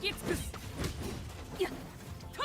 き尽くす。やっと。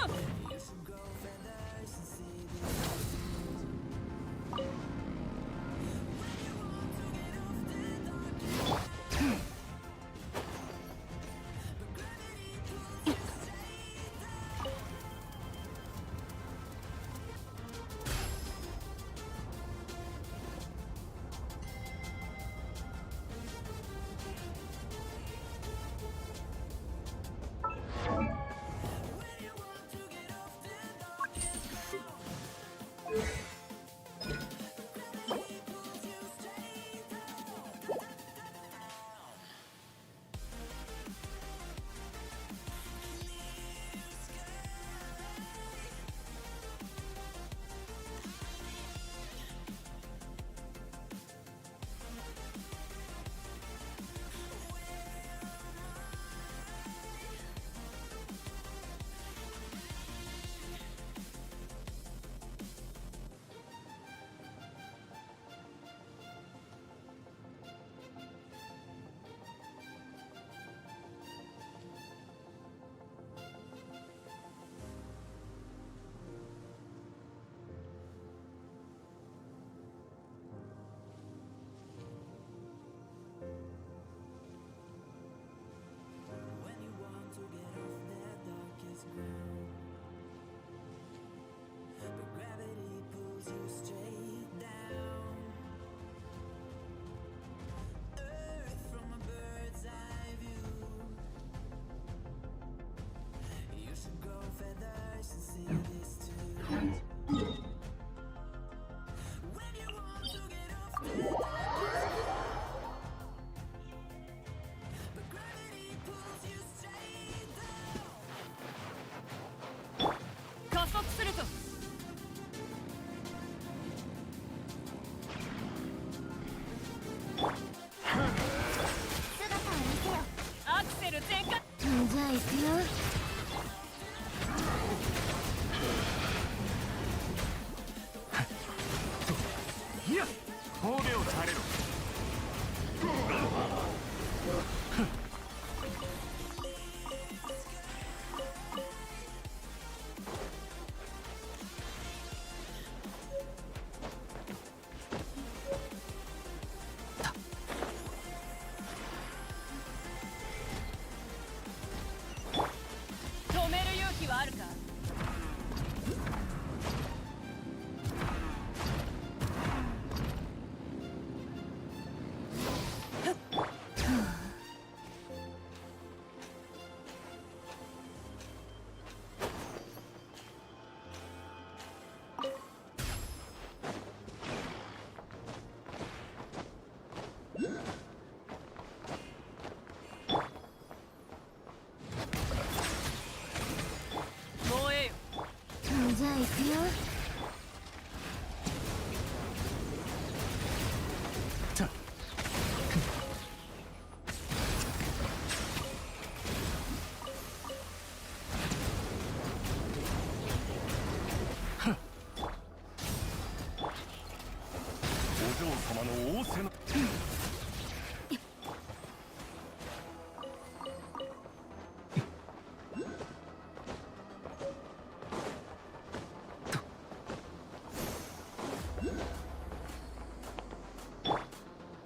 加速すると。姿を見せよ。アクセル全開。じゃあ行くよ。いや、峠を垂れろ。止める勇気はあるか。燃えよ。じゃあ行くよ。お嬢様の仰せの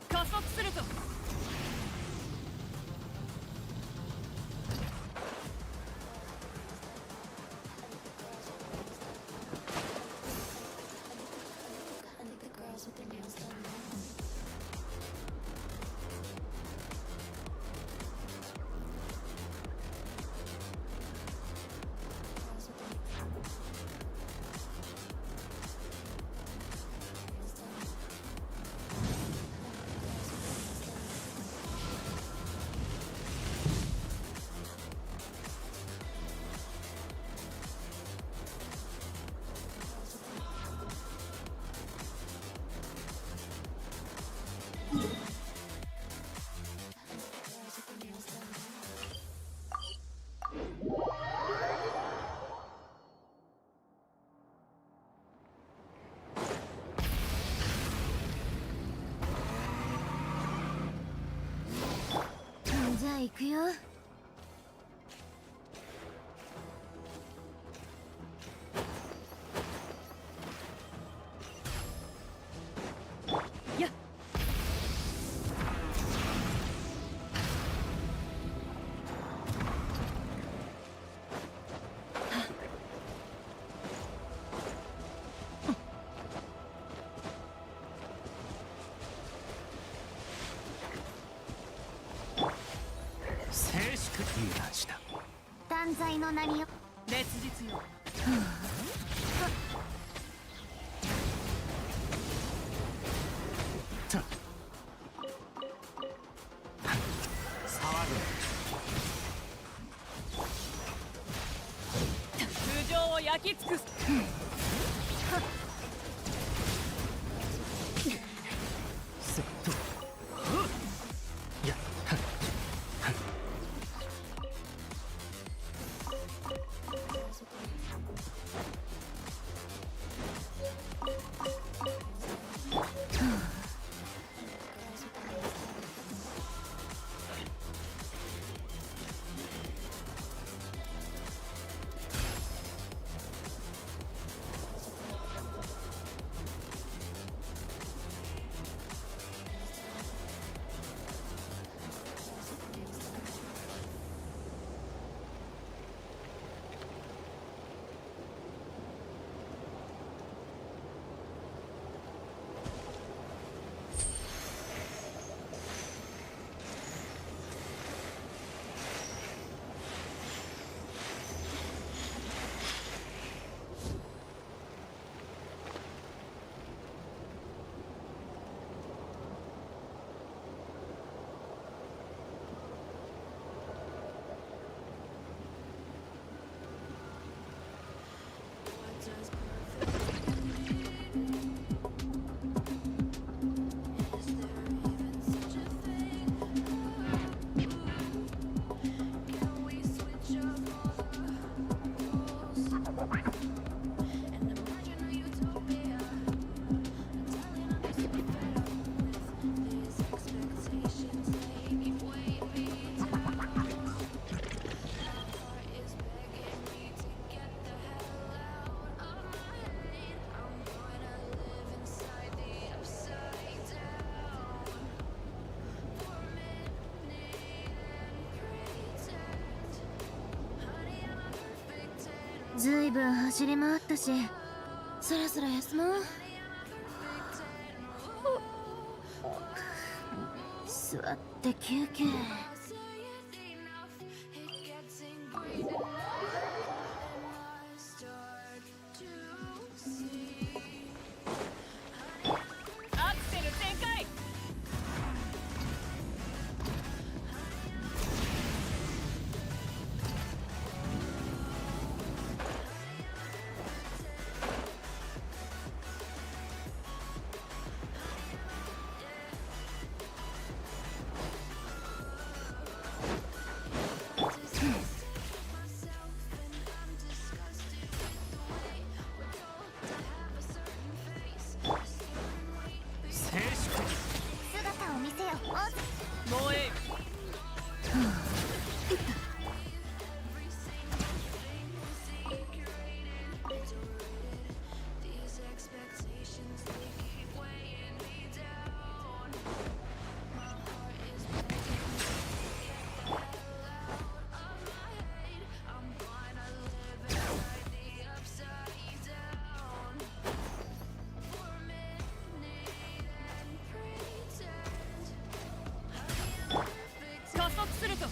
加速すると。じゃあ行くよ。油断した。断罪の名によ。烈日よ。騒通常を焼き尽くす。ぐそっとやっずいぶん走り回ったし、そろそろ休もう。座って休憩。アクセル全開。姿を見せよ。もうえ加速すると。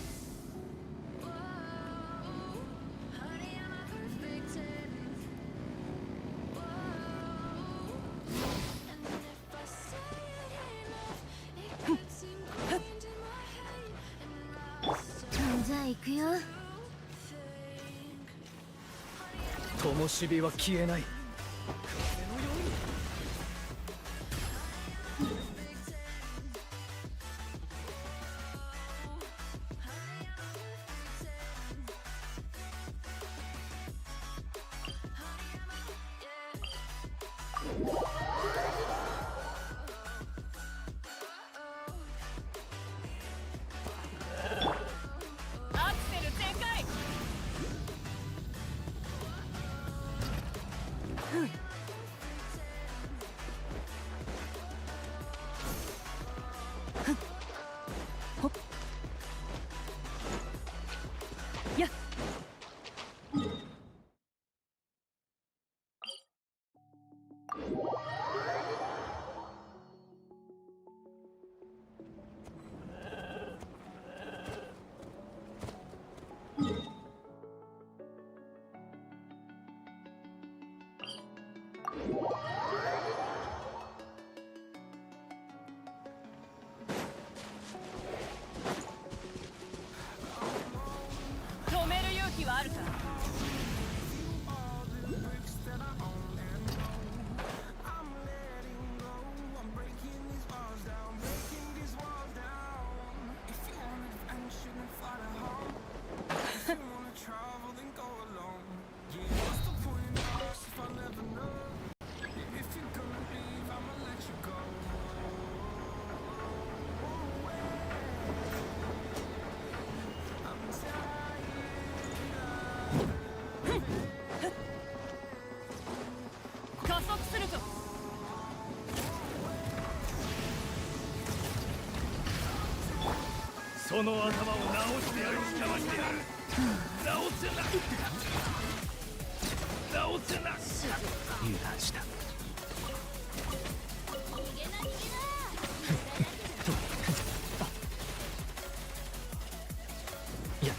じゃあ行くよ。灯火は消えない。アクセル全開。やっ。その頭を直してやる。邪魔してやる。直すな。直すな。油断した。いや、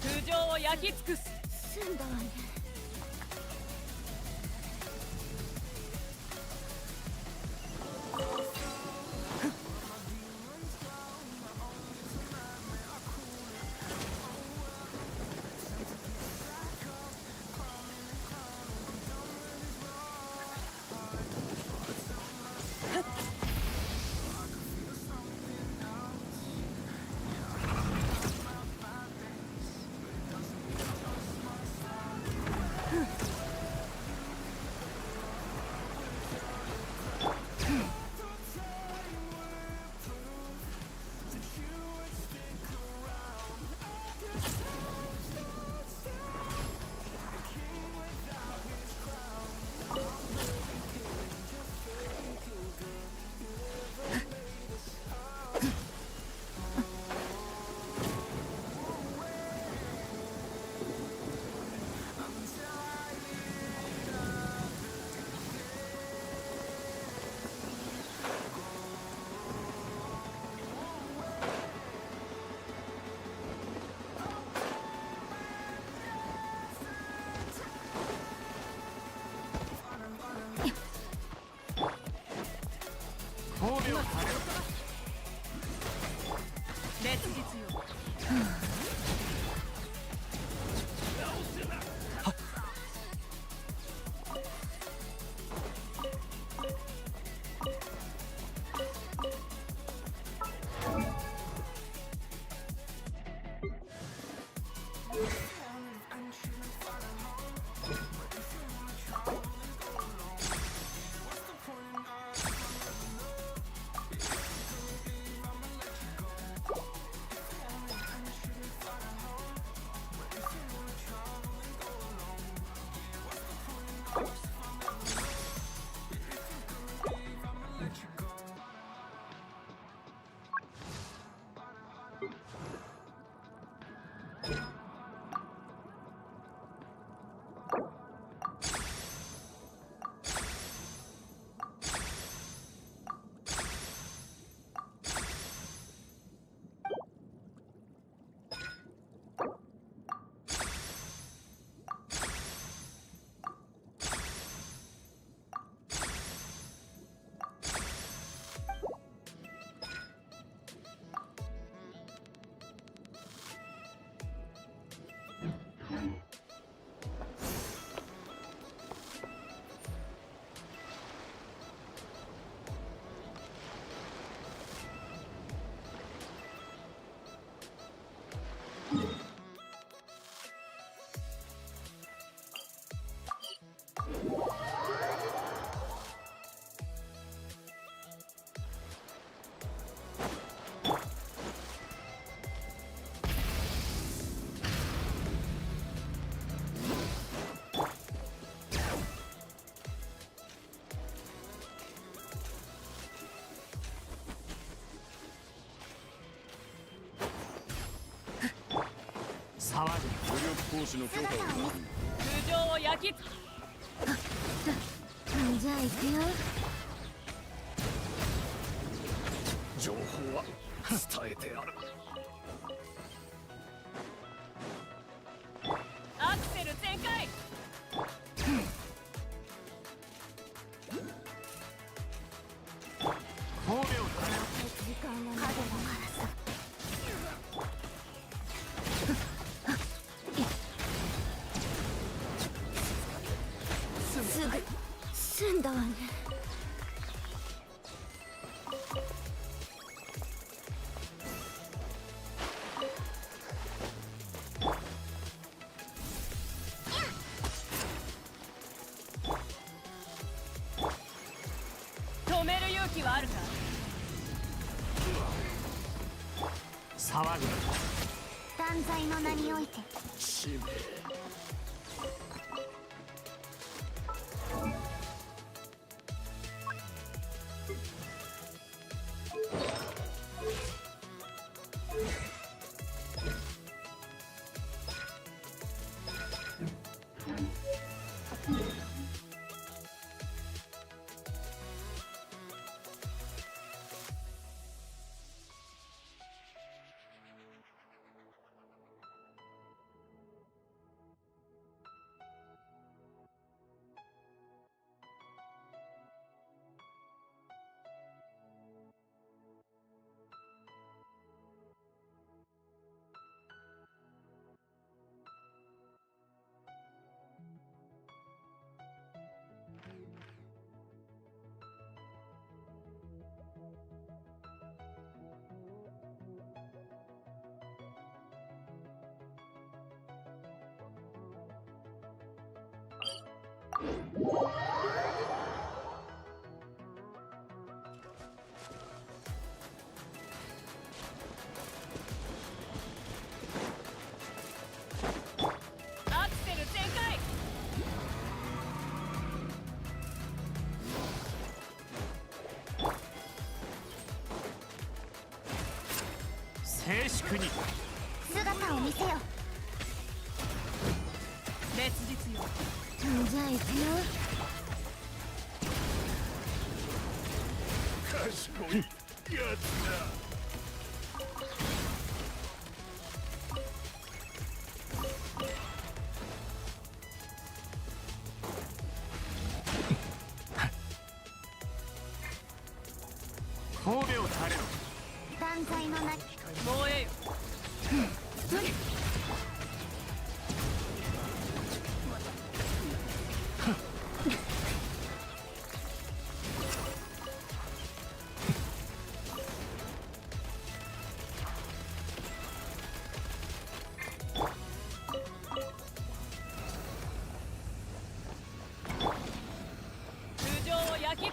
頭上を焼き尽くす。済んだわね。烈日よ。騒ぐ。武力行使の許可を得た。頭上を焼き尽くす。じゃあ行くよ。情報は伝えてある。アクセル全開。神戸を時間が角だからさ。すぐ済んだわね。止める勇気はあるか。騒ぐ。断罪の名において。使命。アクセル全開。静粛に。姿を見せよ。烈日よ。じゃあ行くよ。賢いやつだ。神戸を垂れろ。断罪のなき燃えよ。頭上を焼き。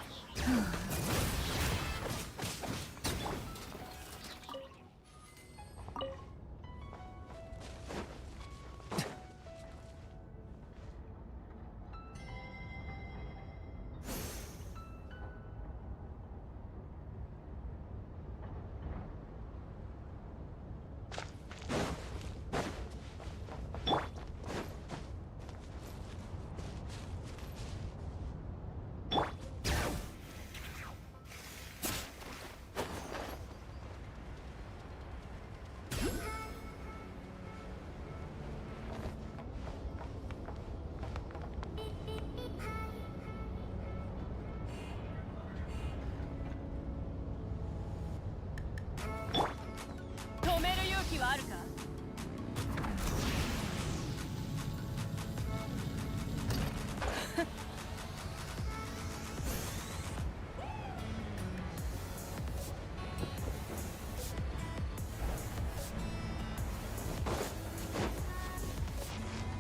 止める勇気はあるか。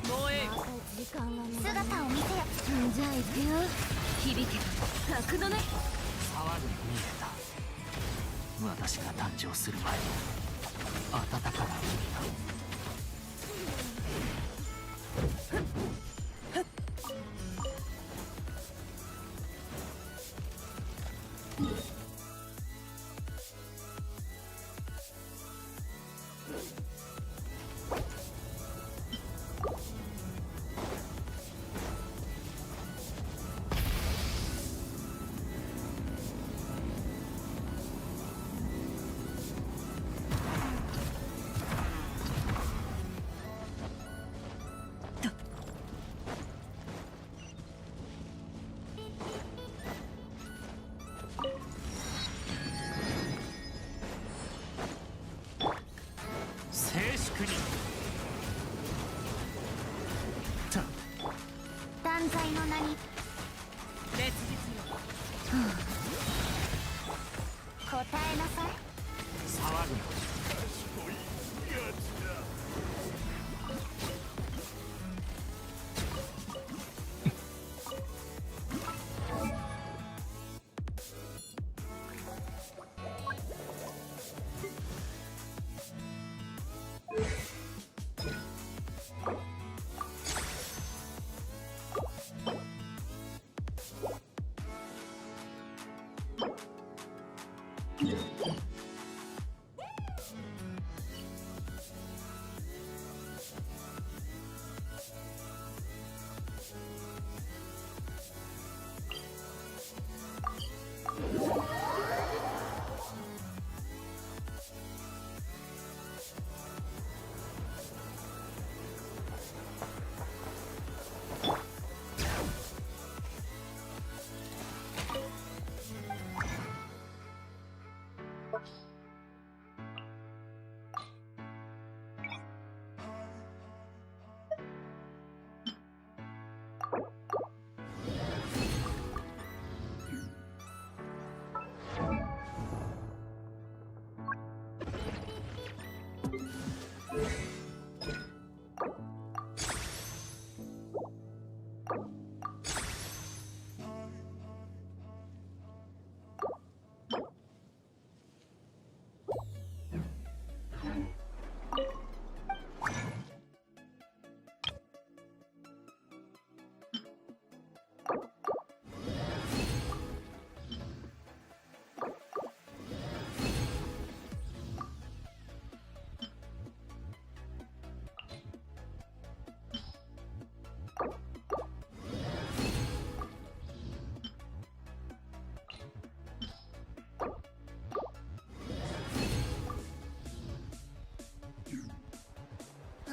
燃えよ。時間は姿を見せよ。じゃあ行くよ。響けば格のね。騒ぐに見えた。私が誕生する前の暖かな海が。静粛に。断罪の名に烈日よ。答えなさい。騒ぐな。賢いやつだ。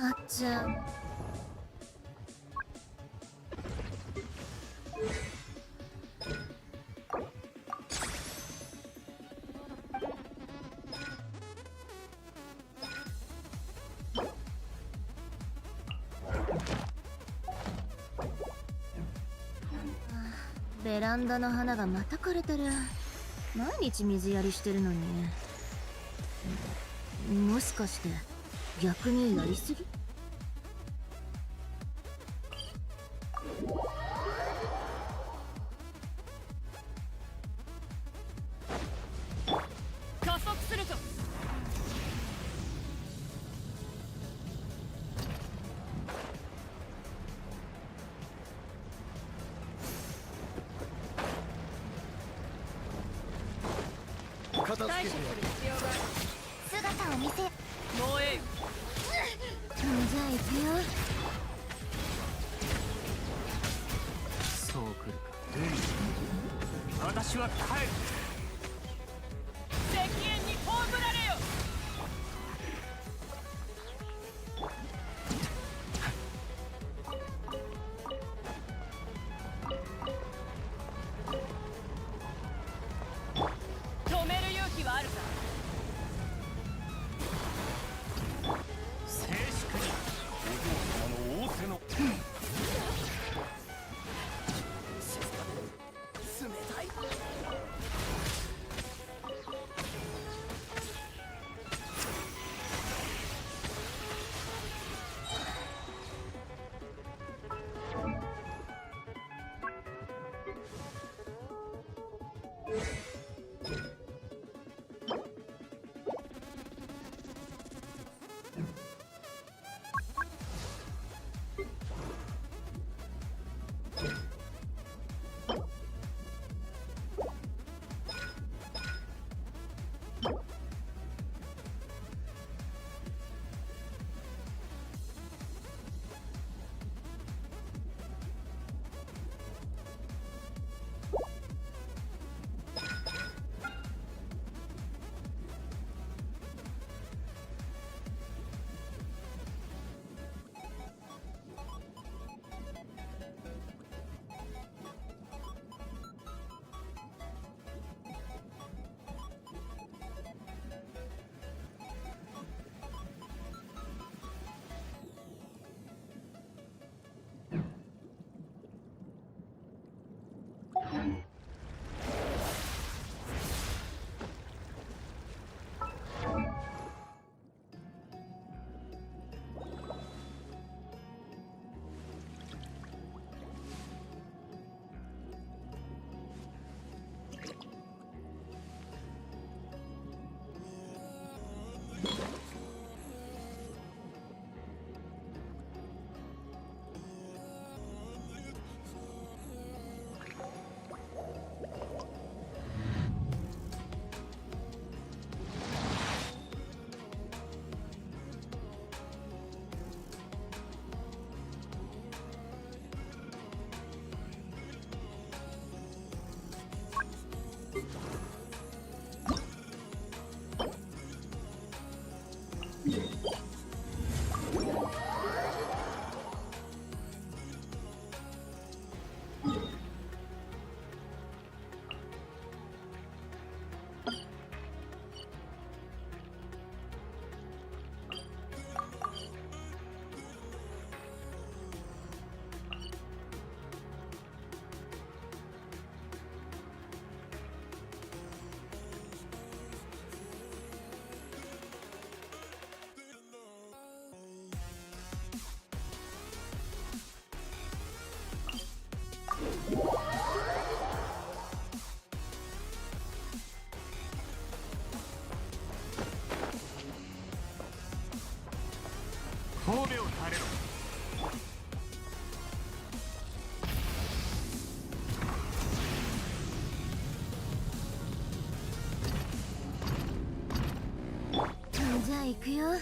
あっちゃん。ベランダの花がまた枯れてる。毎日水やりしてるのに。もしかして逆にやりすぎ？加速するぞ。片付けてやる。対処する必要がある。姿を見せ。もうええよ。じゃあ行くよ。そう来るか。私は帰る。石煙に葬られよ。止める勇気はあるか。静粛に。お嬢様の仰せの。冷たい。褒美を垂れろ。じゃあ行くよ。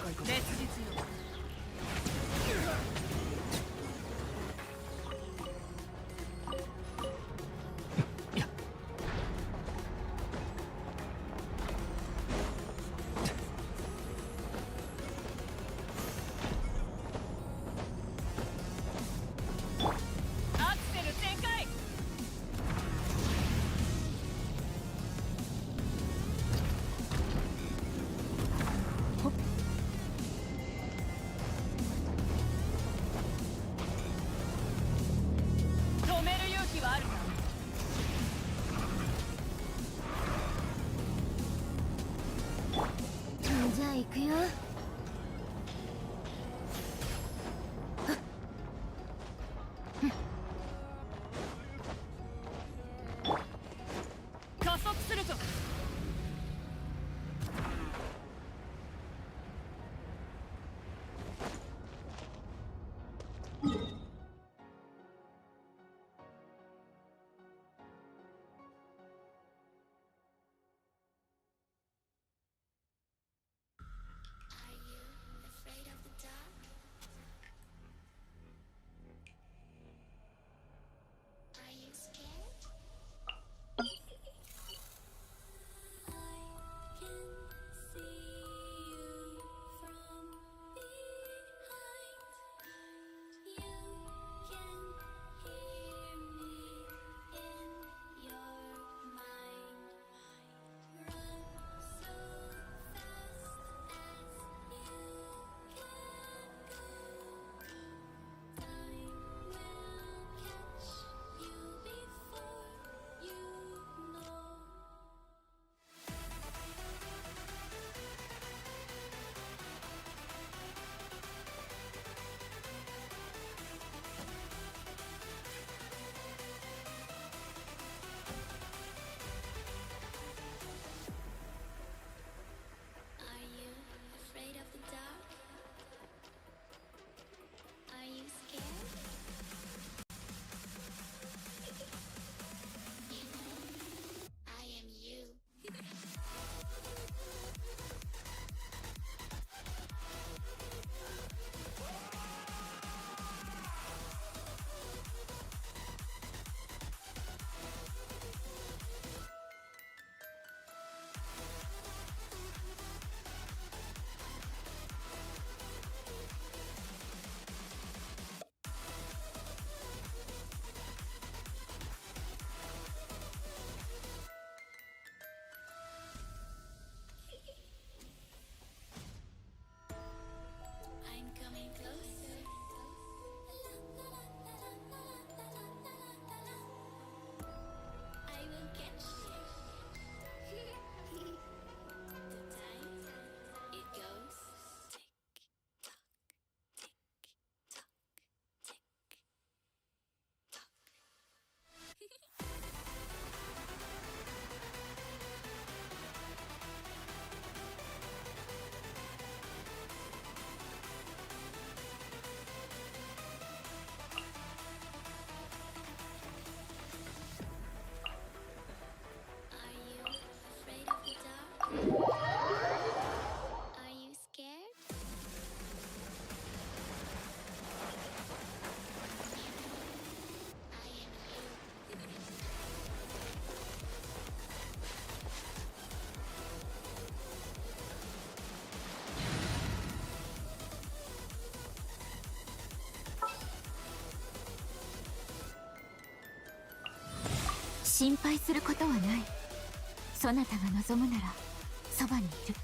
いこと烈日よ。アクセル全開。止める勇気はあるか。じゃあ行くよ。加速するぞ。心配することはない。そなたが望むならそばにいる。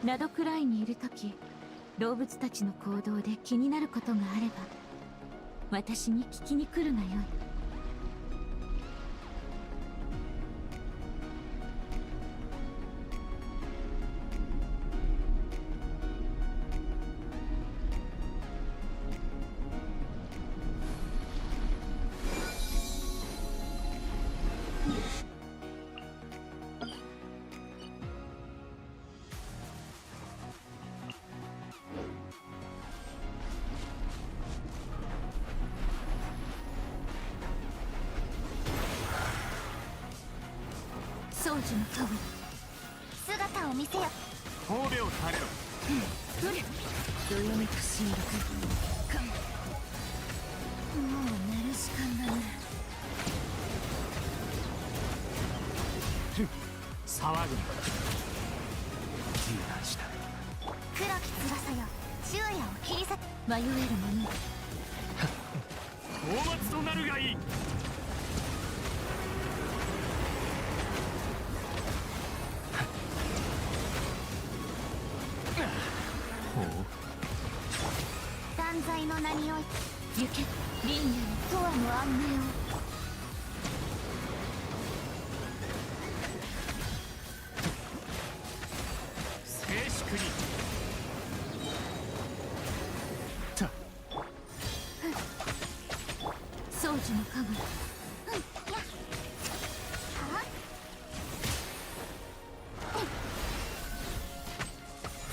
ナドクライにいるとき、動物たちの行動で気になることがあれば私に聞きに来るがよい。宗樹の影、姿を見せよ。神戸を垂れろ。どれどよめく神力かも。もう寝る時間だね。騒ぐな。油断した。黒き翼よ、昼夜を切り裂く。迷える者討伐となるがいい。断罪の名におい行け、輪廻の永遠の安寧を。静粛に。宗樹の影、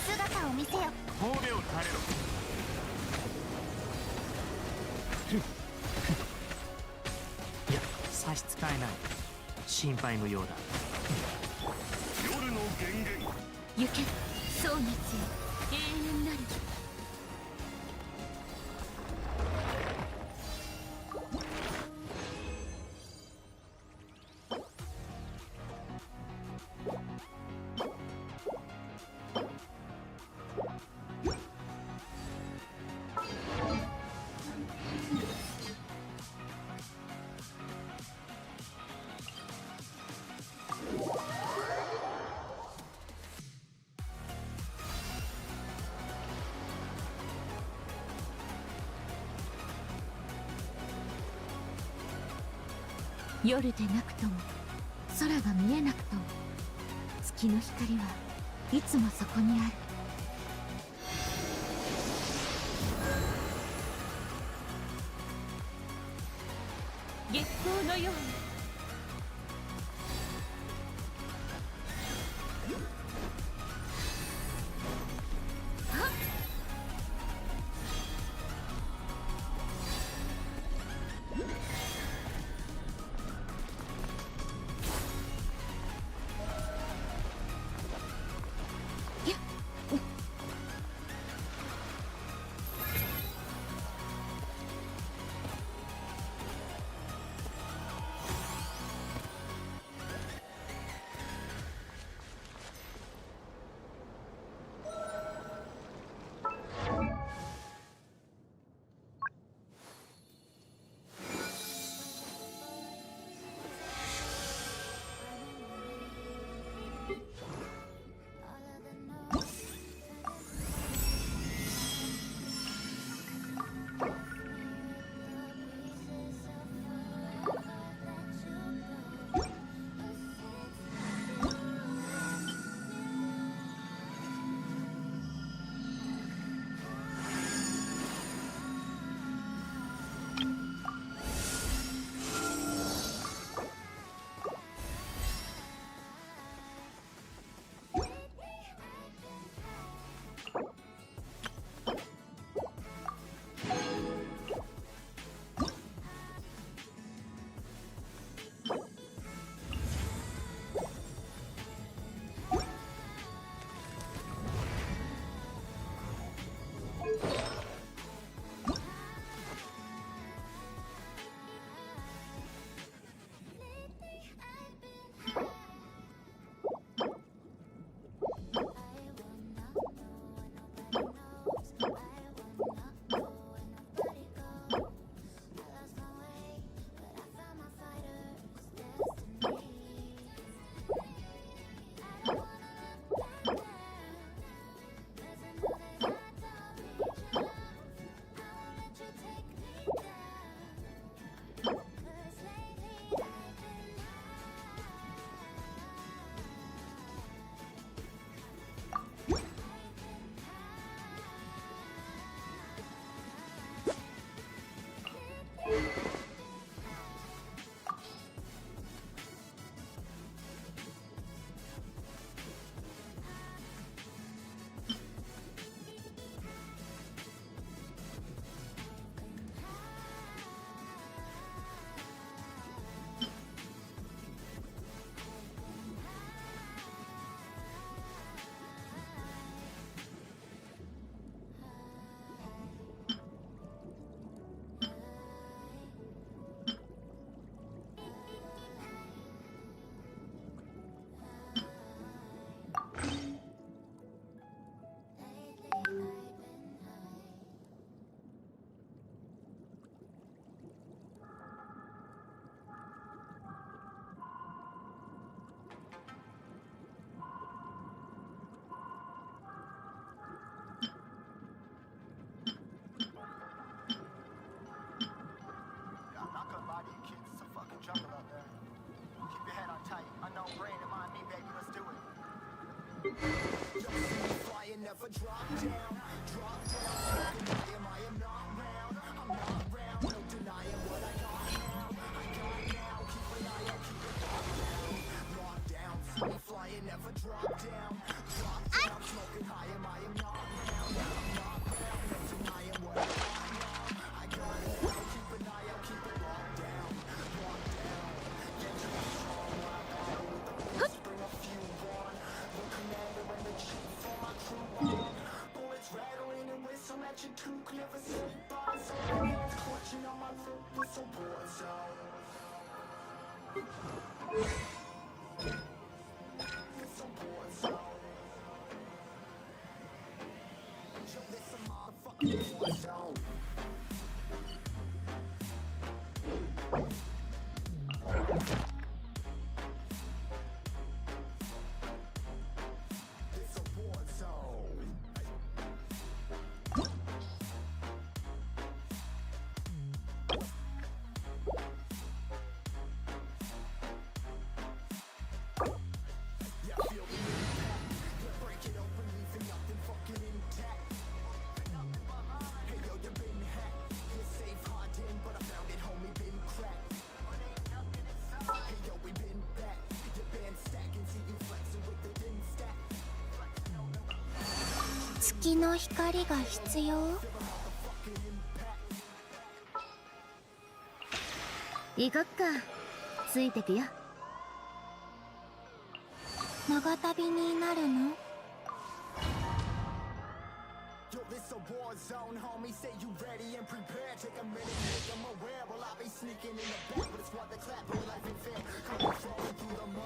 姿を見せよ。神戸を垂れろ。いや、差し支えない。心配無用だ。夜の源源。行け、宗月よ、永遠なる。夜でなくとも空が見えなくとも月の光はいつもそこにある。月光のように月の光が必要？行こっか。ついてくよ。長旅になるの？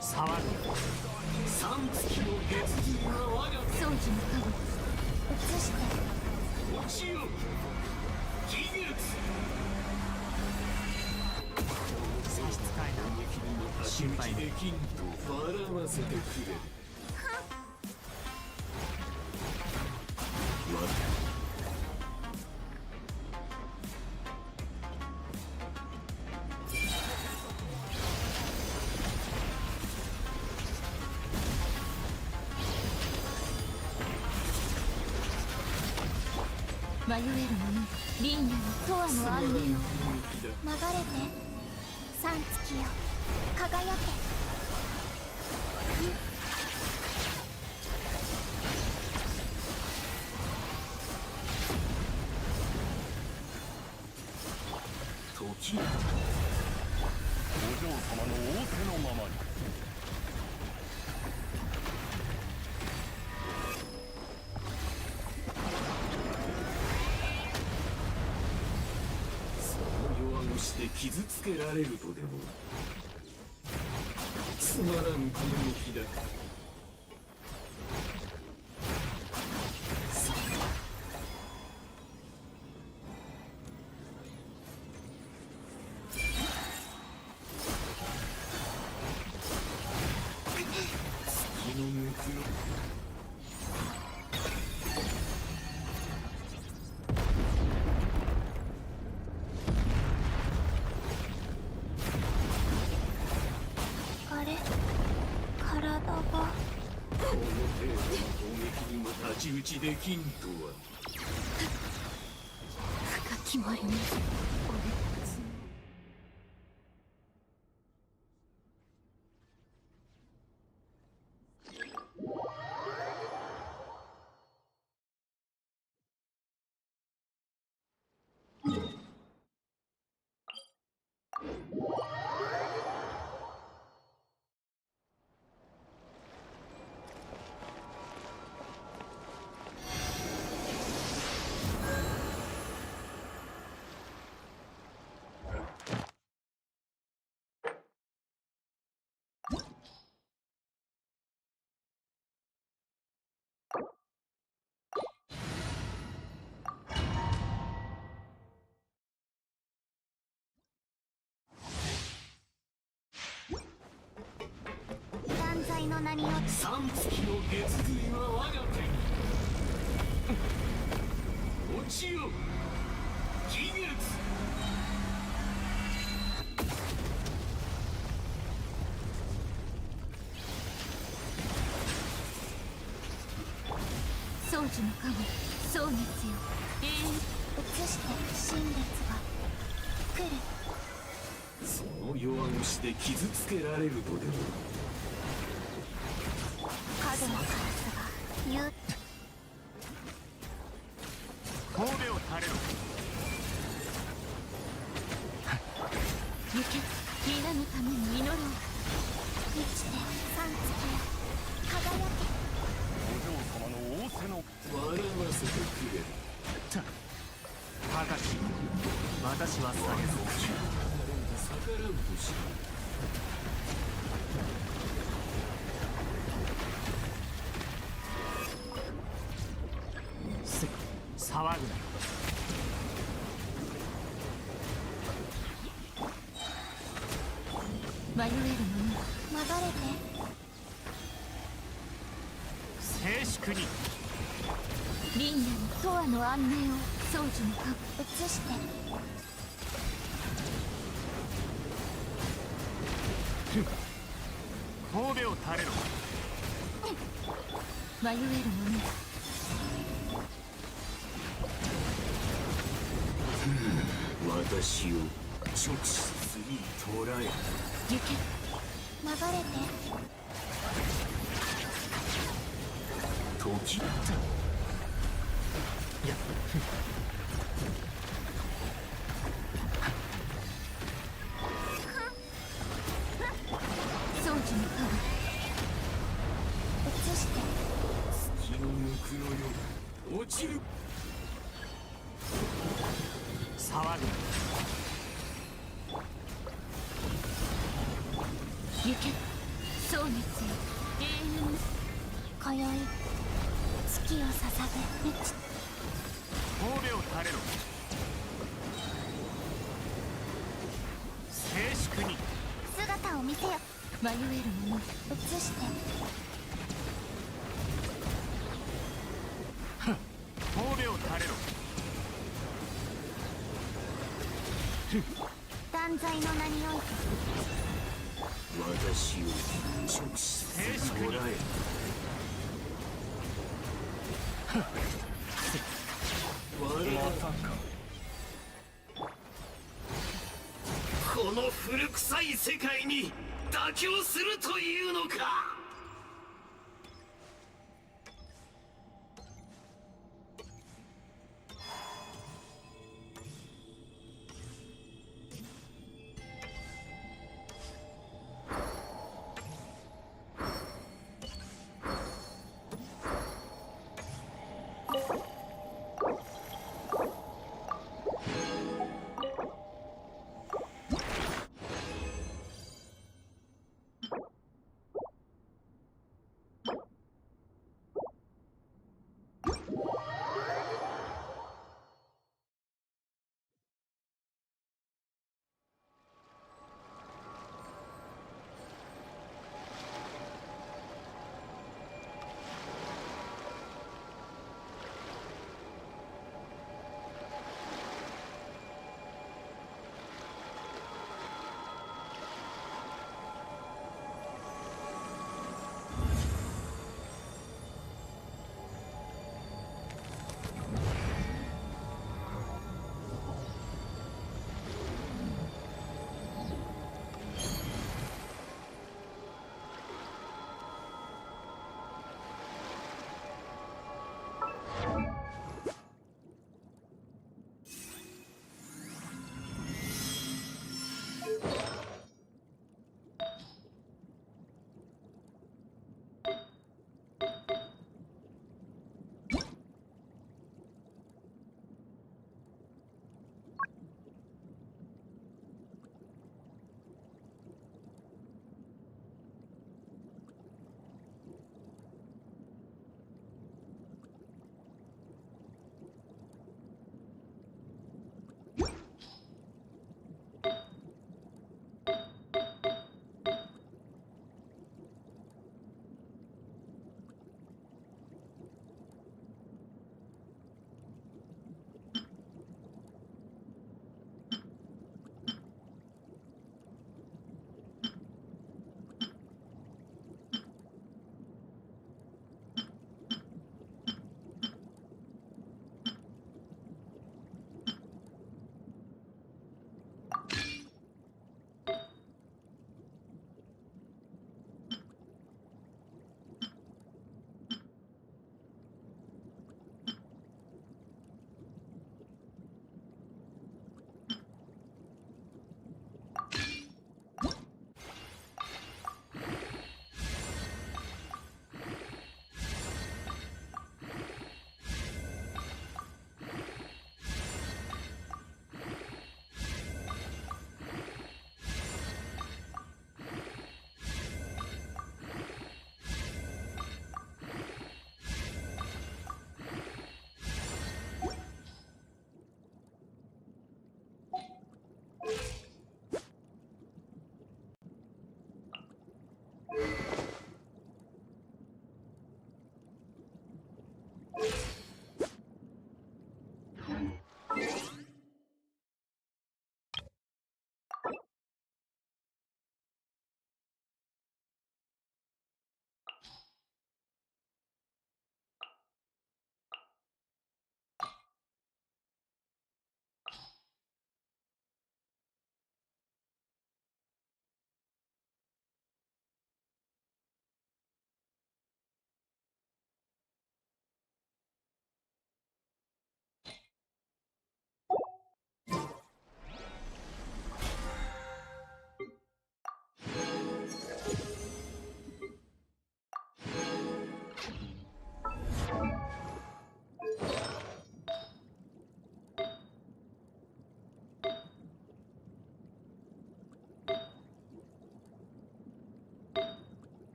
騒ぐ。三月の月次が我が掃除の影移して落ちよ技術。差し支えない心配できんと笑わせてくれ。迷える者リーニャの永遠の安寧を流れて三月よ輝け。時お嬢様の仰せのままに。して傷つけられるとでもつまらん攻撃だ。月の熱の太刀打ちできんとは。深き森に俺たち。の名によって三月の月髄は我が手に。落ちよ技術。寿の加護蒼熱よ永遠移して新月が来る。その弱腰で傷つけられるとでも。角のカラスが言う神戸を垂れろ。行け皆のために祈ろう。生きて三月よ輝け。お嬢様の仰せの笑わせてくれる。高き私は下げず。逆らうとし騒ぐな。迷える者は流れて。静粛に。輪廻の永遠の安寧を宗樹の加護移して。神戸を垂れろ。迷える者は私を直視すり捉え行け流れて。時だ。いや宗樹の加護移して。気の抜くのよ落ちる。騒ぐな。行け蒼熱よ永遠に今宵月を捧げ満ち。神戸を垂れろ。静粛に。姿を見せよ。迷える者移して。神戸を垂れろ。断罪の名において私を直視すり捉えまさかこの古臭い世界に妥協するというのか。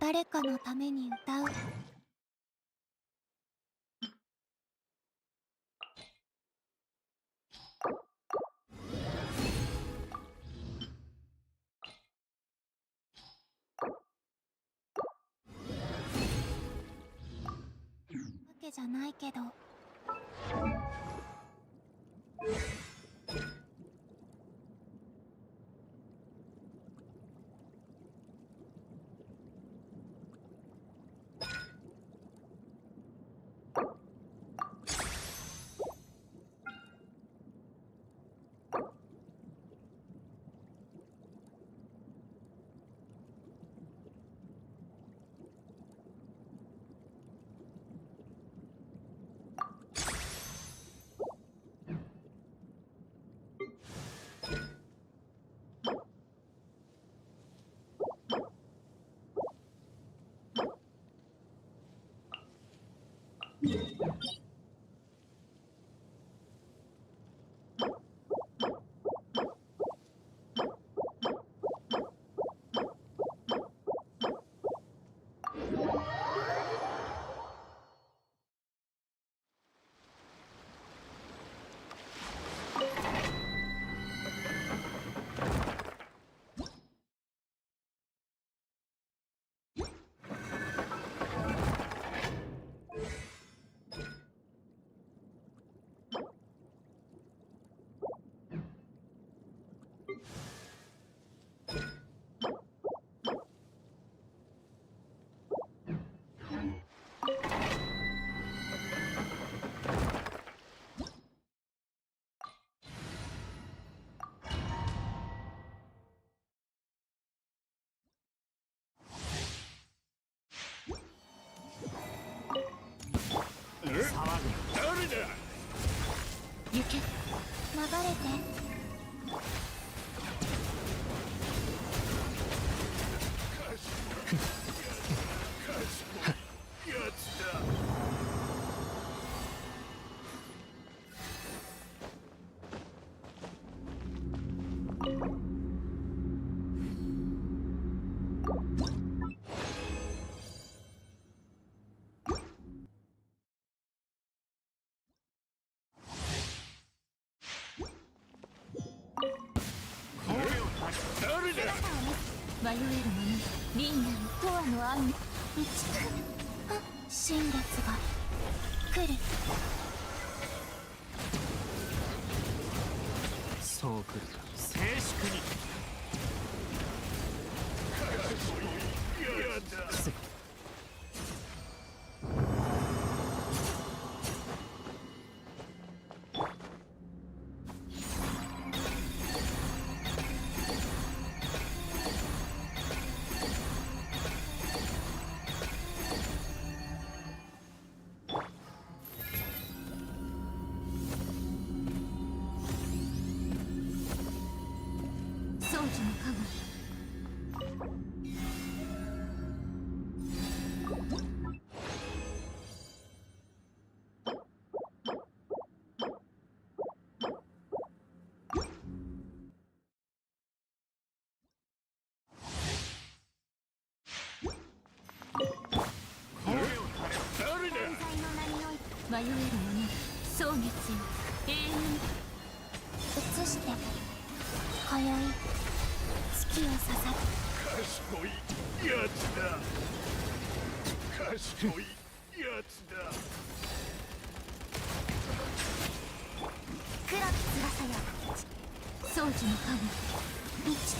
誰かのために歌う。わけじゃないけど。行け。流れて。迷える者リンナの永遠の愛に道新月が来る。そう来るか。静粛に。宗主の加護。迷える者蒼月よ永遠に移して今宵月を刺さる。賢いやつだ。賢いやつだ。暗き翼や掃除の神満ちて。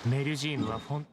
メルジームはフォン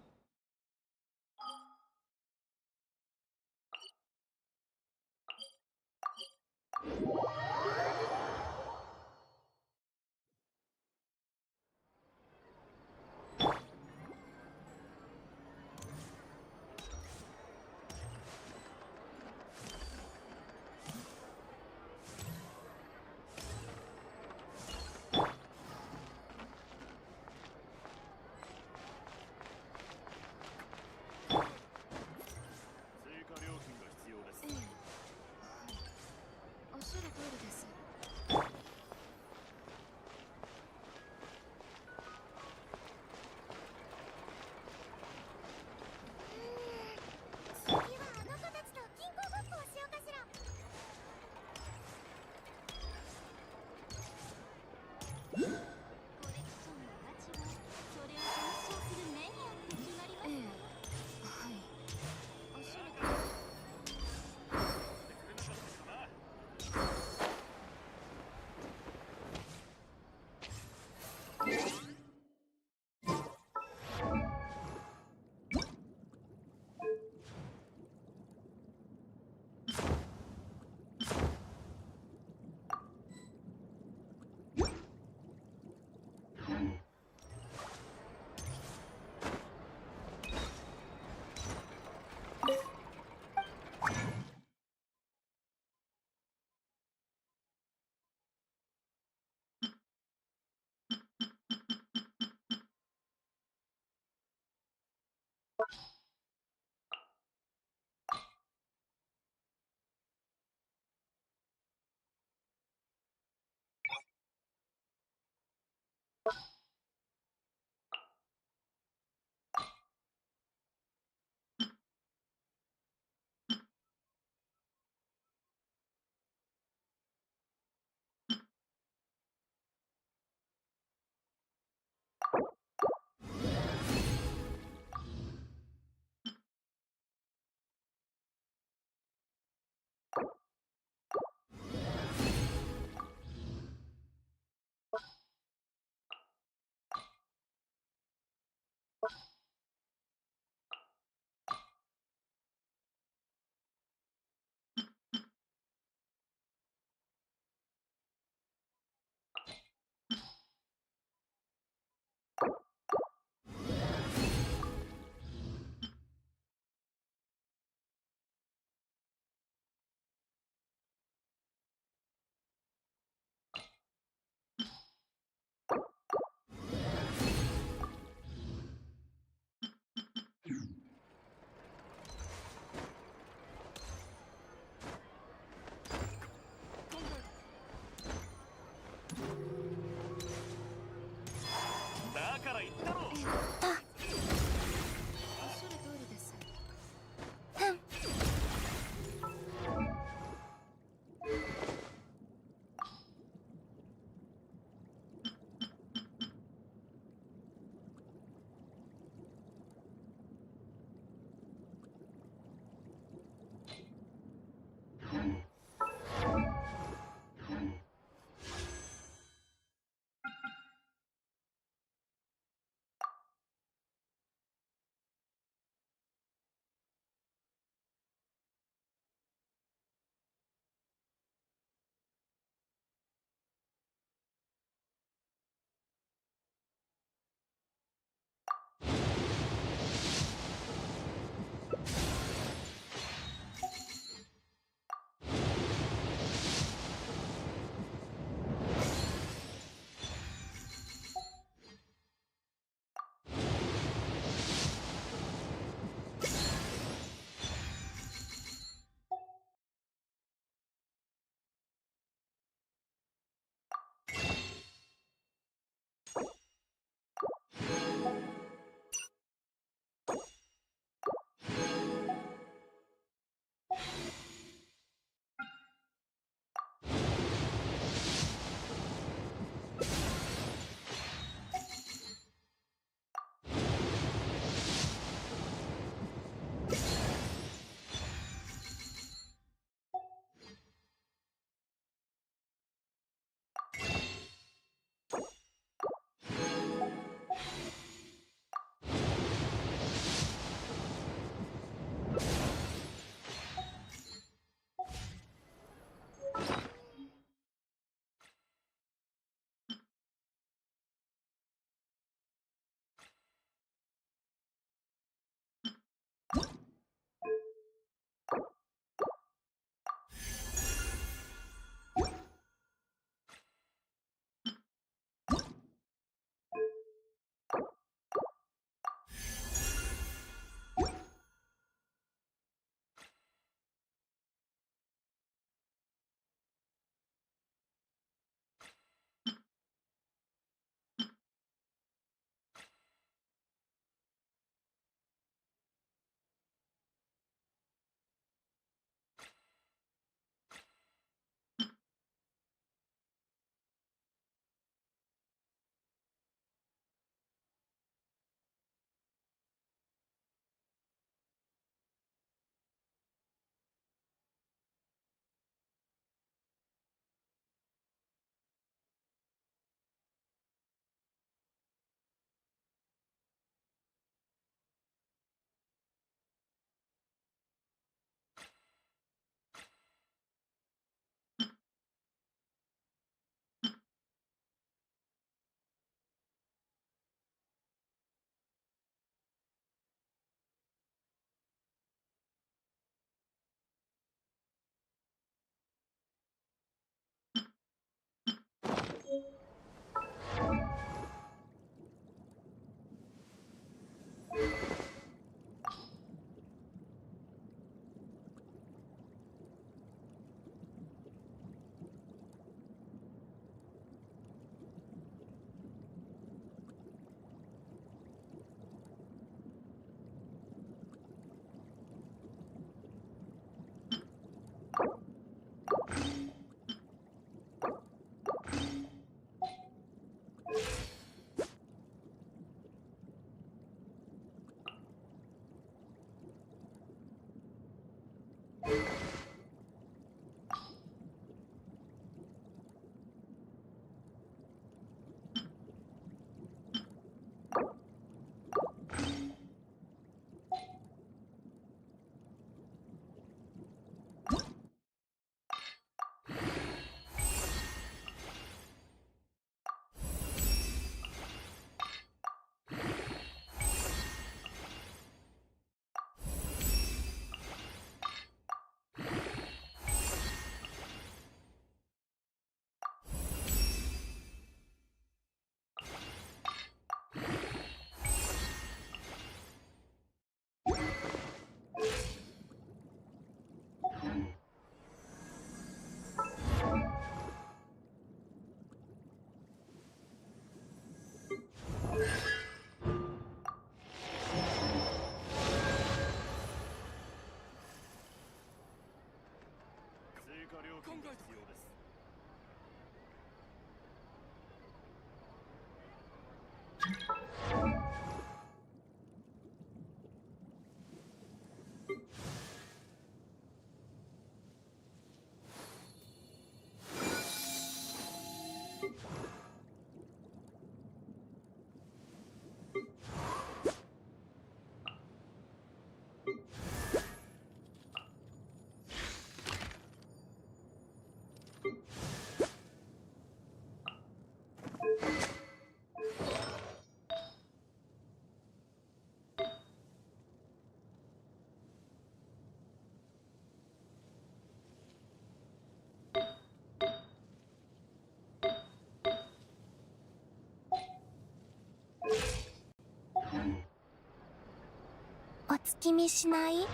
月見しない？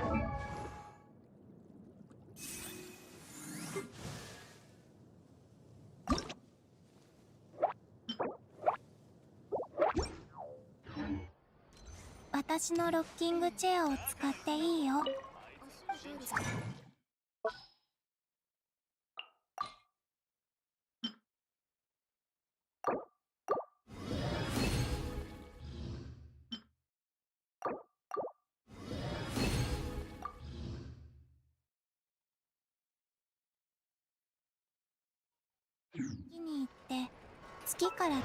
私のロッキングチェアを使っていいよ。月に行って月からで。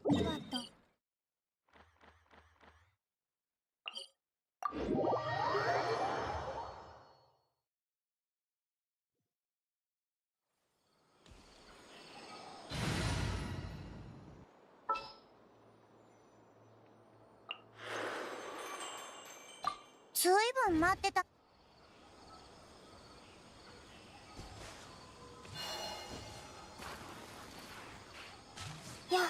ありがとう。ずいぶん待ってた。やっ。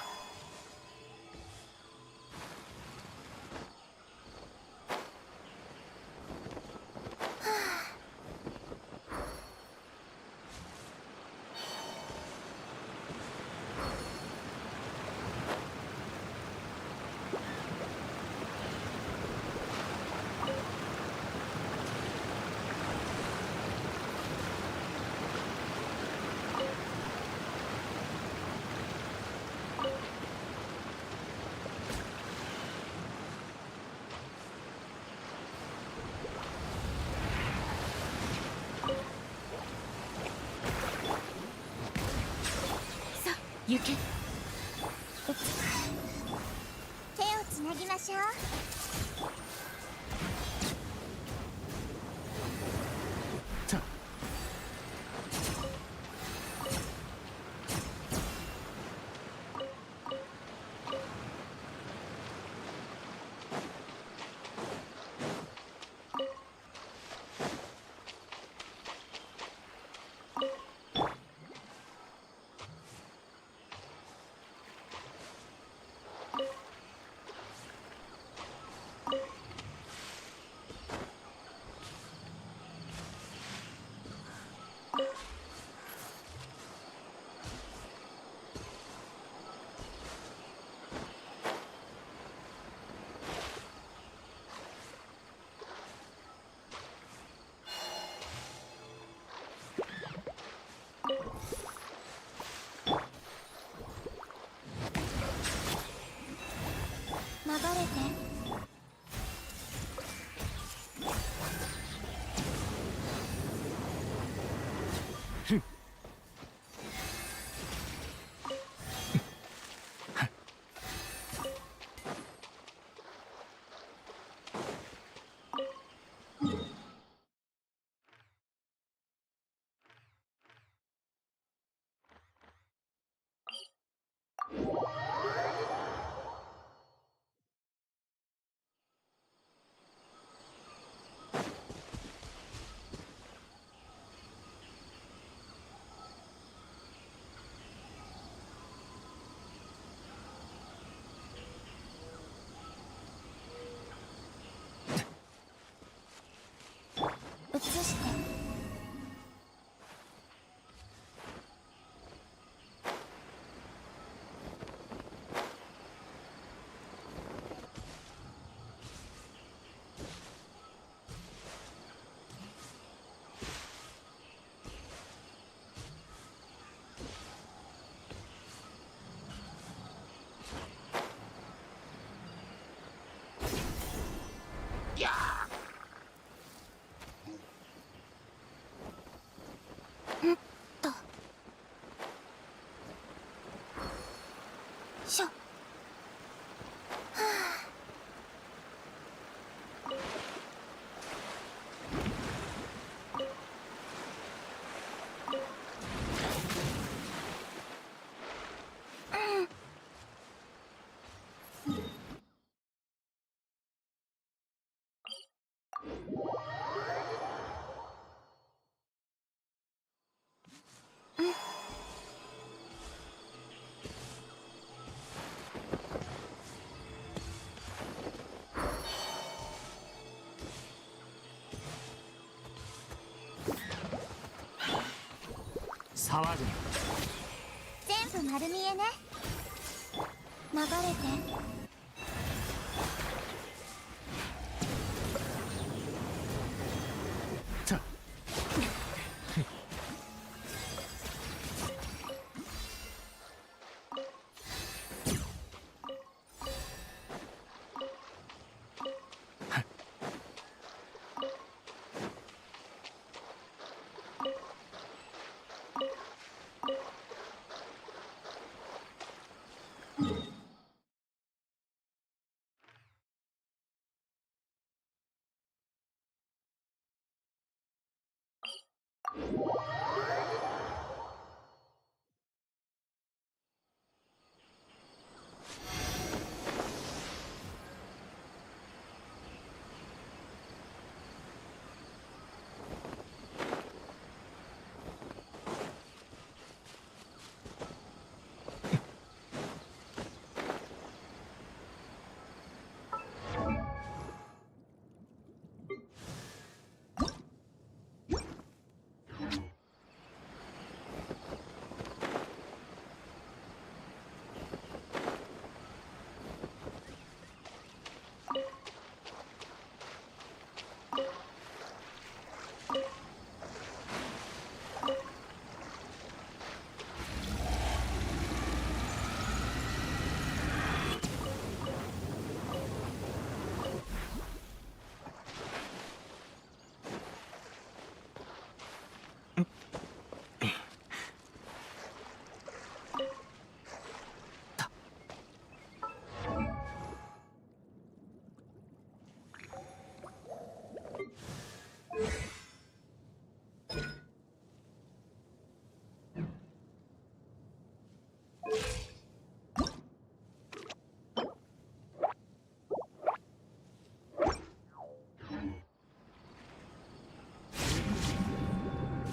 行け。手をつなぎましょう。流れて。移して。しょ。はあ。騒ぐな。全部丸見えね。流れて。さ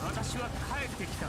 私は帰ってきた。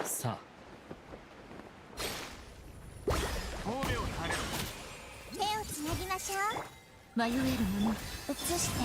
さあ神戸を垂れろ。手をつなぎましょう。迷えるもの移して。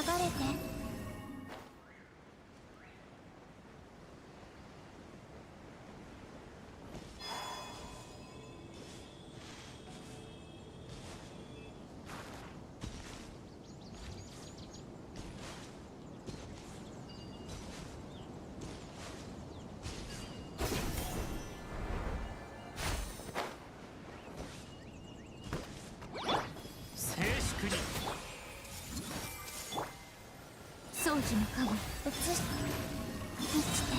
流れて。静粛に。掃除の影移し満ちて。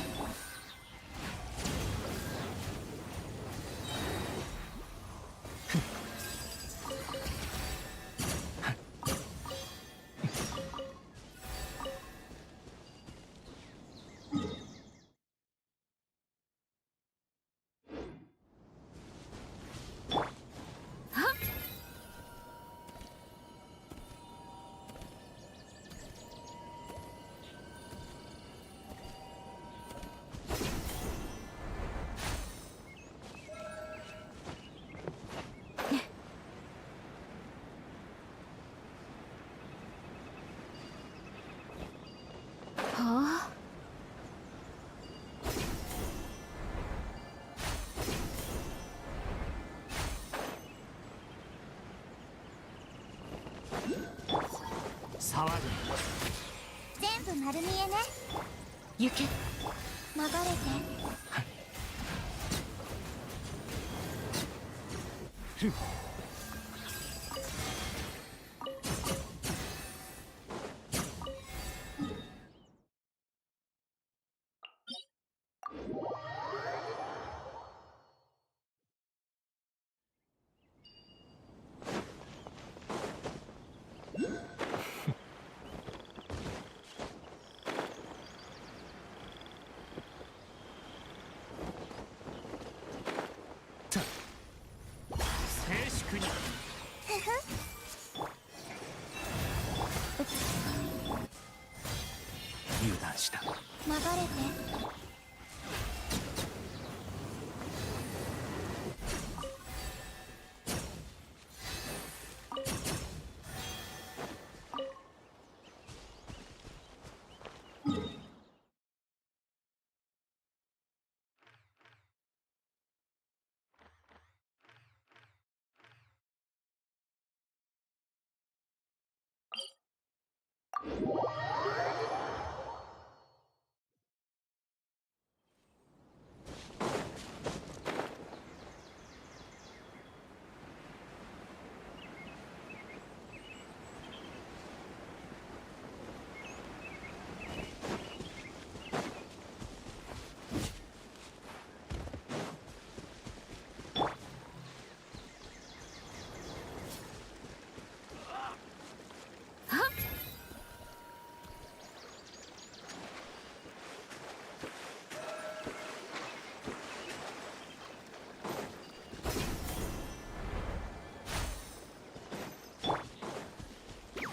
はあ。騒ぐ。全部丸見えね。行け。流れて。ふん。静粛に。油断した。流れて。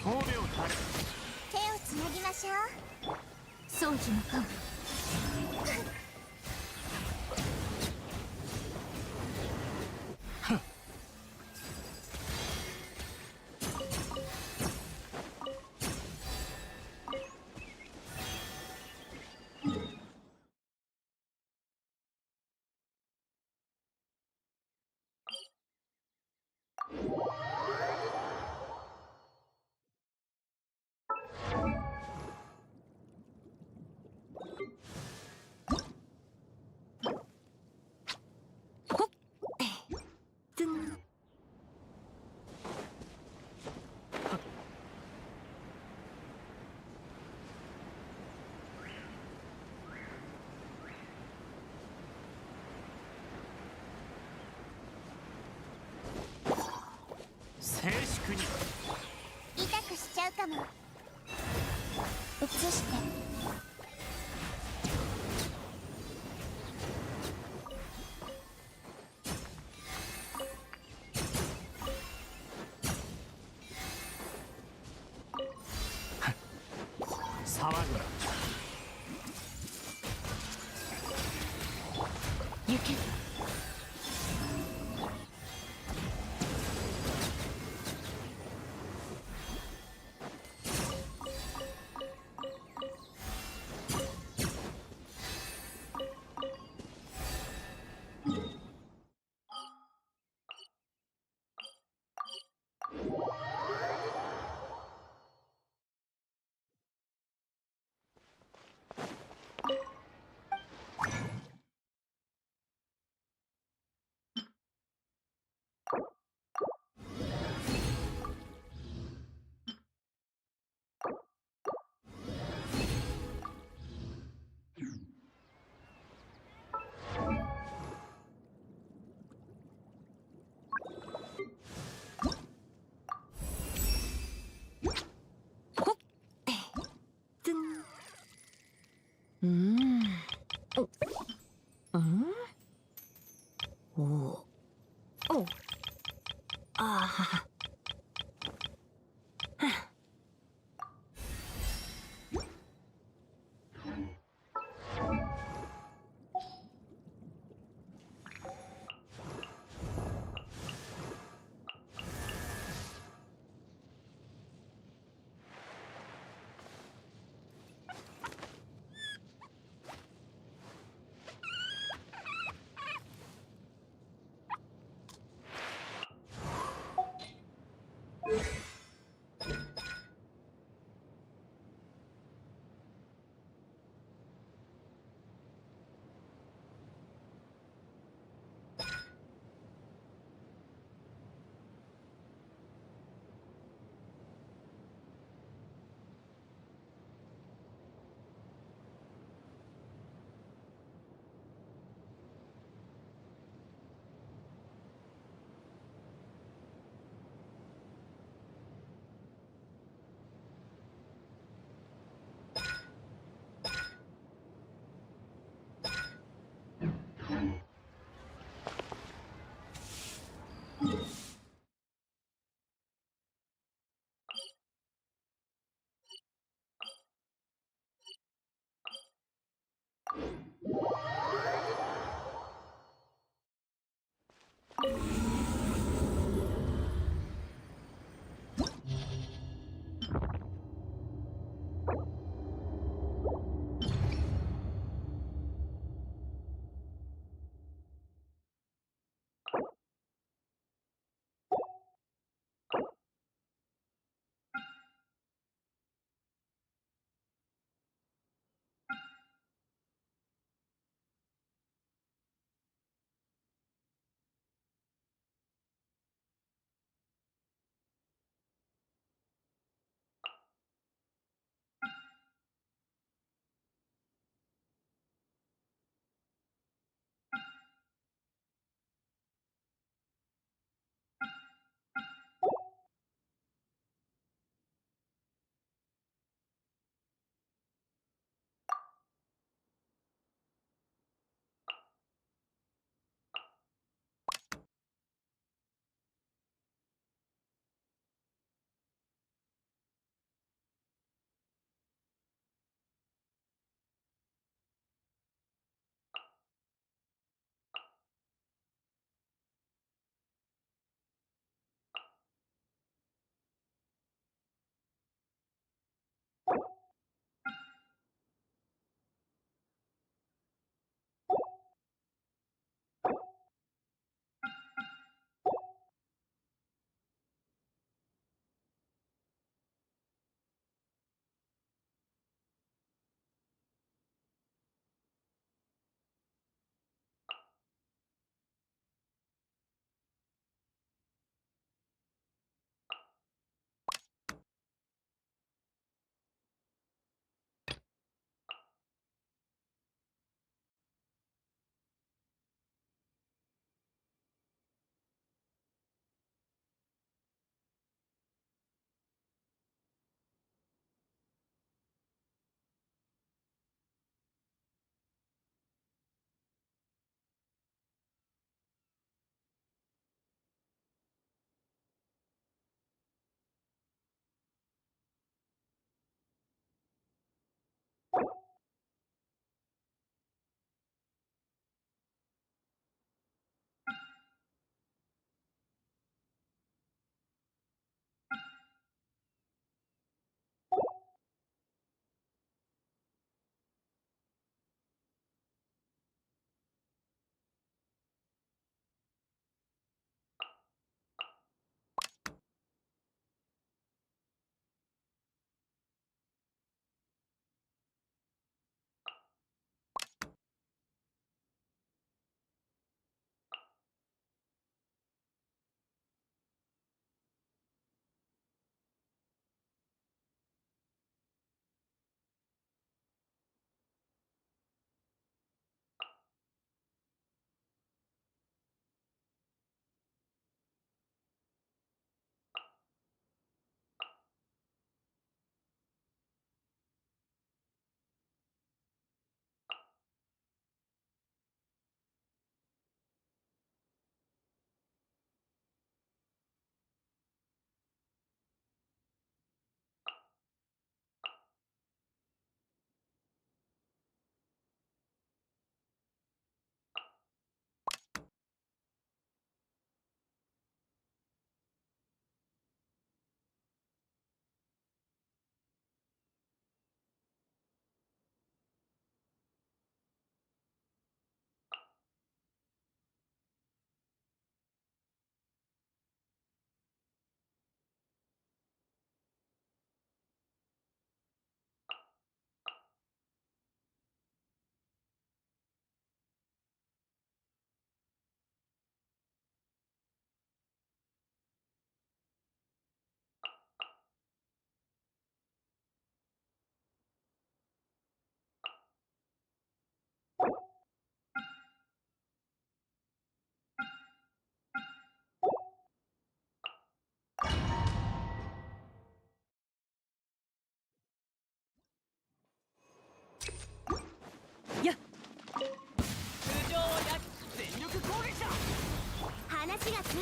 褒めをたれ。手をつなぎましょう。掃除の影。静粛に。痛くしちゃうかも。移して。騒ぐな。行け。おお。おう。ああ。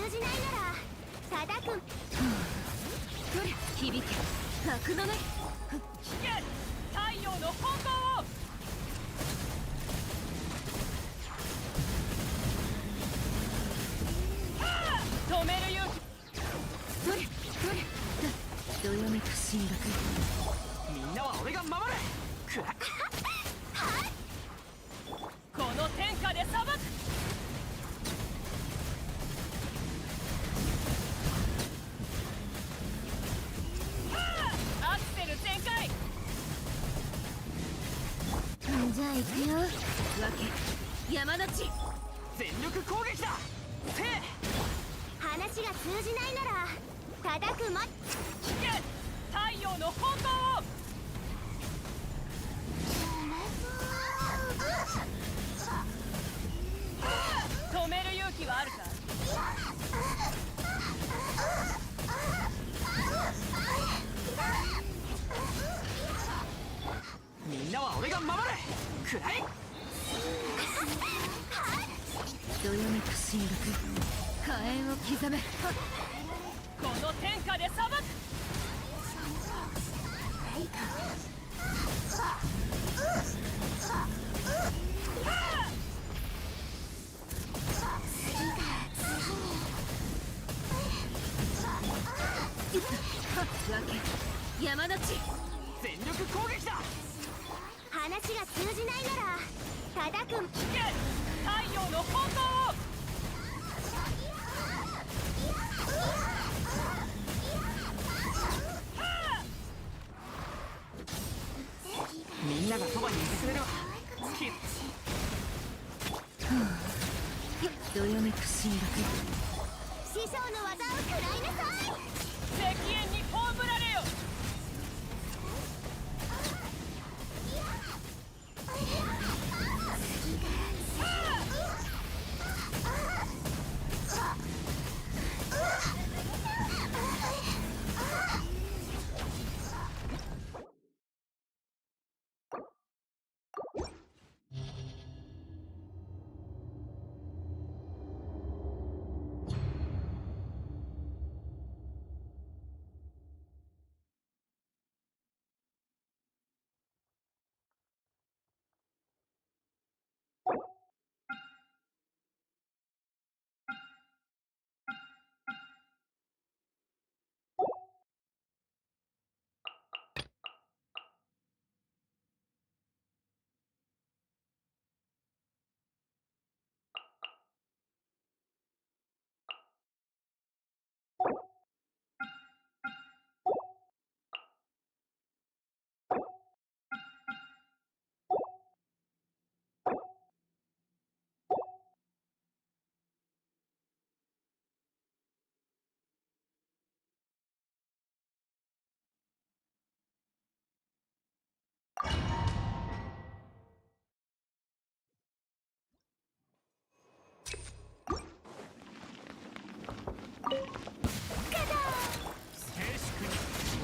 じないなら叩く。そりゃ響け格のない危険。太陽の方向を。止める勇気。そりゃどよめく進学みんなは俺が守る。くらこの天下で裁く。アクセル全開。じゃあ行くよわけ山の地全力攻撃だ。せい話が通じないなら叩くま。危険。太陽の方向を。止める勇気はあるか。みんなは俺が守る。くらいどよめく進学火炎を刻めこの天下で裁く。わけ山の地全力攻撃だ。話が通じないなら叩く。危険。太陽の方向を。みんながそばにいてくれるわ。好き。どよめく進学師匠の技を食らいなさい。石煙に葬られよ。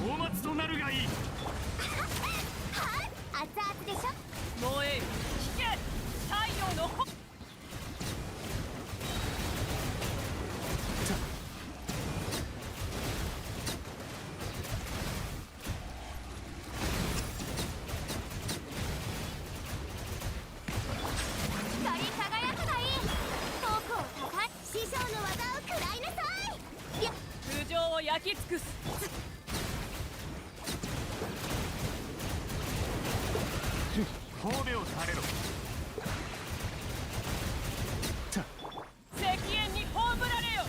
大松となるがいい。熱々でしょ。燃えよ。危険。太陽の方。光り輝くがいい。遠くを叩い。師匠の技を食らいなさい。頭上を焼き尽くす。褒美をされろ。石煙に葬られよ。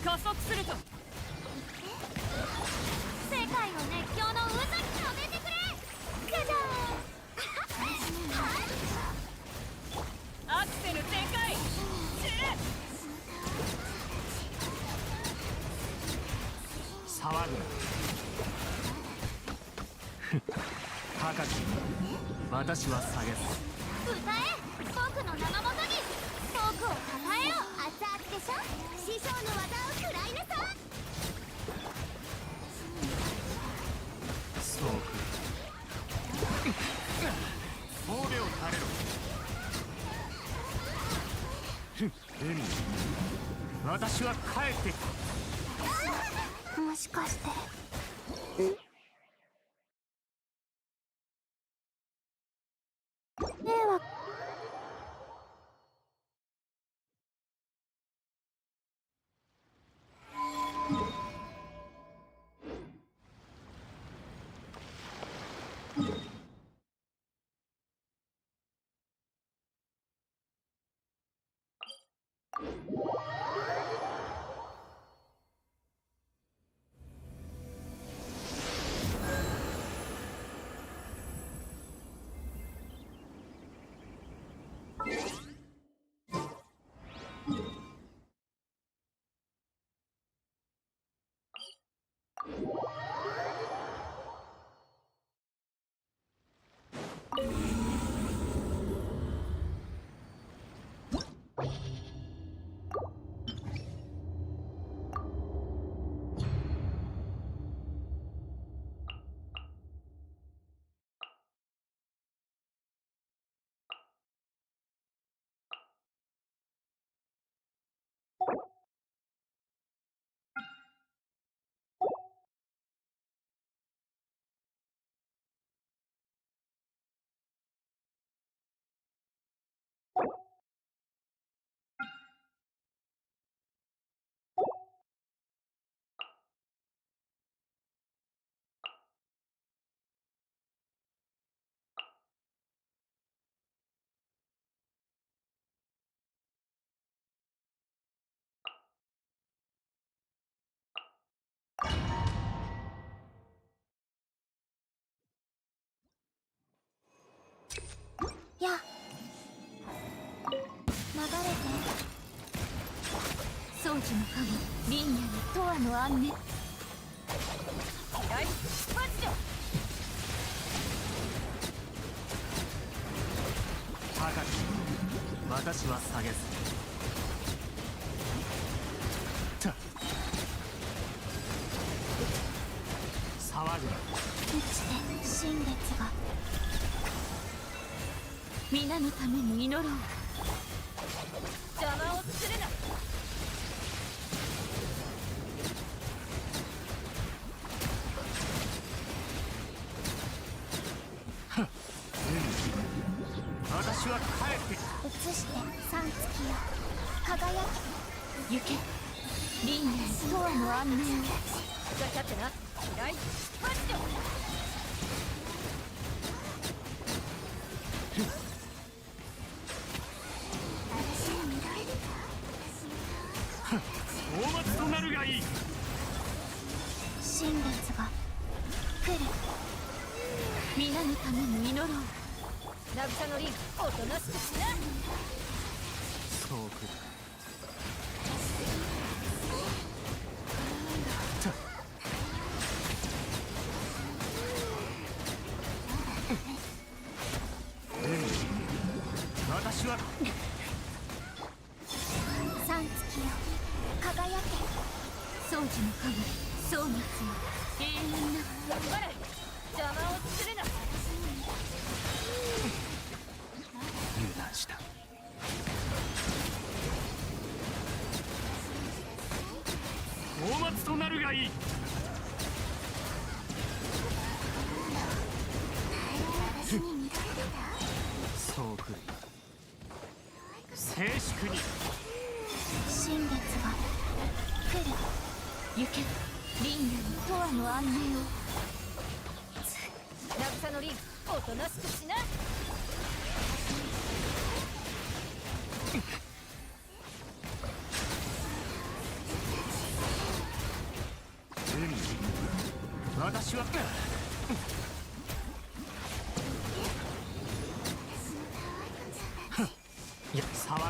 加速すると。世界を熱狂の渦に止めてくれ。ガジャアクセル全開。騒ぐな。高き私は下げず。歌え。僕の名のもとに遠くをたたえよ。熱々でしょ。師匠の技を食らいなさい。そうく。褒美をされろ。海、私は帰ってきた。もしかして迷惑。や流れて。掃除の影、リンヤにとわの暗念。ライフパッチョ。高き私は下げず。た騒ぐな。満ちて新月が。皆のために祈ろう。邪魔をするな。私は帰ってきた。移して三月よ輝け。行け、リンヤにとわの暗念を。ガチャってな。ライフパッチョ。大松となるがいい。新月が来る。皆のために祈ろう。渚のリンおとなしくしな。そうくる。私は三月よ輝け。掃除の影、総月よ永遠な。頑張れ。邪魔をするな。油断した。大松となるがいい。そうくる。静粛に。新月が来る。行け、リンヤにとわの暗念を。渚のリンおとなしくしな。海、私は。いや、騒ぐな。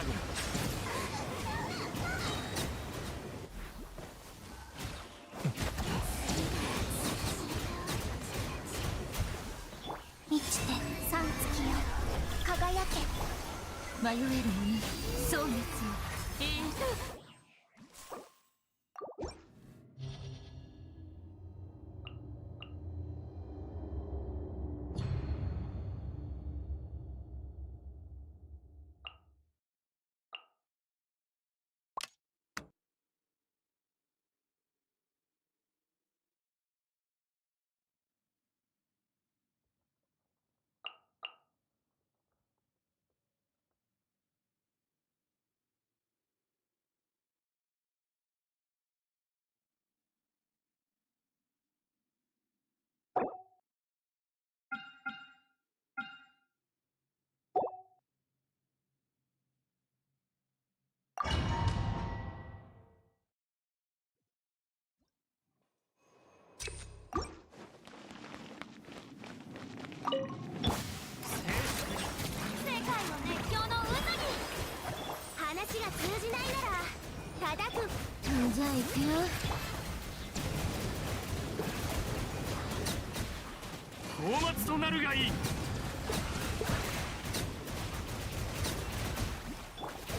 満ちて三月よ輝け。迷える者、総月よ永遠。行くよ。高末となるがいい。料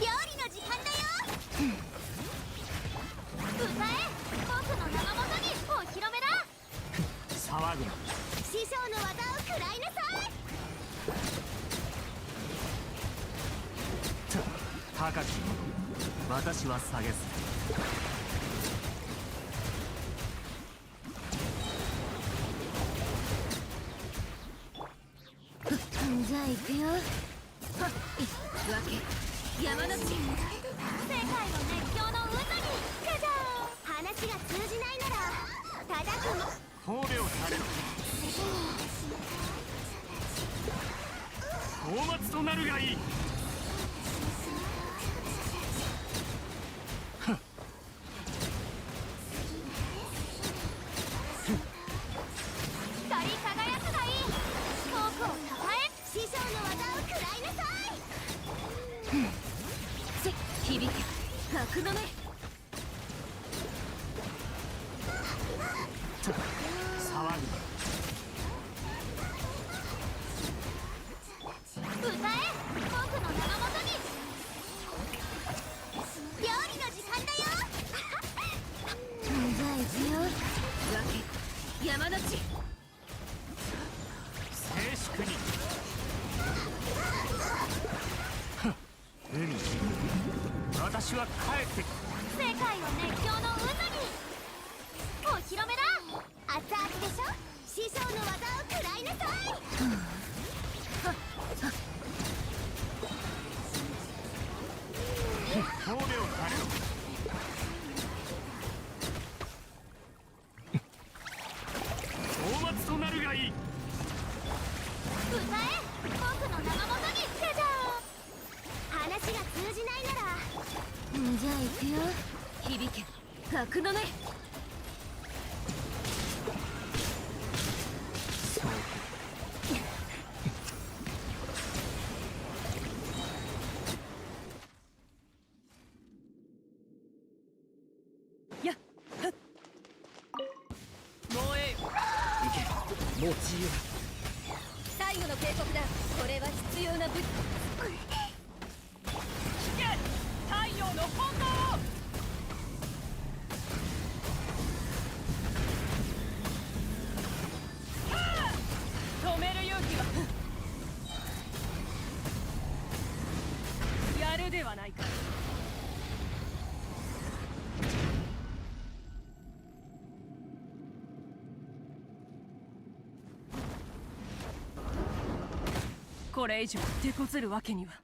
理の時間だよ。歌え、僕の名のもとにお披露目だ。騒ぐな。師匠の技を食らいなさい。高き者、私は下げず。じゃあ行くよ。わけ山の地。世界の熱狂の渦にカジャー。話が通じないなら叩くも。考慮されろ。高末となるがいい。光り輝くがいい。遠くをたたえ、師匠の技を食らいなさい。響け格の目。騒ぐな。歌え、僕の名のもとに。料理の時間だよ。じゃあ行くよ。わけ山の地。静粛に。海に私は帰ってくる。世界の熱狂の渦にお披露目だ。熱々でしょ。師匠の技を食らいなさい。考慮されろ。高末となるがいい。歌え、僕の名のもとにカジャー。話が通じないならじゃあ行くよ。響け格の目。やっはっもうええよ。行け、もう自由だ。最後の警告だ。これは必要な武器。いけ、太陽の炎。止める勇気はやるではないか。これ以上手こずるわけには。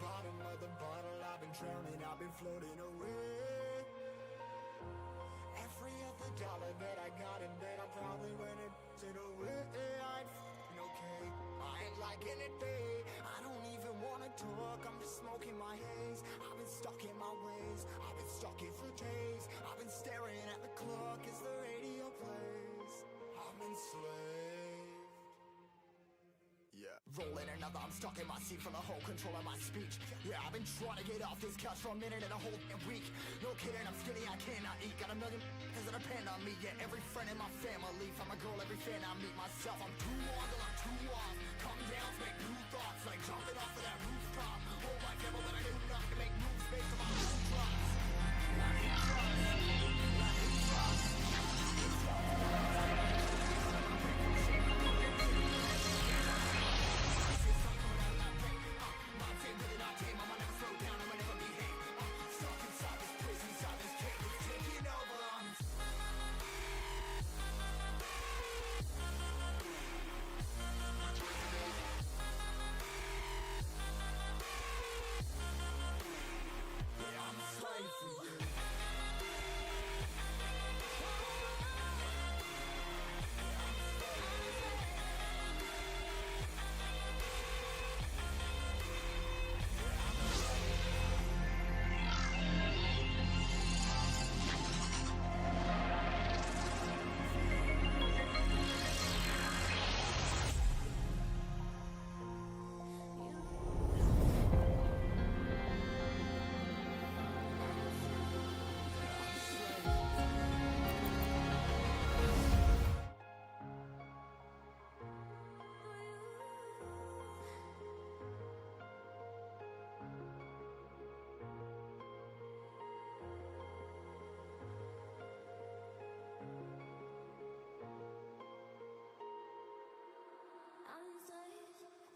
bottom of the bottle, I've been drowning, I've been floating away. Every other dollar that I got in bed, I'm probably winning it away. I ain't f***ing okay, I ain't liking it, babe. I don't even wanna talk, I'm just smoking my haze. I've been stuck in my ways, I've been stuck in for days. I've been staring at the clock as the radio plays. I'm enslaved. Yeah, rolling another, I'm stuck in my seat for the whole control of my speech. Yeah, I've been trying to get off this couch for a minute and a whole week. No kidding, I'm skinny, I cannot eat. Got a million cause that depend on me. Yeah, every friend in my family, from a girl, every fan I meet myself. I'm too on till I'm too off. Come down to make new thoughts, like jumping off of that rooftop. Oh my devil, but I do nothing to make moves based on my own drops.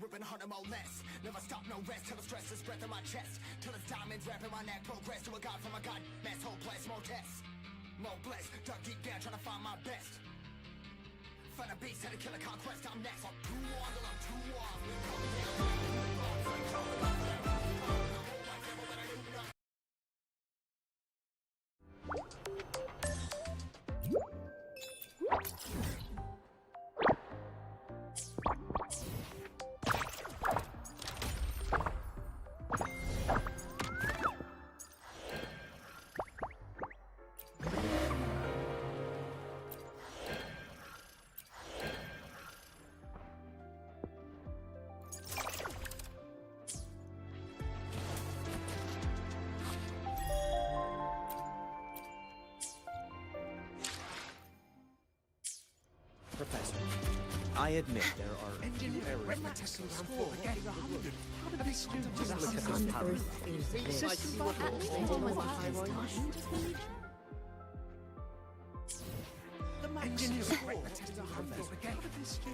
Ripping 100 more less, never stop, no rest, till the stress is breath in my chest, till it's diamonds wrapping my neck, progress to a god from a god mess, hopeless, more tests, more blessed, dug deep down trying to find my best, find a beast, had to kill a conquest, I'm next, I'm too on till I'm too off, coming down, like jumping off of that rooftop, oh my devil, but I do nothing. Professor, I admit there are a few errors in the system. How did these students look at this power?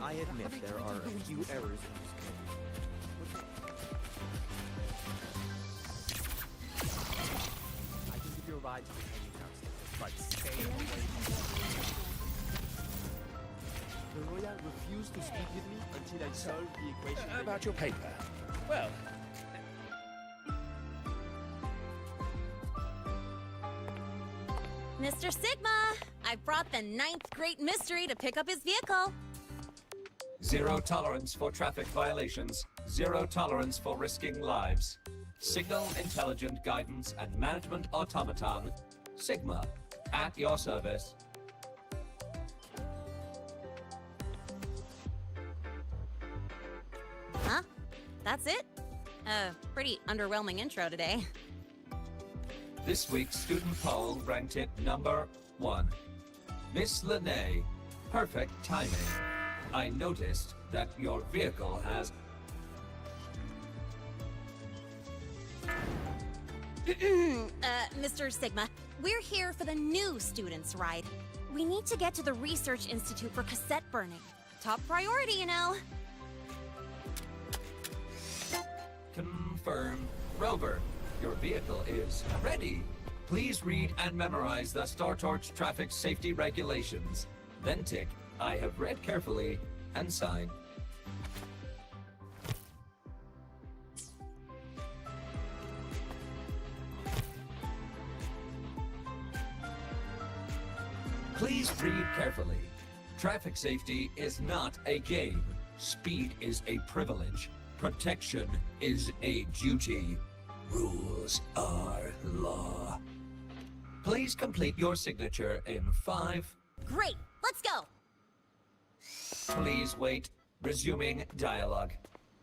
I admit there are a few errors in this code. I can give you a ride to the hanging house, but stay away. The lawyer refused to speak with me until I solved the equation. About your paper? Well... Mr. Sigma, I brought the 9th Great Mystery to pick up his vehicle. Zero tolerance for traffic violations. Zero tolerance for risking lives. Signal intelligent guidance and management automaton. Sigma, at your service. Huh? That's it? Pretty underwhelming intro today. This week's student poll ranked it number 1. Miss Lene, perfect timing. I noticed that your vehicle has... Mr. Sigma, we're here for the new students' ride. We need to get to the Research Institute for cassette burning. Top priority, you know. Confirm. Rover, your vehicle is ready. Please read and memorize the StarTorch traffic safety regulations. Then tick, I have read carefully, and sign. Please read carefully. Traffic safety is not a game. Speed is a privilege. Protection is a duty. Rules are law. Please complete your signature in 5. Great, let's go! Please wait. Resuming dialogue.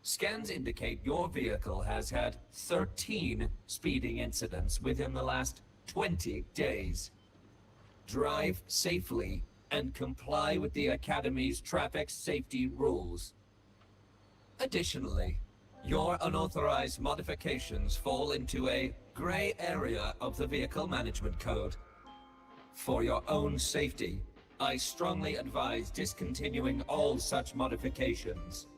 Scans indicate your vehicle has had 13 speeding incidents within the last 20 days. Drive safely and comply with the Academy's traffic safety rules. Additionally, your unauthorized modifications fall into a gray area of the Vehicle Management Code. For your own safety, I strongly advise discontinuing all such modifications.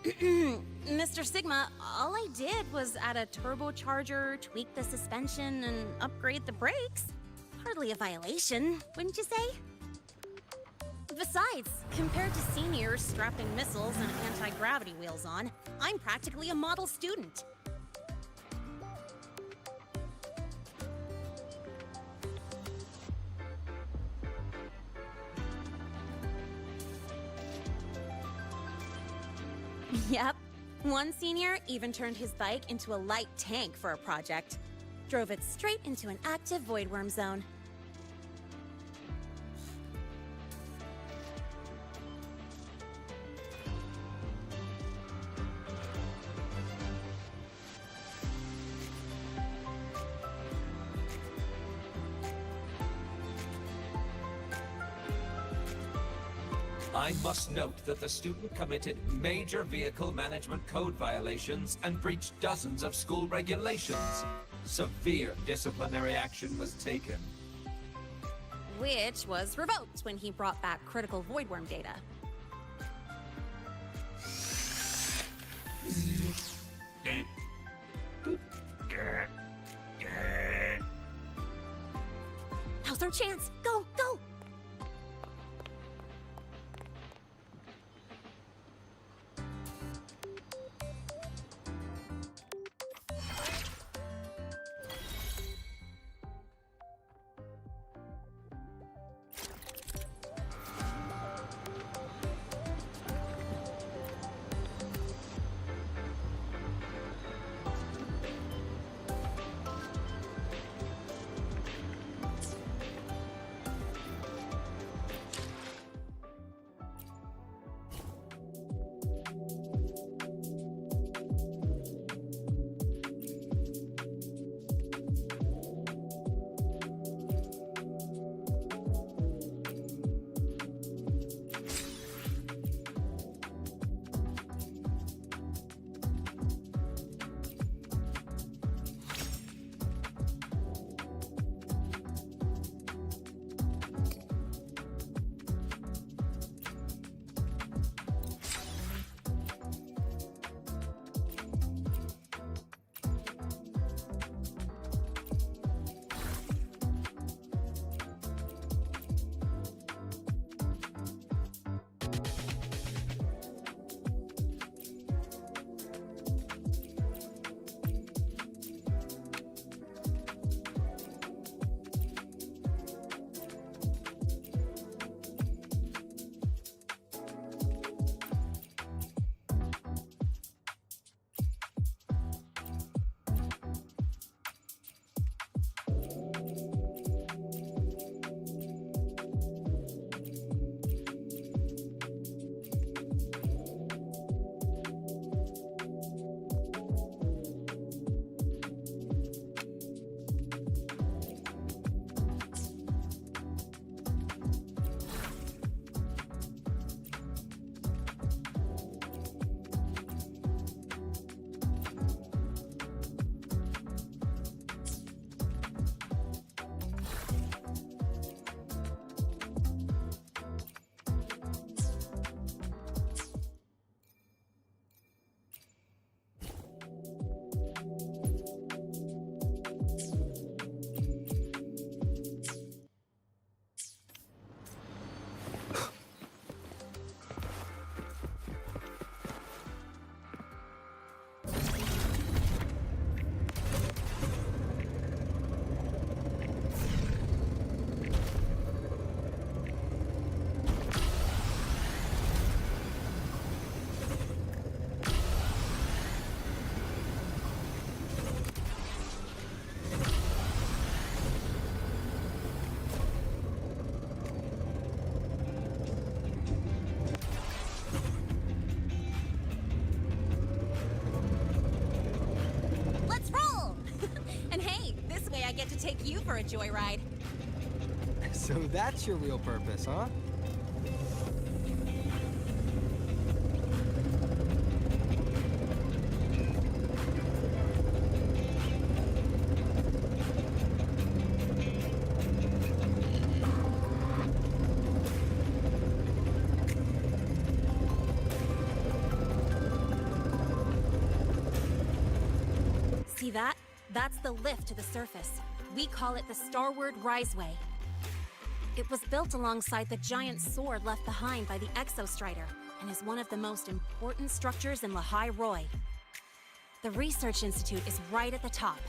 Mr. Sigma, all I did was add a turbocharger, tweak the suspension, and upgrade the brakes. Hardly a violation, wouldn't you say? Besides, compared to seniors strapping missiles and anti-gravity wheels on, I'm practically a model student. Yep. One senior even turned his bike into a light tank for a project. Drove it straight into an active voidworm zone. I must note that the student committed major vehicle management code violations and breached dozens of school regulations. Severe disciplinary action was taken. Which was revoked when he brought back critical voidworm data. Now's our chance! Go, go! I get to take you for a joyride. So that's your real purpose, huh? See that? That's the lift to the surface. We call it the Starward Riseway. It was built alongside the giant sword left behind by the Exostrider, and is one of the most important structures in Lehigh Roy. The Research Institute is right at the top.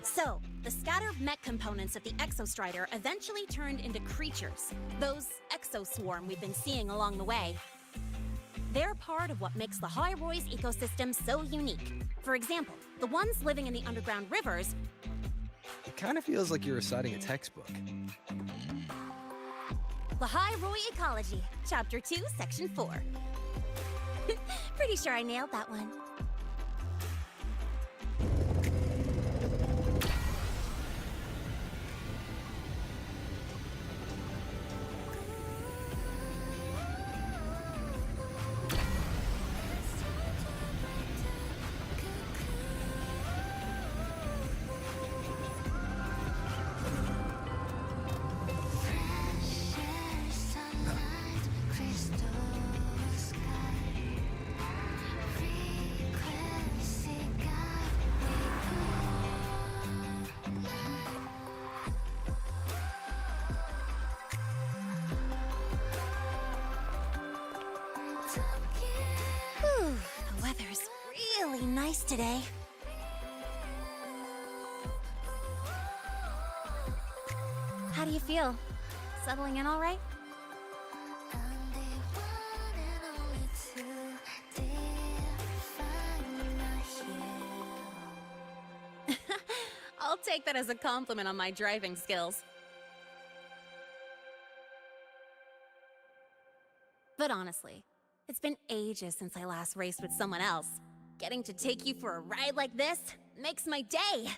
So, the scattered mech components of the Exostrider eventually turned into creatures, those exoswarm we've been seeing along the way. They're part of what makes Lehigh Roy's ecosystem so unique. For example, the ones living in the underground rivers. It kind of feels like you're reciting a textbook. Lehigh Roy Ecology, Chapter 2, Section 4. Pretty sure I nailed that one. Whew, the weather's really nice today. How do you feel? Settling in all right? I'll take that as a compliment on my driving skills. But honestly, it's been ages since I last raced with someone else. Getting to take you for a ride like this makes my day.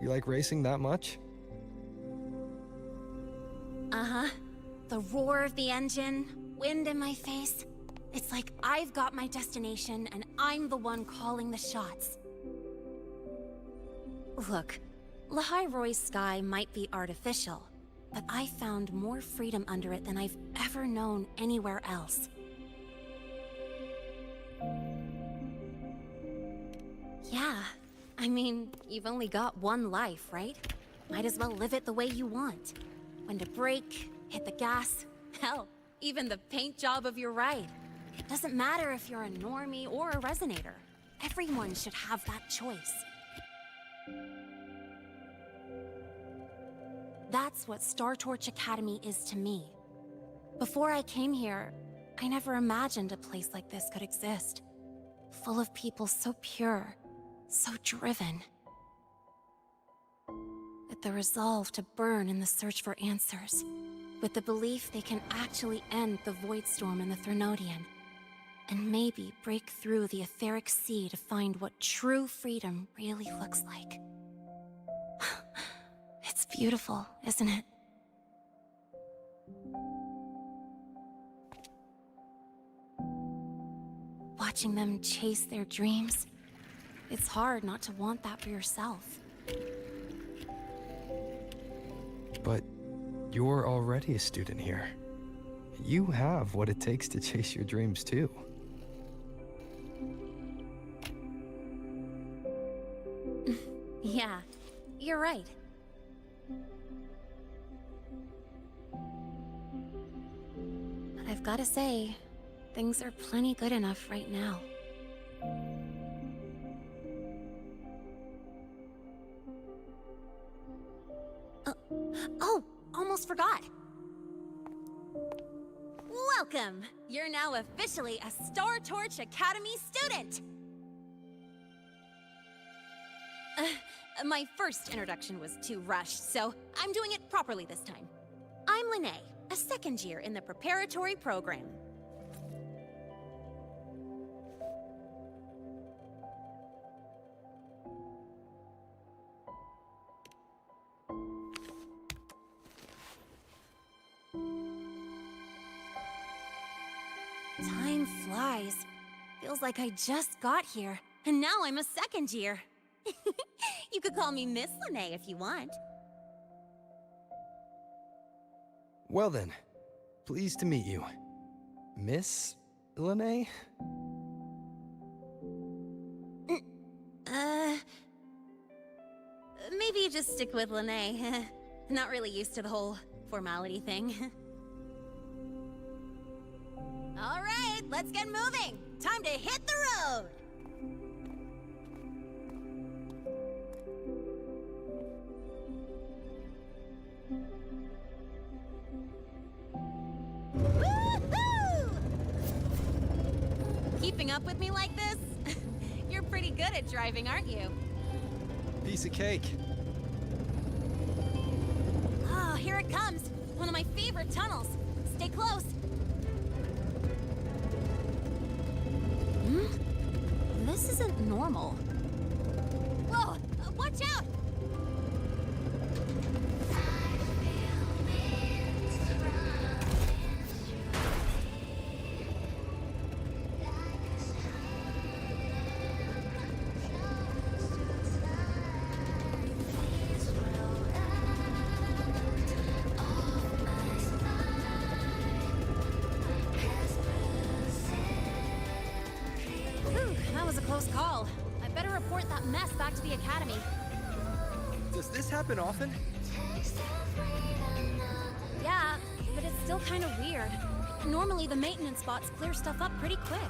You like racing that much? Uh-huh. The roar of the engine, wind in my face. It's like I've got my destination and I'm the one calling the shots. Look, Lehigh Roy's sky might be artificial, but I found more freedom under it than I've ever known anywhere else. Yeah, I mean, you've only got one life, right? Might as well live it the way you want. When to brake, hit the gas, hell, even the paint job of your ride. Doesn't matter if you're a normie or a resonator. Everyone should have that choice. That's what Star Torch Academy is to me. Before I came here, I never imagined a place like this could exist. Full of people so pure, so driven. With the resolve to burn in the search for answers. With the belief they can actually end the Void Storm in the Threnodian. And maybe break through the etheric sea to find what true freedom really looks like. It's beautiful, isn't it? Watching them chase their dreams, it's hard not to want that for yourself. But you're already a student here. You have what it takes to chase your dreams too. Yeah, you're right. But I've gotta say, things are plenty good enough right now. Oh, almost forgot. Welcome! You're now officially a Star Torch Academy student! My first introduction was too rushed, so I'm doing it properly this time. I'm Lene, a second year in the preparatory program. Time flies. Feels like I just got here, and now I'm a second year. You could call me Miss Lene if you want. Well then, pleased to meet you. Miss Lene? Maybe just stick with Lene. Not really used to the whole formality thing. All right, let's get moving. Time to hit the road. Woohoo! Keeping up with me like this? You're pretty good at driving, aren't you? Piece of cake. Oh, here it comes. One of my favorite tunnels. Stay close. This isn't normal. Whoa! Watch out! That was a close call. I better report that mess back to the academy. Does this happen often? Yeah, but it's still kind of weird. Normally the maintenance bots clear stuff up pretty quick.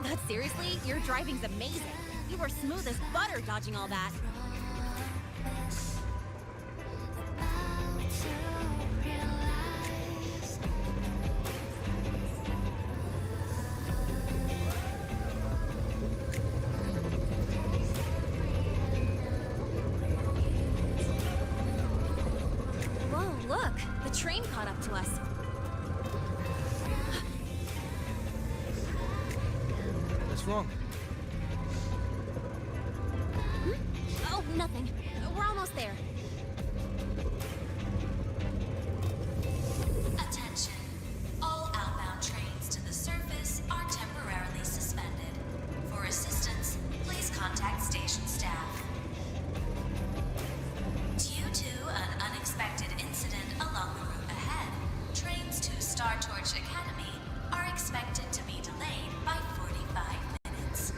But seriously, your driving's amazing. You were smooth as butter dodging all that. Look, the train caught up to us. What's wrong? Oh, nothing. We're almost there. Attention. All outbound trains to the surface are temporarily suspended. For assistance, please contact station staff. Due to an unexpected incident along the route ahead, trains to Star Torch Academy are expected to be delayed by 45 minutes.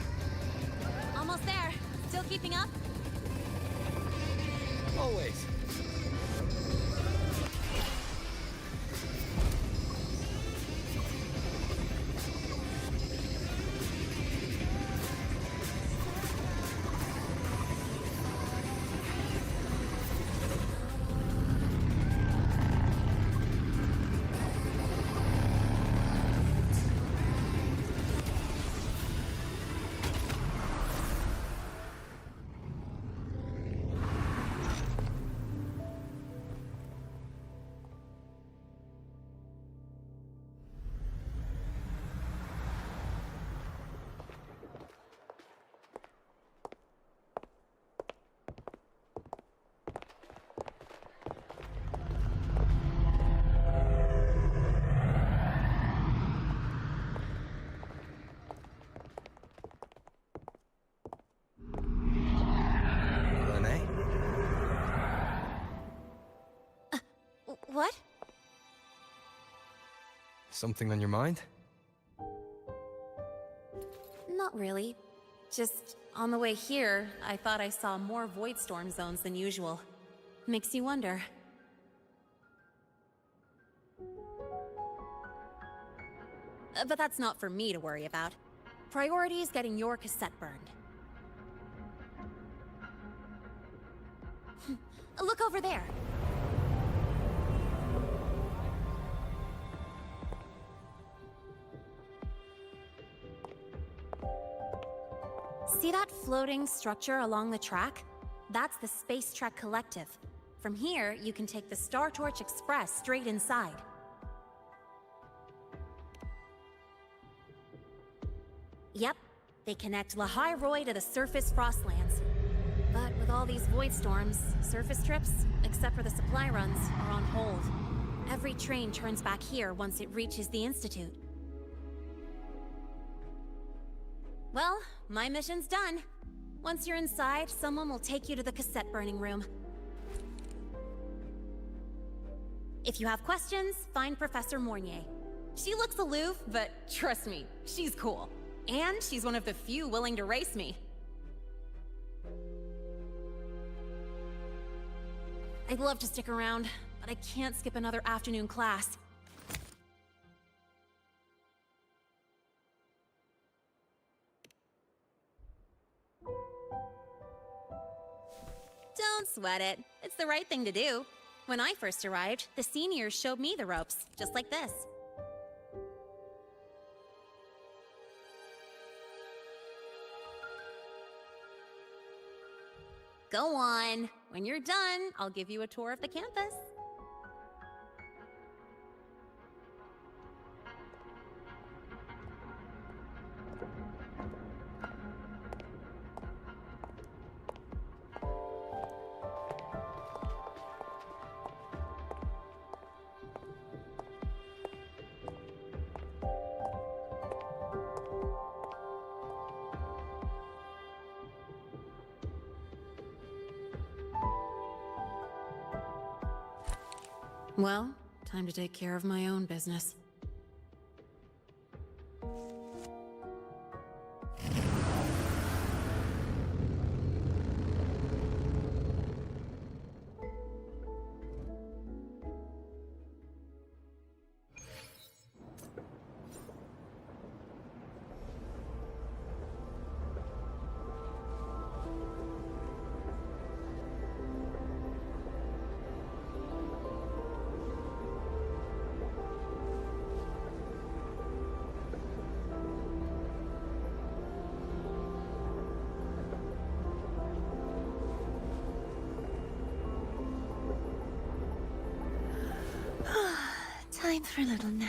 Almost there. Still keeping up? Always. What? Something on your mind? Not really. Just on the way here, I thought I saw more void storm zones than usual. Makes you wonder. But that's not for me to worry about. Priority is getting your cassette burned. Look over there. See that floating structure along the track? That's the Space Trek Collective. From here, you can take the Star Torch Express straight inside. Yep, they connect Lahai Roy to the surface Frostlands. But with all these void storms, surface trips, except for the supply runs, are on hold. Every train turns back here once it reaches the Institute. Well, my mission's done. Once you're inside, someone will take you to the cassette burning room. If you have questions, find Professor Mornier. She looks aloof, but trust me, she's cool. And she's one of the few willing to race me. I'd love to stick around, but I can't skip another afternoon class. Don't sweat it. It's the right thing to do. When I first arrived, the seniors showed me the ropes, just like this. Go on. When you're done, I'll give you a tour of the campus. Well, time to take care of my own business. Time for a little nap.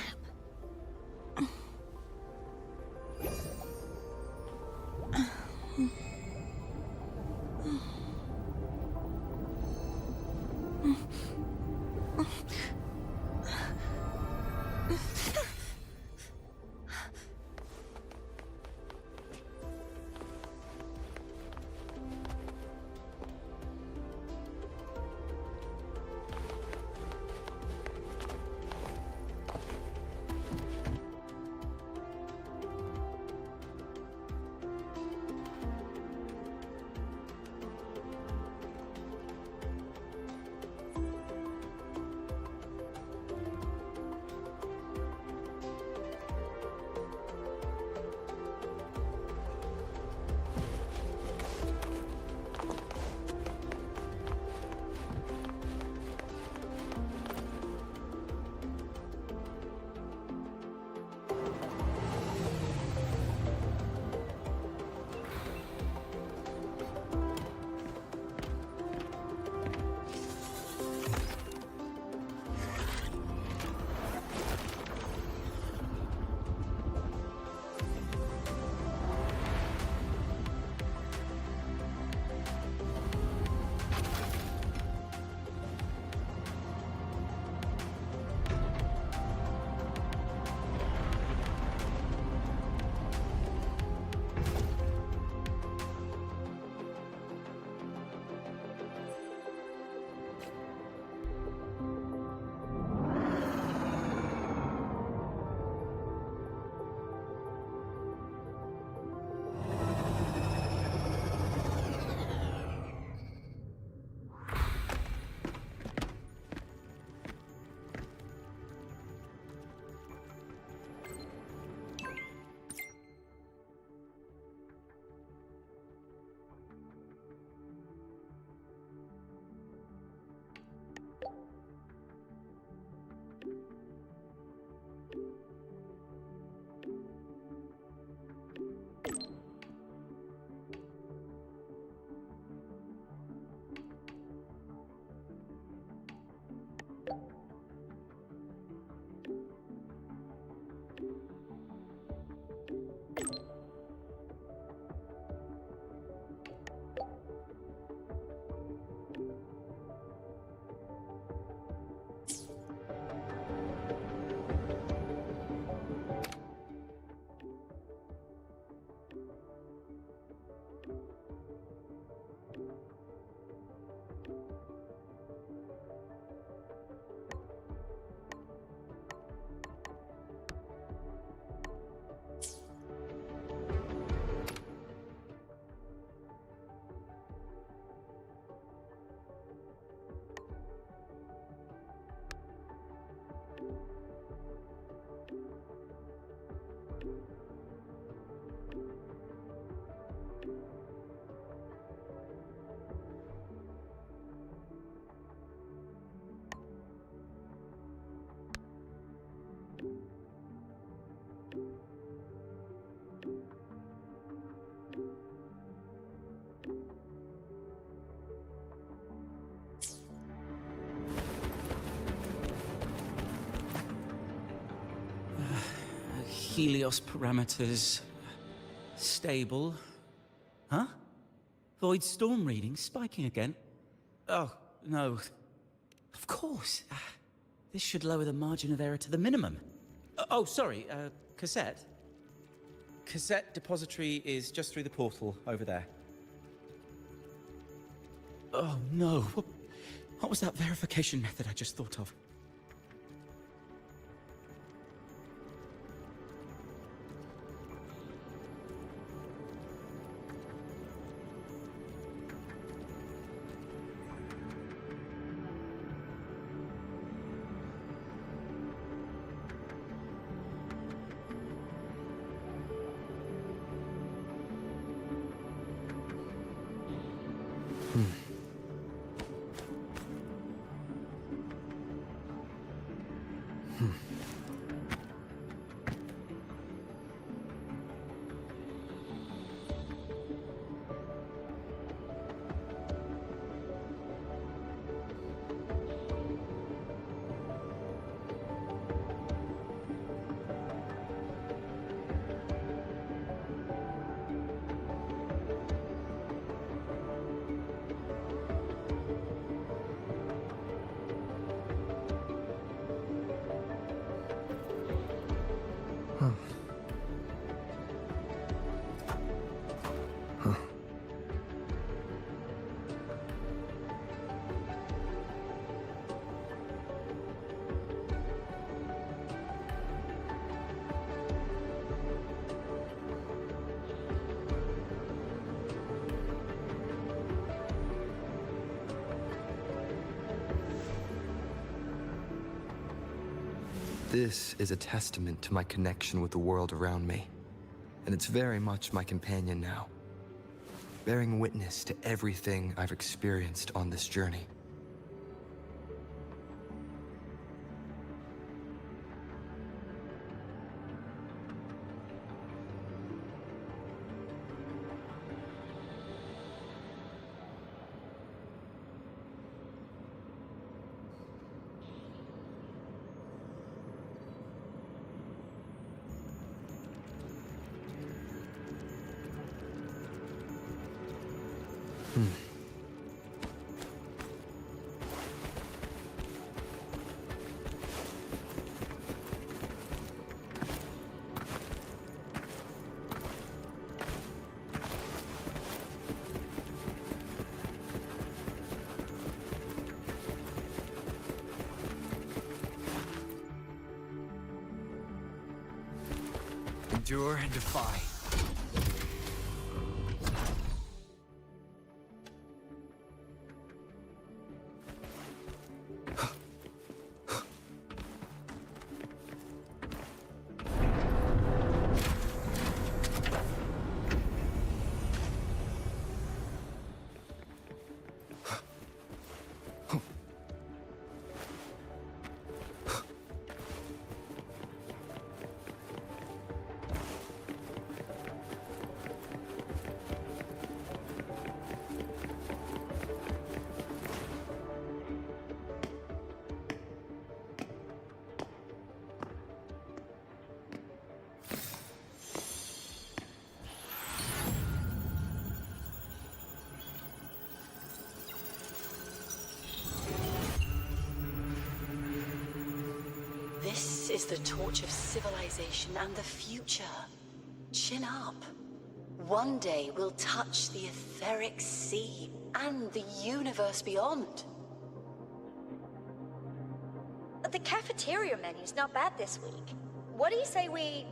Helios parameters... stable. Huh? Void storm readings spiking again? Oh, no. Of course. This should lower the margin of error to the minimum. Oh, sorry, cassette. Cassette depository is just through the portal over there. Oh, no. What was that verification method I just thought of? This is a testament to my connection with the world around me, and it's very much my companion now, bearing witness to everything I've experienced on this journey. Endure and defy. This is the torch of civilization and the future. Chin up. One day we'll touch the etheric sea and the universe beyond. The cafeteria menu's not bad this week. What do you say we...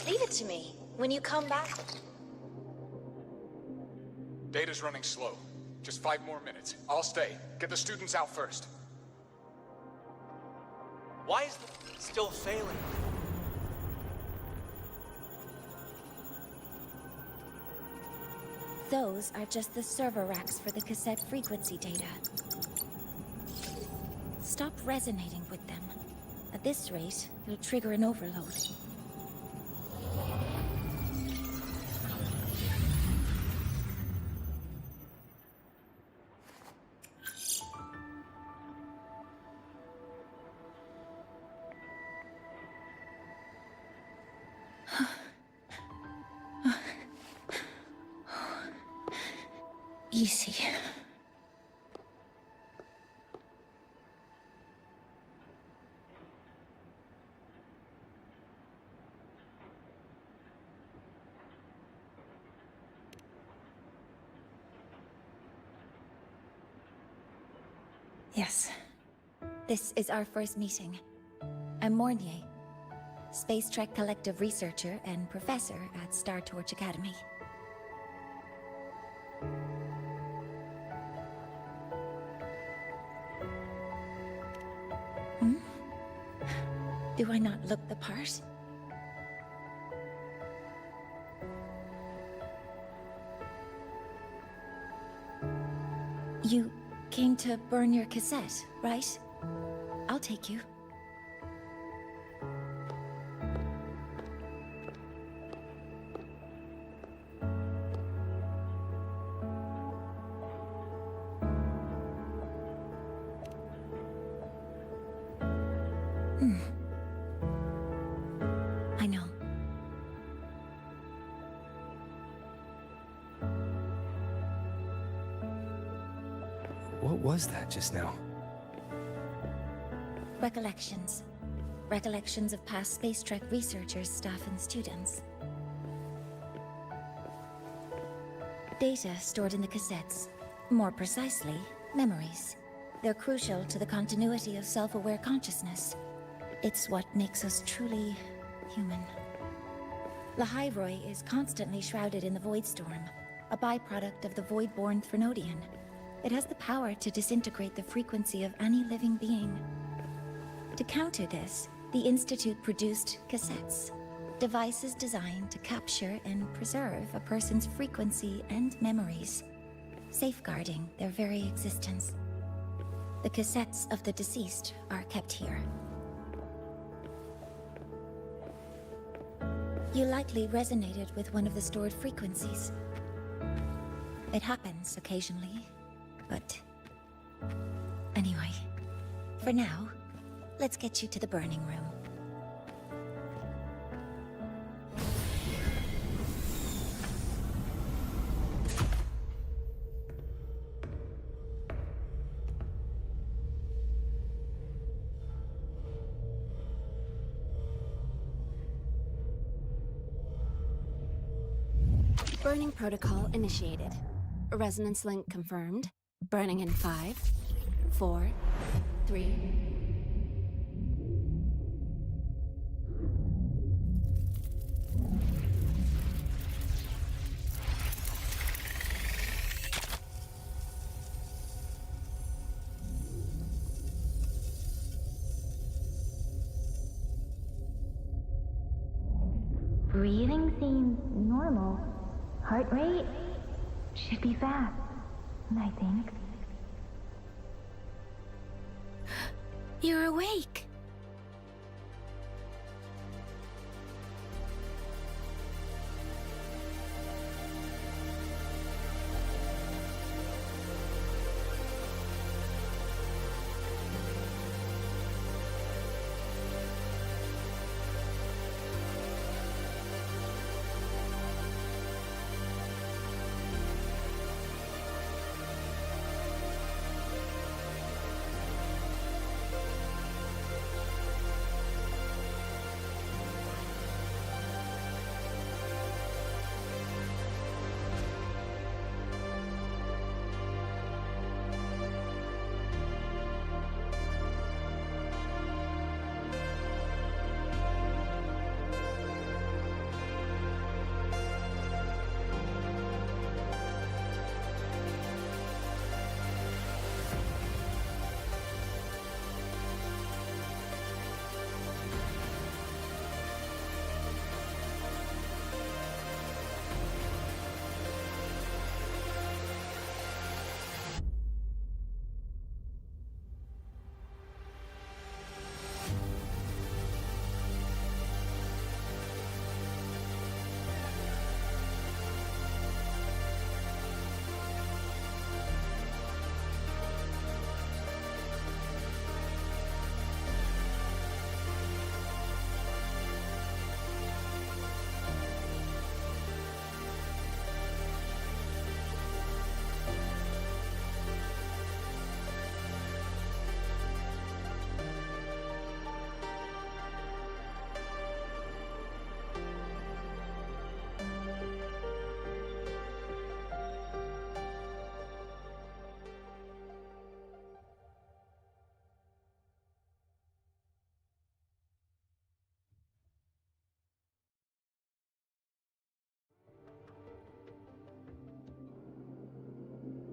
Leave it to me. When you come back... Data's running slow. Just 5 more minutes. I'll stay. Get the students out first. Why is the still failing? Those are just the server racks for the cassette frequency data. Stop resonating with them. At this rate, you'll trigger an overload. Easy. Yes. This is our first meeting. I'm Mornier, Space Trek Collective researcher and professor at Star Torch Academy. Hmm? Do I not look the part? You came to burn your cassette, right? I'll take you. I know. What was that just now? Recollections. Recollections of past Space Trek researchers, staff, and students. Data stored in the cassettes. More precisely, memories. They're crucial to the continuity of self-aware consciousness. It's what makes us truly human. Lahairoi is constantly shrouded in the Void Storm, a byproduct of the Void-born Threnodian. It has the power to disintegrate the frequency of any living being. To counter this, the Institute produced cassettes, devices designed to capture and preserve a person's frequency and memories, safeguarding their very existence. The cassettes of the deceased are kept here. You likely resonated with one of the stored frequencies. It happens occasionally, but... Anyway, for now, let's get you to the burning room. Burning protocol initiated. Resonance link confirmed. Burning in 5, 4, 3... Breathing seems normal. Heart rate should be fast, I think. You're awake!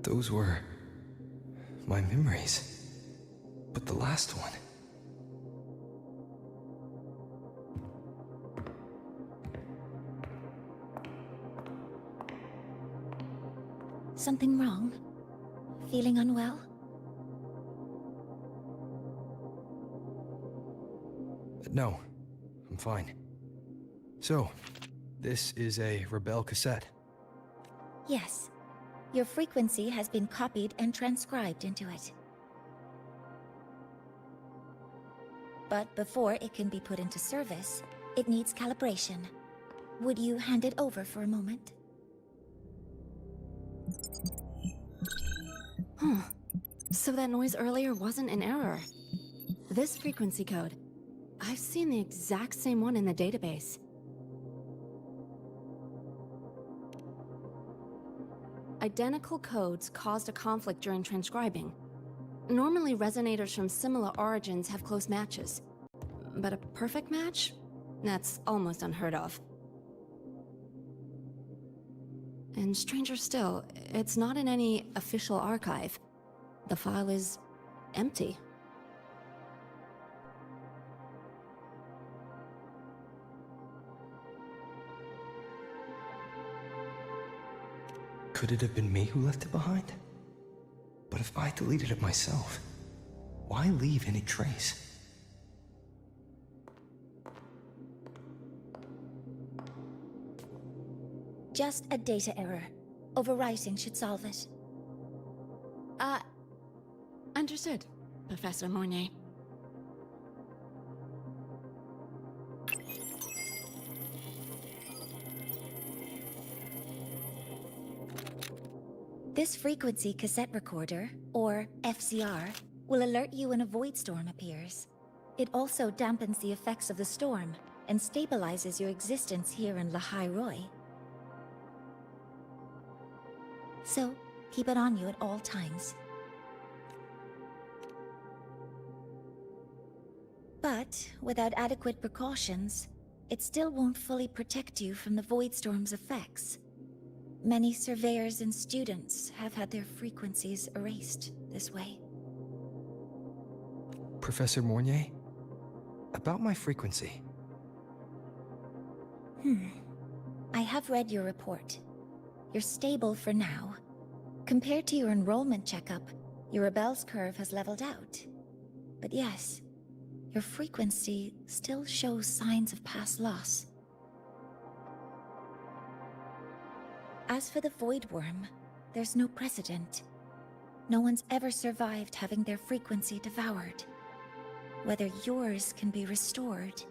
those were my memories. But the last one... Something wrong? Feeling unwell? No, I'm fine. So, this is a Rebel cassette. Yes. Your frequency has been copied and transcribed into it. But before it can be put into service, it needs calibration. Would you hand it over for a moment? Huh. So that noise earlier wasn't an error. This frequency code, I've seen the exact same one in the database. Identical codes caused a conflict during transcribing. Normally, resonators from similar origins have close matches. But a perfect match? That's almost unheard of. And stranger still, it's not in any official archive. The file is empty. Could it have been me who left it behind? But if I deleted it myself, why leave any trace? Just a data error. Overwriting should solve it. Understood, Professor Mornay. This frequency cassette recorder, or FCR, will alert you when a void storm appears. It also dampens the effects of the storm and stabilizes your existence here in Lahai Roy. So, keep it on you at all times. But, without adequate precautions, it still won't fully protect you from the void storm's effects. Many surveyors and students have had their frequencies erased this way. Professor Mornier? About my frequency. I have read your report. You're stable for now. Compared to your enrollment checkup, your rebel's curve has leveled out. But yes, your frequency still shows signs of past loss. As for the Void Worm, there's no precedent. No one's ever survived having their frequency devoured. Whether yours can be restored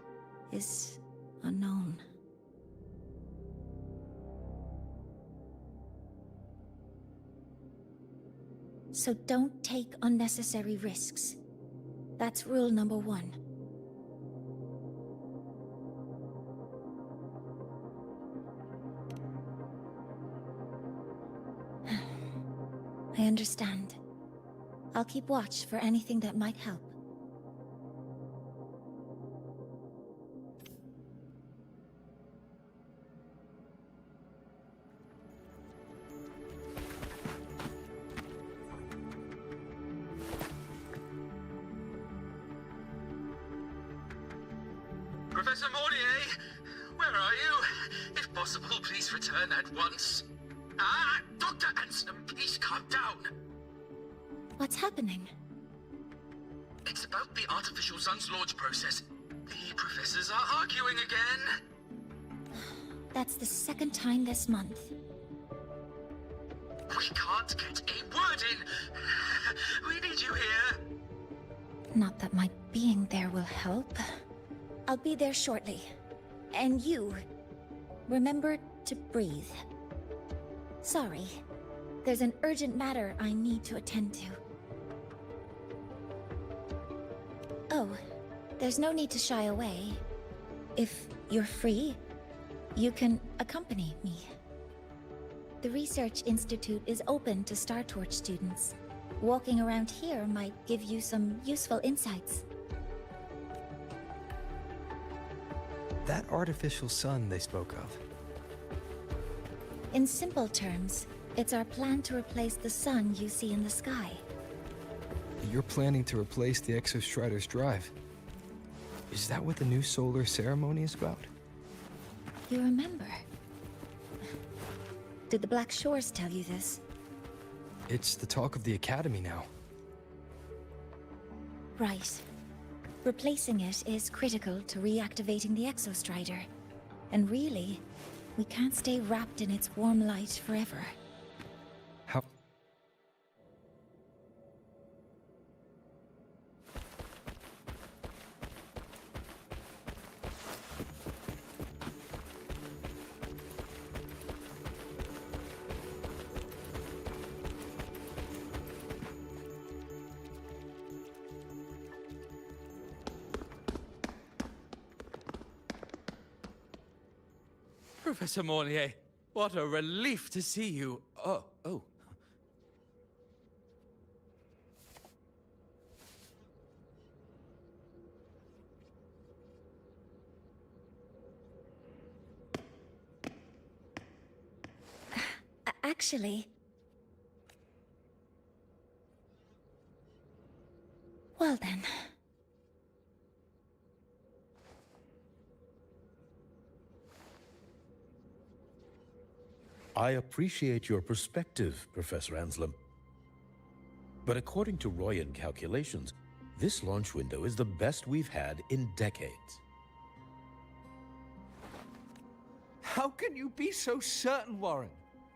is unknown. So don't take unnecessary risks. That's rule number 1. I understand. I'll keep watch for anything that might help. Professor Mortier, where are you? If possible, please return at once. Dr. Ansem, please calm down. What's happening? It's about the artificial sun's launch process. The professors are arguing again. That's the second time this month. We can't get a word in. We need you here. Not that my being there will help. I'll be there shortly. And you, remember to breathe. Sorry. There's an urgent matter I need to attend to. Oh, there's no need to shy away. If you're free, you can accompany me. The Research Institute is open to Star Torch students. Walking around here might give you some useful insights. That artificial sun they spoke of. In simple terms, It's our plan to replace the sun you see in the sky. You're planning to replace the Exostrider's drive. Is that what the new solar ceremony is about? You remember? Did the Black Shores tell you this? It's the talk of the Academy now. Right. Replacing it is critical to reactivating the Exostrider. And really, we can't stay wrapped in its warm light forever. How? Professor Mornier, what a relief to see you. Oh. Actually... Well then... I appreciate your perspective, Professor Anselm. But according to Royan calculations, this launch window is the best we've had in decades. How can you be so certain, Warren?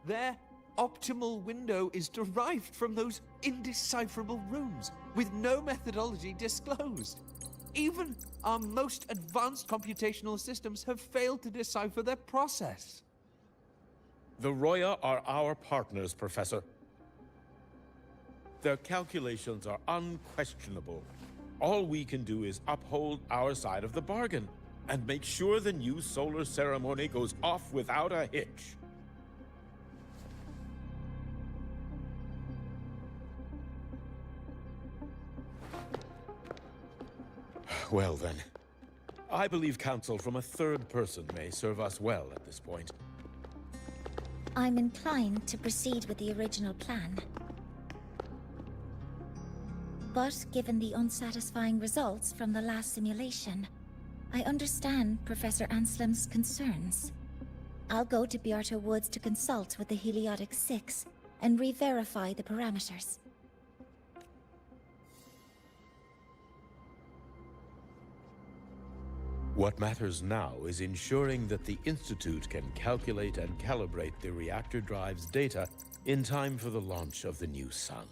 Their optimal window is derived from those indecipherable runes, with no methodology disclosed. Even our most advanced computational systems have failed to decipher their process. The Roya are our partners, Professor. Their calculations are unquestionable. All we can do is uphold our side of the bargain and make sure the new solar ceremony goes off without a hitch. Well then, I believe counsel from a third person may serve us well at this point. I'm inclined to proceed with the original plan. But given the unsatisfying results from the last simulation, I understand Professor Anselm's concerns. I'll go to Beata Woods to consult with the Heliotic 6 and re-verify the parameters. What matters now is ensuring that the Institute can calculate and calibrate the reactor drive's data in time for the launch of the new sun.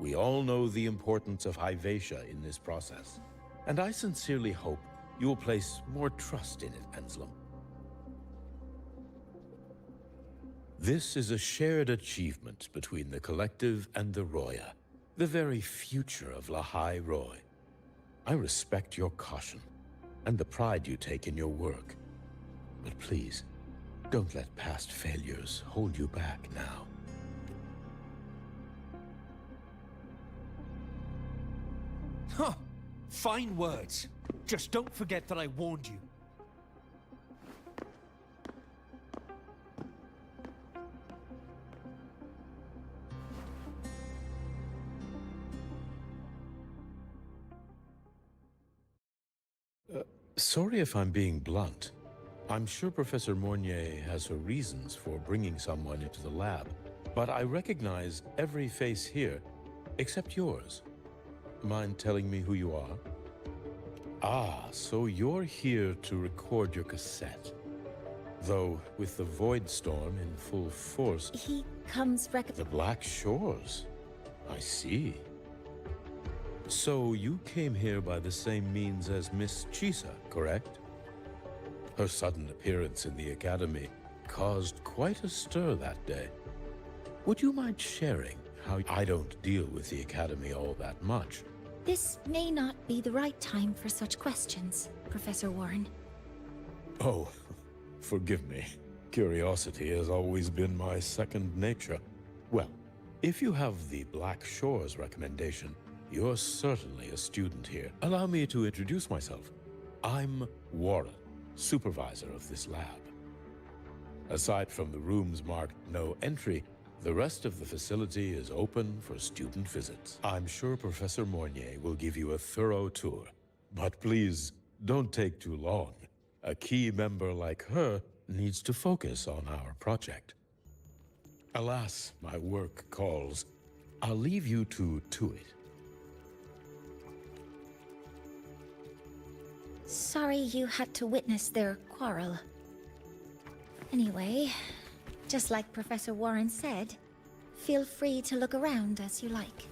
We all know the importance of Hyvatia in this process, and I sincerely hope you will place more trust in it, Anselm. This is a shared achievement between the Collective and the Roya, the very future of Lahai Roy. I respect your caution and the pride you take in your work. But please, don't let past failures hold you back now. Huh! Fine words. Just don't forget that I warned you. Sorry if I'm being blunt. I'm sure Professor Mornier has her reasons for bringing someone into the lab, but I recognize every face here, except yours. Mind telling me who you are? Ah, so you're here to record your cassette. Though, with the Void Storm in full force... He comes The Black Shores. I see. So you came here by the same means as Miss Chisa, correct? Her sudden appearance in the Academy caused quite a stir that day. Would you mind sharing how I don't deal with the Academy all that much? This may not be the right time for such questions, Professor Warren. Oh, forgive me. Curiosity has always been my second nature. Well, if you have the Black Shores recommendation, you're certainly a student here. Allow me to introduce myself. I'm Warren, supervisor of this lab. Aside from the rooms marked no entry, the rest of the facility is open for student visits. I'm sure Professor Mornier will give you a thorough tour. But please, don't take too long. A key member like her needs to focus on our project. Alas, my work calls. I'll leave you to it. Sorry you had to witness their quarrel. Anyway, just like Professor Warren said, feel free to look around as you like.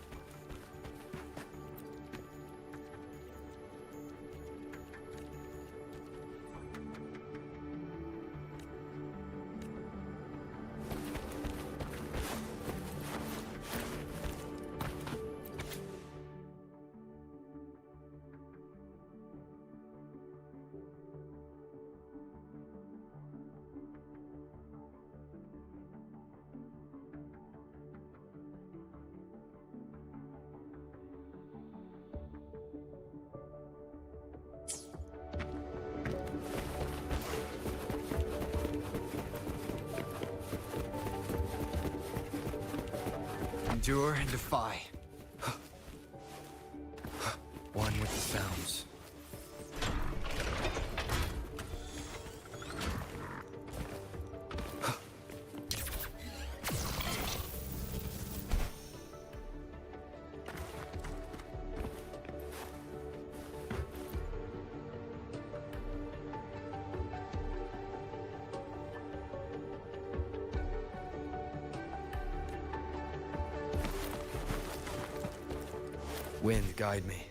Endure and defy. One with the sounds. Wind, guide me.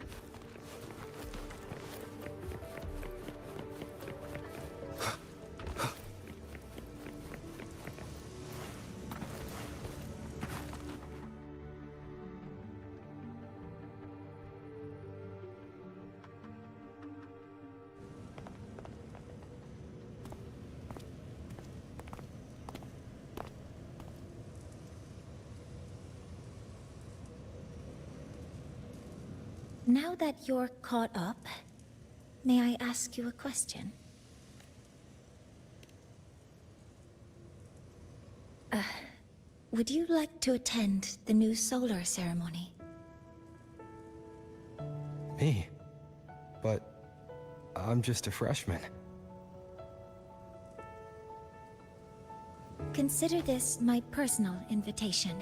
Now that you're caught up, may I ask you a question? Would you like to attend the new solar ceremony? Me? But I'm just a freshman. Consider this my personal invitation.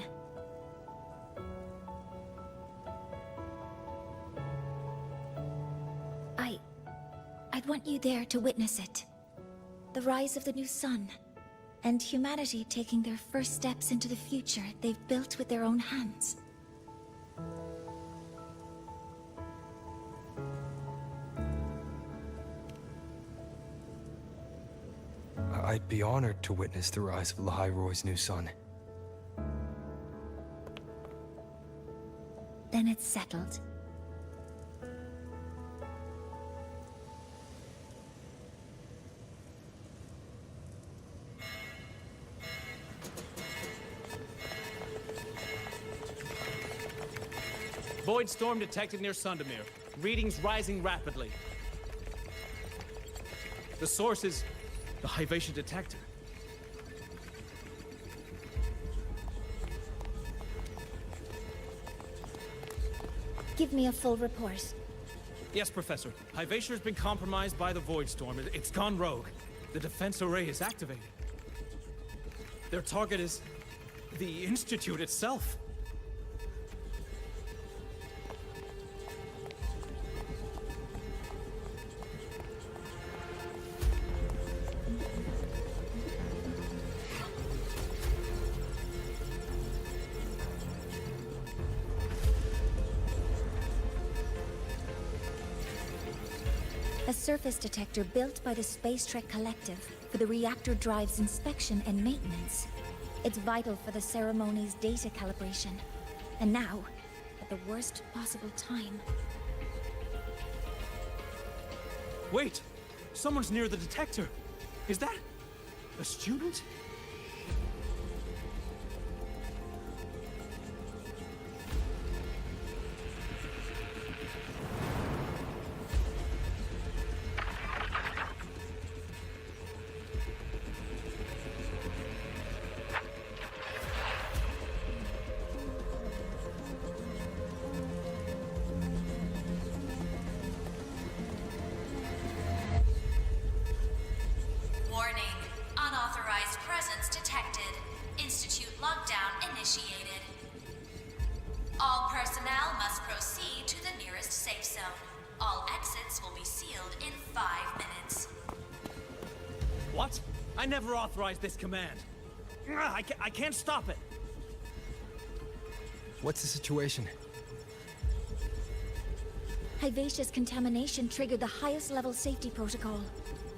I'd want you there to witness it. The rise of the new sun, and humanity taking their first steps into the future they've built with their own hands. I'd be honored to witness the rise of Lahai-Roy's new sun. Then it's settled. Void storm detected near Sundermere. Readings rising rapidly. The source is the Hivation detector. Give me a full report. Yes, Professor. Hivation's been compromised by the Void Storm. It's gone rogue. The defense array is activated. Their target is the Institute itself. A surface detector built by the Space Trek Collective for the reactor drive's inspection and maintenance. It's vital for the ceremony's data calibration. And now, at the worst possible time. Wait! Someone's near the detector! Is that a student? Warning. Unauthorized presence detected. Institute lockdown initiated. All personnel must proceed to the nearest safe zone. All exits will be sealed in 5 minutes. What? I never authorized this command. I can't stop it. What's the situation? Hivacious contamination triggered the highest level safety protocol.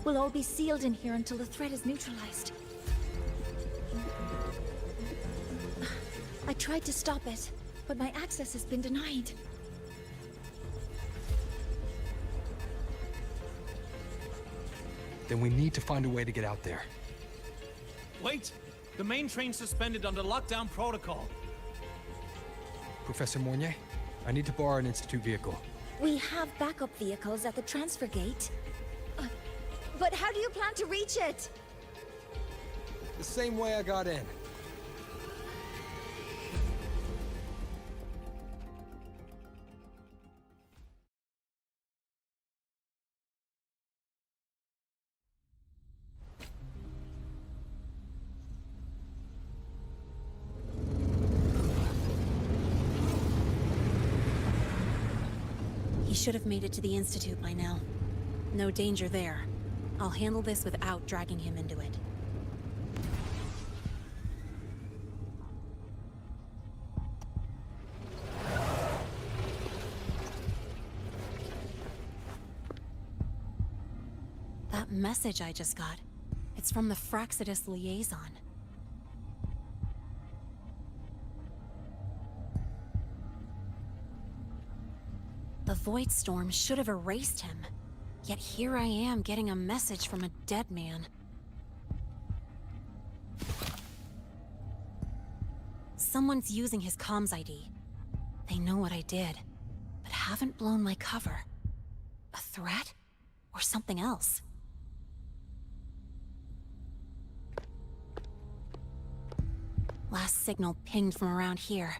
We'll all be sealed in here until the threat is neutralized. I tried to stop it, but my access has been denied. Then we need to find a way to get out there. Wait! The main train's suspended under lockdown protocol. Professor Mornier, I need to borrow an Institute vehicle. We have backup vehicles at the transfer gate. But how do you plan to reach it? The same way I got in. He should have made it to the Institute by now. No danger there. I'll handle this without dragging him into it. That message I just got, it's from the Fraxidus liaison. The Void Storm should have erased him. Yet here I am getting a message from a dead man. Someone's using his comms ID. They know what I did, but haven't blown my cover. A threat? Or something else? Last signal pinged from around here.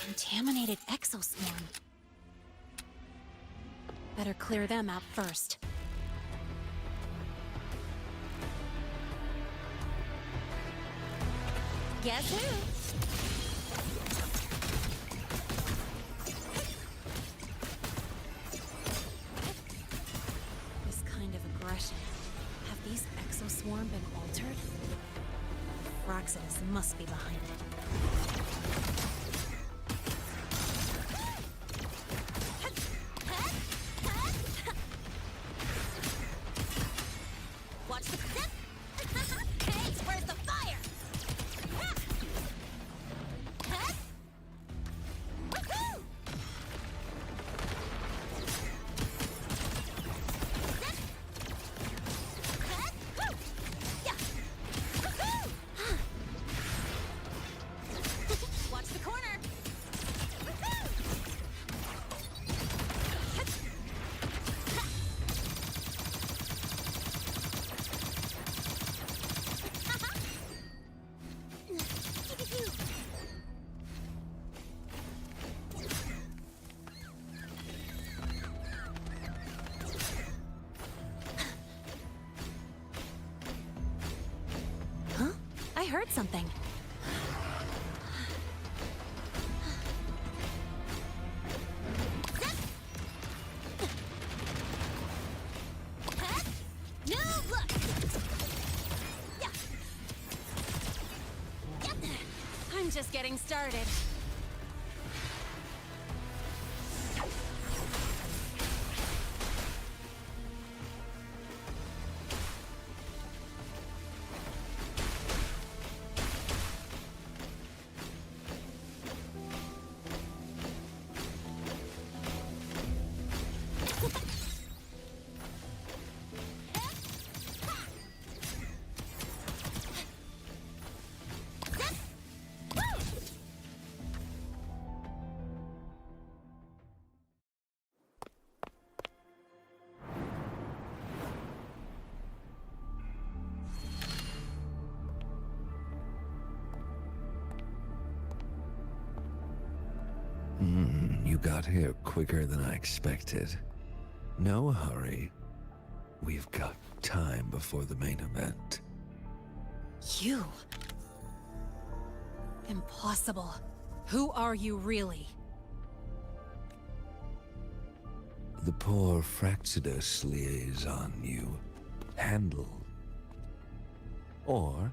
Contaminated exoswarm. Better clear them out first. Guess who? This kind of aggression. Have these exoswarm been altered? Fraxidus must be behind it. Watch the zip! Hey, where's the fire? Woohoo! Watch the corner! Huh? I heard something. No look. Yeah. I'm just getting started. Hmm. You got here quicker than I expected. No hurry. We've got time before the main event. You? Impossible. Who are you really? The poor Fraxidus liaison you handle. Or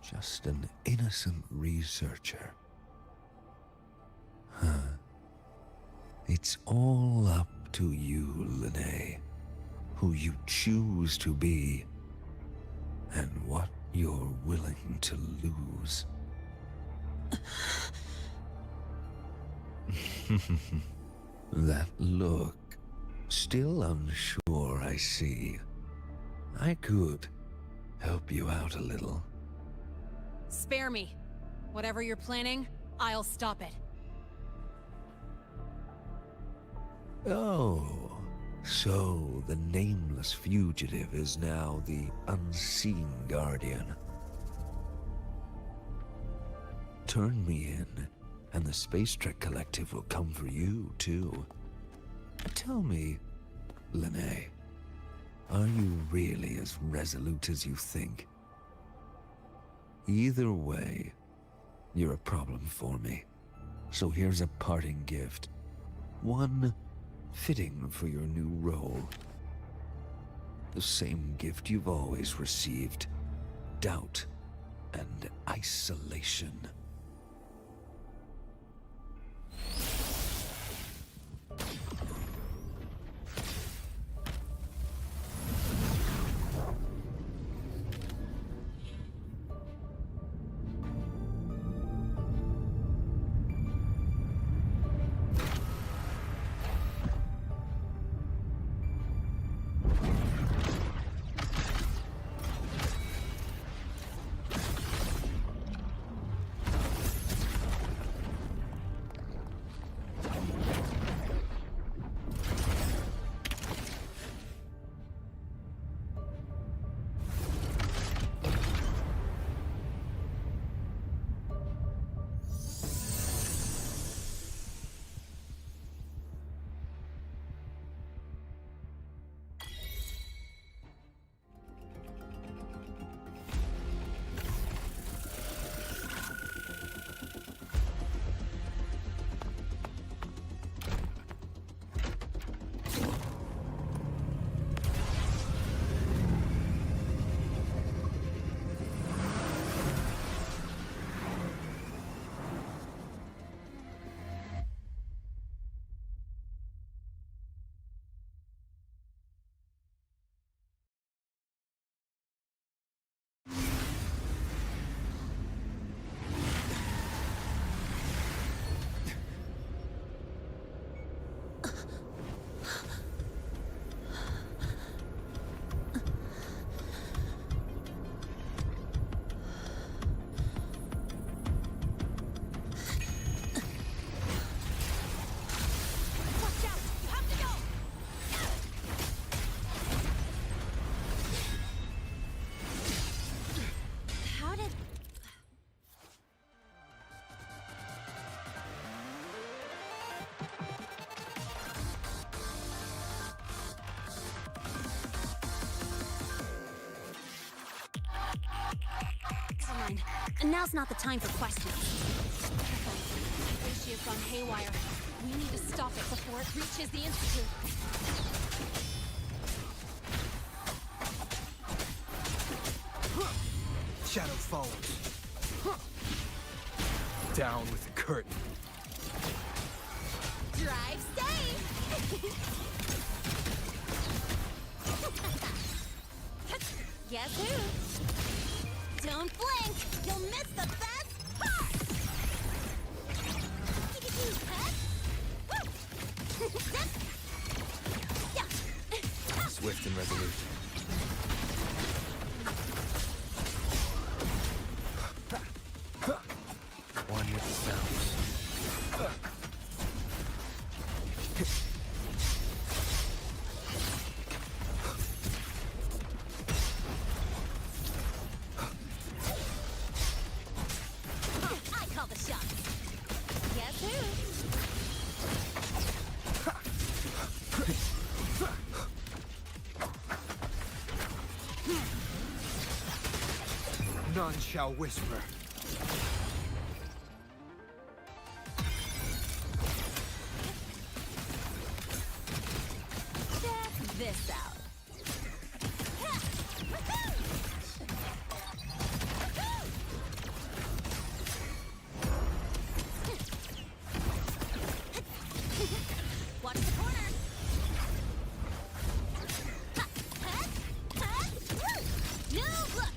just an innocent researcher. Huh. It's all up to you, Linnae. Who you choose to be, and what you're willing to lose. That look. Still unsure, I see. I could help you out a little. Spare me. Whatever you're planning, I'll stop it. Oh, so the nameless fugitive is now the unseen guardian. Turn me in, and the Space Trek Collective will come for you, too. Tell me, Linnae, are you really as resolute as you think? Either way, you're a problem for me. So here's a parting gift. One fitting for your new role. The same gift you've always received. Doubt and isolation. Now's not the time for questions. Ratio's gone haywire. We need to stop it before it reaches the Institute. Shadow follows. Down with the curtain. Drive safe! Guess who? Don't blink! You'll miss the best part! Swift and resolute. One with the sounds. I call the shots. Guess who? shall whisper. Check this out. Watch the corner. No look.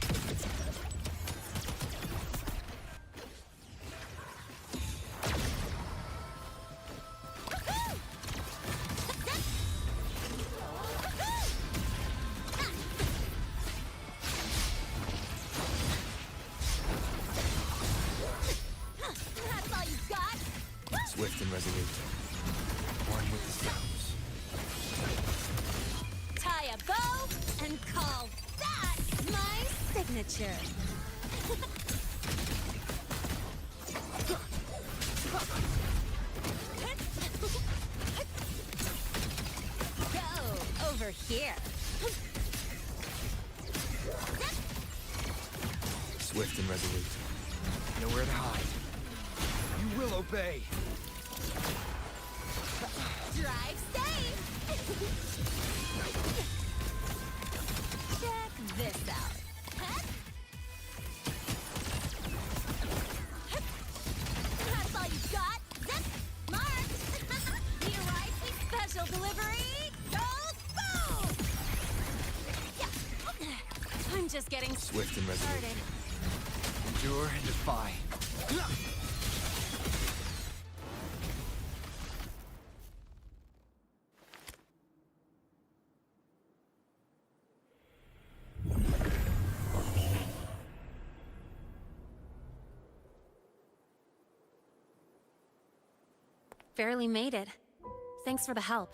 That's all you got? Swift and resolute. One with the sounds. Tie a bow and call that my signature. Go over here. Swift and resolute. Nowhere to hide. You will obey. Drive safe. Check this out. That's all you got? Zip! Mark! The Arrival Special Delivery goes boom! Yeah. I'm just getting Swift and resolute. started. Endure and defy. Barely made it. Thanks for the help.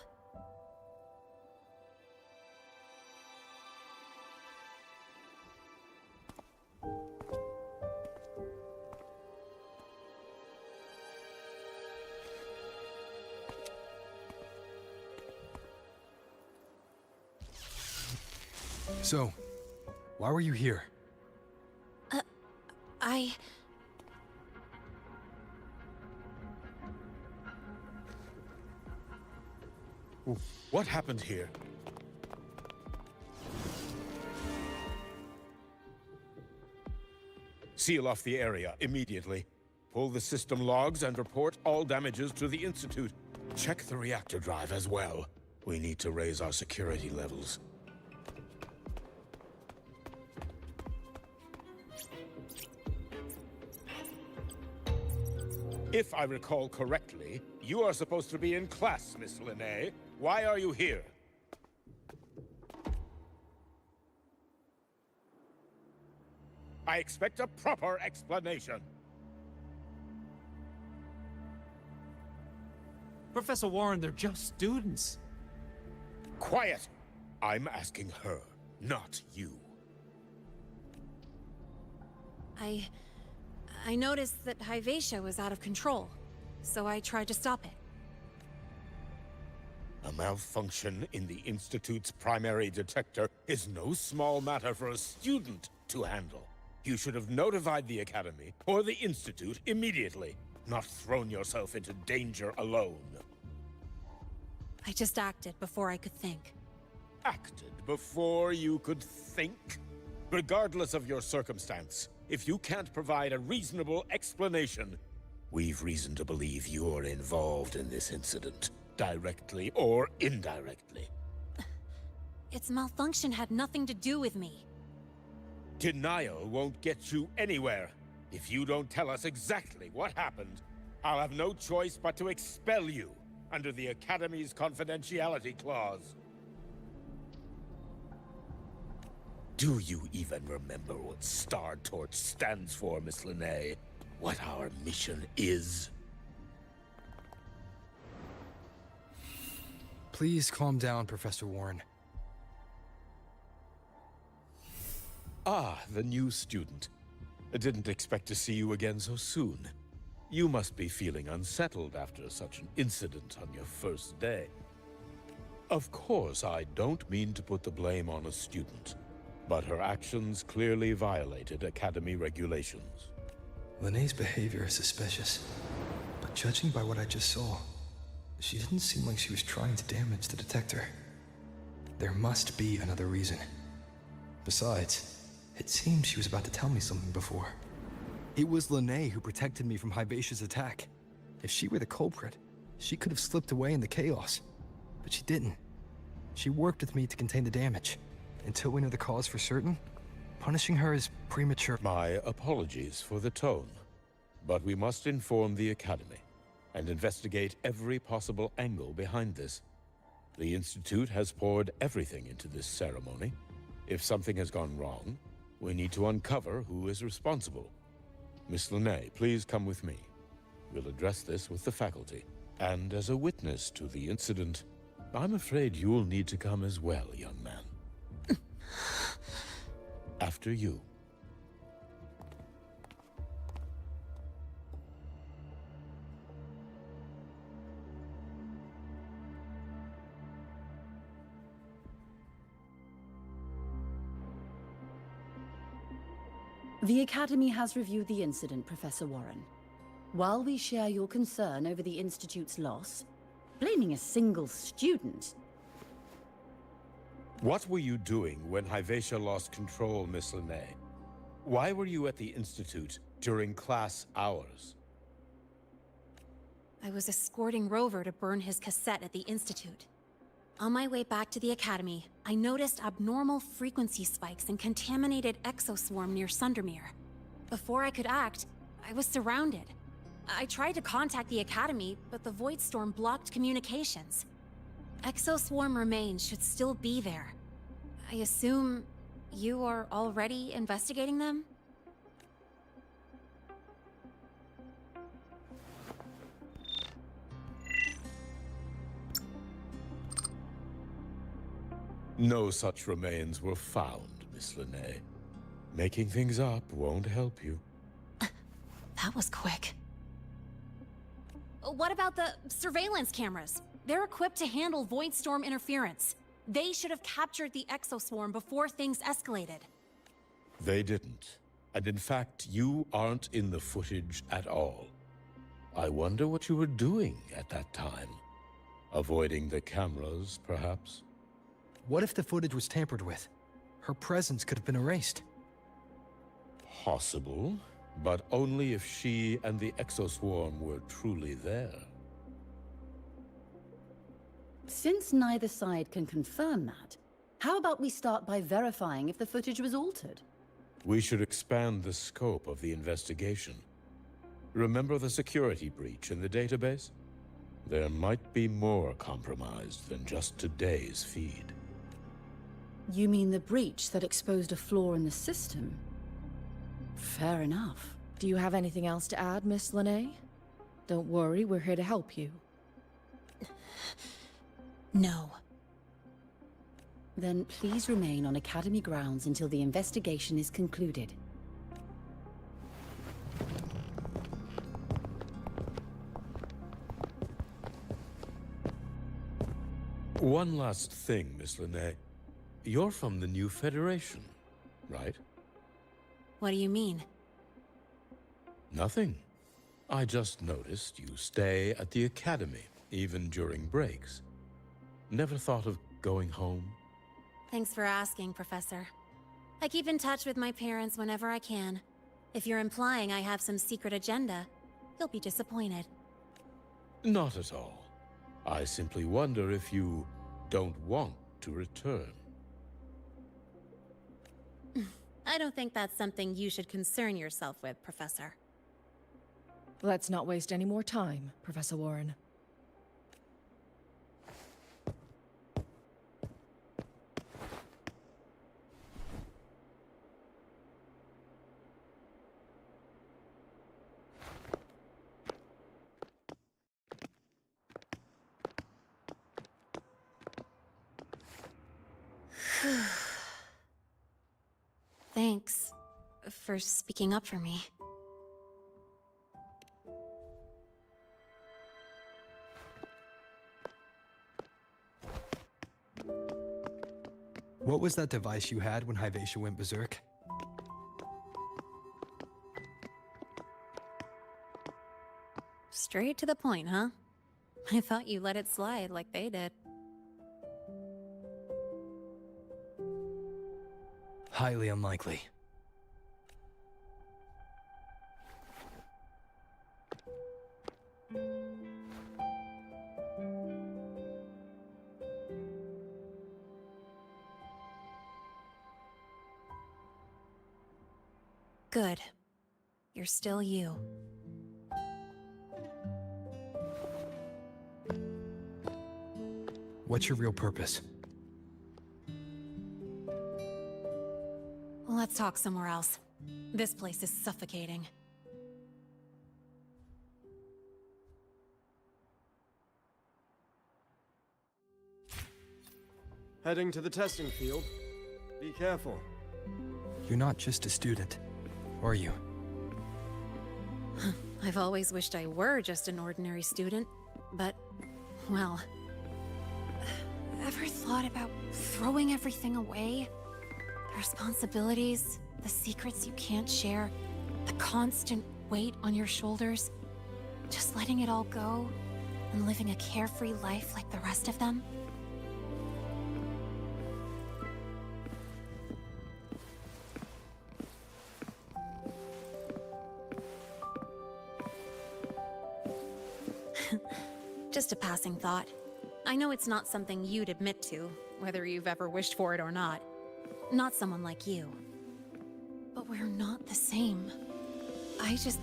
So, why were you here? What happened here? Seal off the area immediately. Pull the system logs and report all damages to the Institute. Check the reactor drive as well. We need to raise our security levels. If I recall correctly, you are supposed to be in class, Miss Linnae. Why are you here? I expect a proper explanation. Professor Warren, they're just students. Quiet! I'm asking her, not you. I noticed that Hyvatia was out of control, so I tried to stop it. A malfunction in the Institute's primary detector is no small matter for a student to handle. You should have notified the Academy or the Institute immediately, not thrown yourself into danger alone. I just acted before I could think. Acted before you could think? Regardless of your circumstance, if you can't provide a reasonable explanation, we've reason to believe you're involved in this incident, directly or indirectly. Its malfunction had nothing to do with me. Denial won't get you anywhere. If you don't tell us exactly what happened, I'll have no choice but to expel you under the Academy's confidentiality clause. Do you even remember what Star Torch stands for, Miss Linnae? What our mission is? Please calm down, Professor Warren. Ah, the new student. I didn't expect to see you again so soon. You must be feeling unsettled after such an incident on your first day. Of course, I don't mean to put the blame on a student. but her actions clearly violated Academy regulations. Linnea's behavior is suspicious, but judging by what I just saw, she didn't seem like she was trying to damage the detector. There must be another reason. Besides, it seems she was about to tell me something before. It was Linnea who protected me from Hivacia's attack. If she were the culprit, she could have slipped away in the chaos. But she didn't. She worked with me to contain the damage. Until we know the cause for certain, punishing her is premature. My apologies for the tone, but we must inform the Academy and investigate every possible angle behind this. The Institute has poured everything into this ceremony. If something has gone wrong, we need to uncover who is responsible. Miss Linnea, please come with me. We'll address this with the faculty. And as a witness to the incident, I'm afraid you'll need to come as well, young man. After you. The Academy has reviewed the incident, Professor Warren. While we share your concern over the Institute's loss, blaming a single student... What were you doing when Hivacia lost control, Miss Linnea? Why were you at the Institute during class hours? I was escorting Rover to burn his cassette at the Institute. On my way back to the Academy, I noticed abnormal frequency spikes and contaminated exoswarm near Sundermere. Before I could act, I was surrounded. I tried to contact the Academy, but the Void Storm blocked communications. Exoswarm remains should still be there. I assume you are already investigating them? No such remains were found, Miss Linnea. Making things up won't help you. That was quick. What about the surveillance cameras? They're equipped to handle Void Storm interference. They should have captured the exoswarm before things escalated. They didn't. And in fact, you aren't in the footage at all. I wonder what you were doing at that time. Avoiding the cameras, perhaps? What if the footage was tampered with? Her presence could have been erased. Possible, but only if she and the exoswarm were truly there. Since neither side can confirm that, how about we start by verifying if the footage was altered? We should expand the scope of the investigation. Remember the security breach in the database? There might be more compromised than just today's feed. You mean the breach that exposed a flaw in the system? Fair enough. Do you have anything else to add, Miss Linnea? Don't worry, we're here to help you. No. Then please remain on Academy grounds until the investigation is concluded. One last thing, Miss Linnea. You're from the new Federation, right? What do you mean? Nothing. I just noticed you stay at the Academy, even during breaks. Never thought of going home? Thanks for asking, Professor. I keep in touch with my parents whenever I can. If you're implying I have some secret agenda, you'll be disappointed. Not at all. I simply wonder if you don't want to return. I don't think that's something you should concern yourself with, Professor. Let's not waste any more time, Professor Warren. Thanks for speaking up for me. What was that device you had when Hyvatia went berserk? Straight to the point, huh? I thought you let it slide like they did. Highly unlikely. Good. You're still you. What's your real purpose? Let's talk somewhere else. This place is suffocating. Heading to the testing field. Be careful. You're not just a student, are you? I've always wished I were just an ordinary student, but, well... Ever thought about throwing everything away? The responsibilities, the secrets you can't share, the constant weight on your shoulders. Just letting it all go and living a carefree life like the rest of them? Just a passing thought. I know it's not something you'd admit to, whether you've ever wished for it or not. Not someone like you. But we're not the same. I just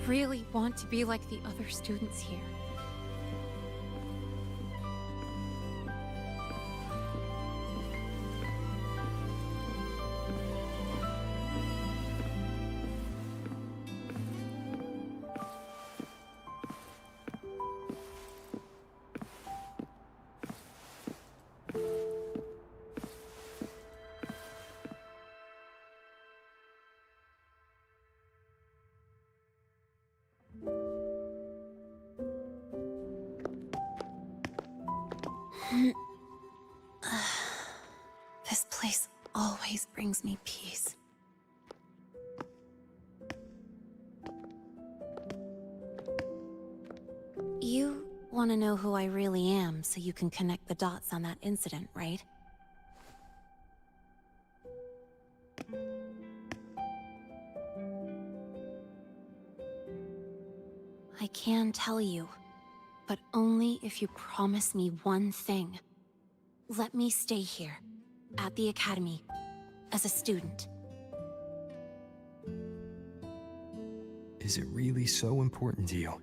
really want to be like the other students here. This place always brings me peace. You want to know who I really am so you can connect the dots on that incident, right? I can tell you, but only if you promise me one thing. Let me stay here, at the Academy, as a student. Is it really so important to you?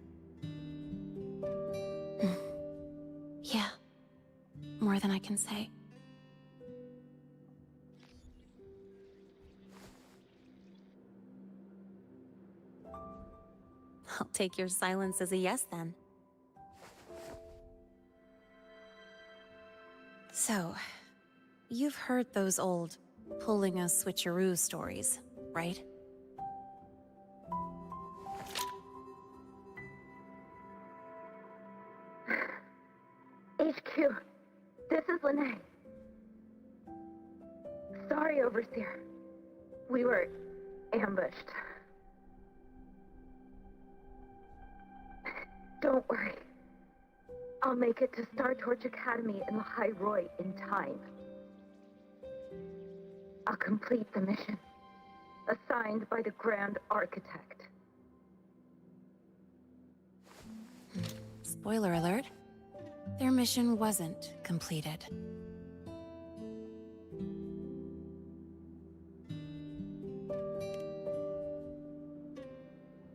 Yeah, more than I can say. I'll take your silence as a yes, then. So, you've heard those old pulling a switcheroo stories, right? HQ, this is Lene. Sorry, Overseer. We were ambushed. Don't worry. I'll make it to Star Torch Academy in the High Roy in time. I'll complete the mission, assigned by the Grand Architect. Spoiler alert. Their mission wasn't completed.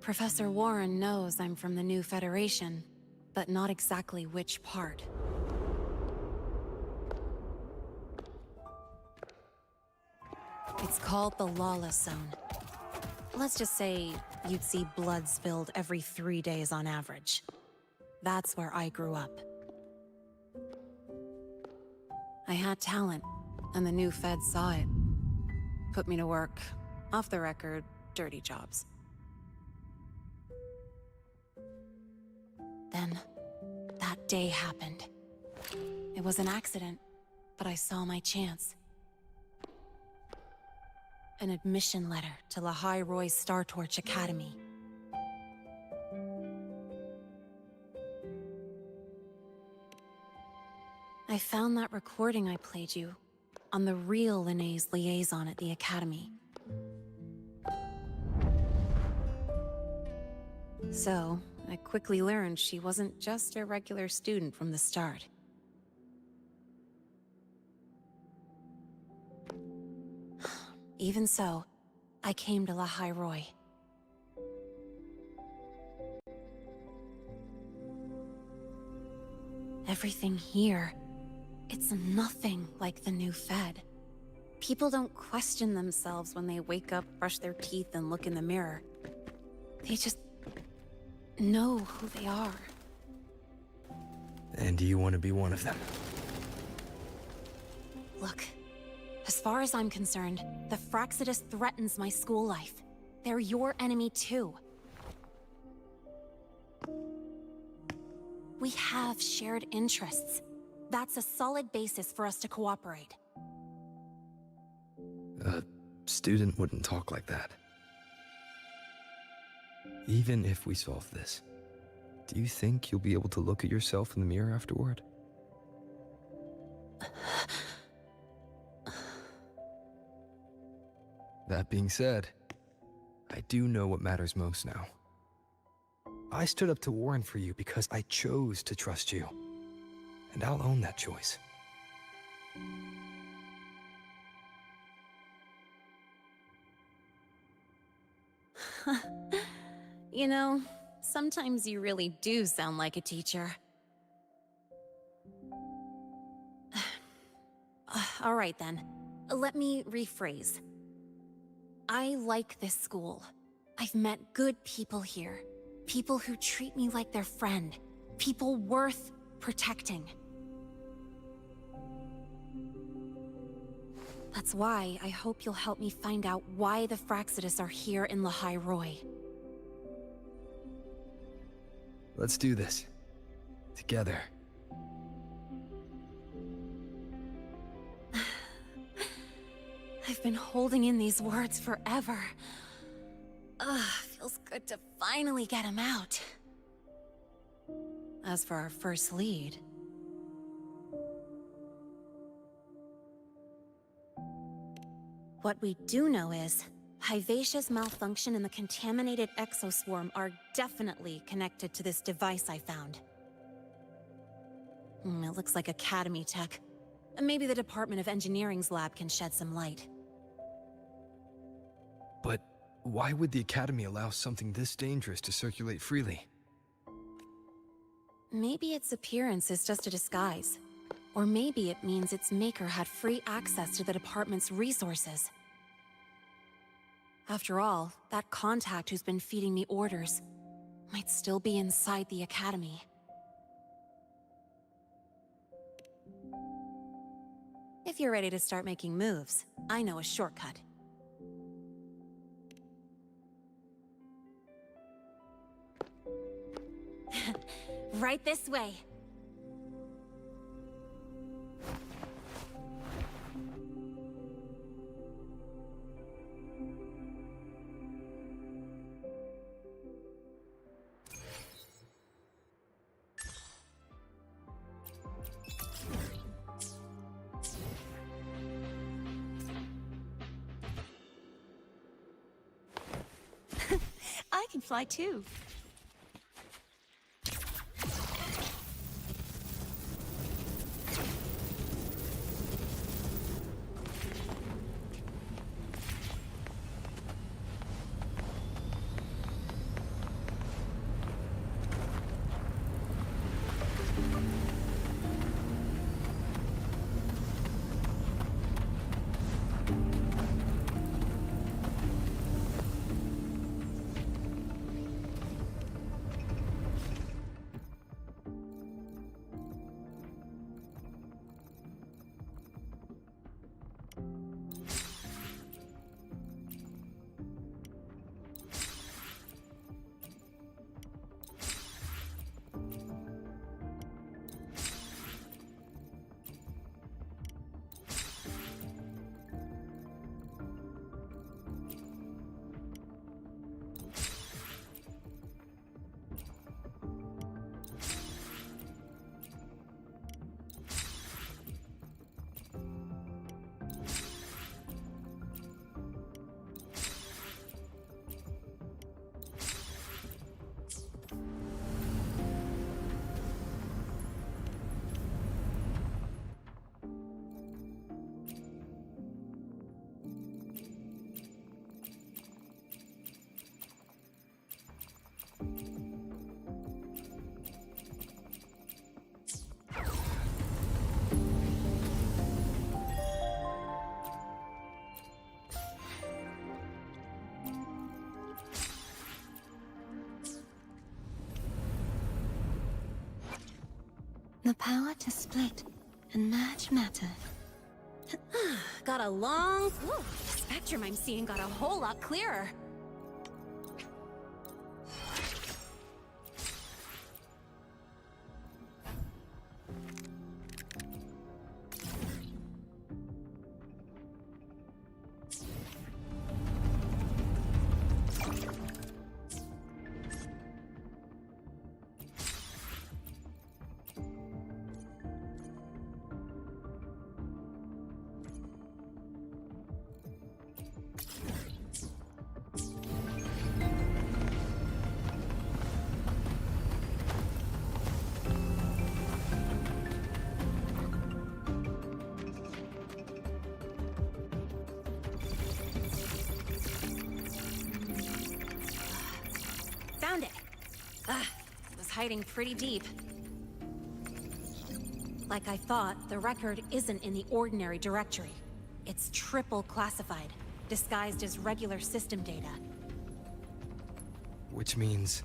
Professor Warren knows I'm from the new Federation, but not exactly which part. It's called the Lawless Zone. Let's just say you'd see blood spilled every 3 days on average. That's where I grew up. I had talent, and the new feds saw it. Put me to work, off the record, dirty jobs. Then, that day happened. It was an accident, but I saw my chance. An admission letter to Lahai Roy's Star Torch Academy. I found that recording I played you on the real Linnéa's liaison at the Academy. So, I quickly learned she wasn't just a regular student from the start. Even so, I came to Lahai Roy. Everything here, it's nothing like the new Fed. People don't question themselves when they wake up, brush their teeth, and look in the mirror. They just know who they are. And do you want to be one of them? Look, as far as I'm concerned, the Fraxidus threatens my school life. They're your enemy too. We have shared interests. That's a solid basis for us to cooperate. A student wouldn't talk like that. Even if we solve this, do you think you'll be able to look at yourself in the mirror afterward? That being said, I do know what matters most now. I stood up to Warren for you because I chose to trust you. And I'll own that choice. You know, sometimes you really do sound like a teacher. All right then, let me rephrase. I like this school. I've met good people here. People who treat me like their friend. People worth protecting. That's why I hope you'll help me find out why the Fraxidus are here in Lahai Roy. Let's do this. Together. I've been holding in these words forever. Feels good to finally get them out. As for our first lead... What we do know is, Hyvatia's malfunction and the contaminated exoswarm are definitely connected to this device I found. It looks like Academy tech. Maybe the Department of Engineering's lab can shed some light. But why would the Academy allow something this dangerous to circulate freely? Maybe its appearance is just a disguise. Or maybe it means its maker had free access to the department's resources. After all, that contact who's been feeding me orders might still be inside the Academy. If you're ready to start making moves, I know a shortcut. Right this way. I can fly too. The power to split and merge matter. Got a long... Ooh, the spectrum I'm seeing got a whole lot clearer. Found it! It was hiding pretty deep. Like I thought, the record isn't in the ordinary directory. It's triple classified, disguised as regular system data. Which means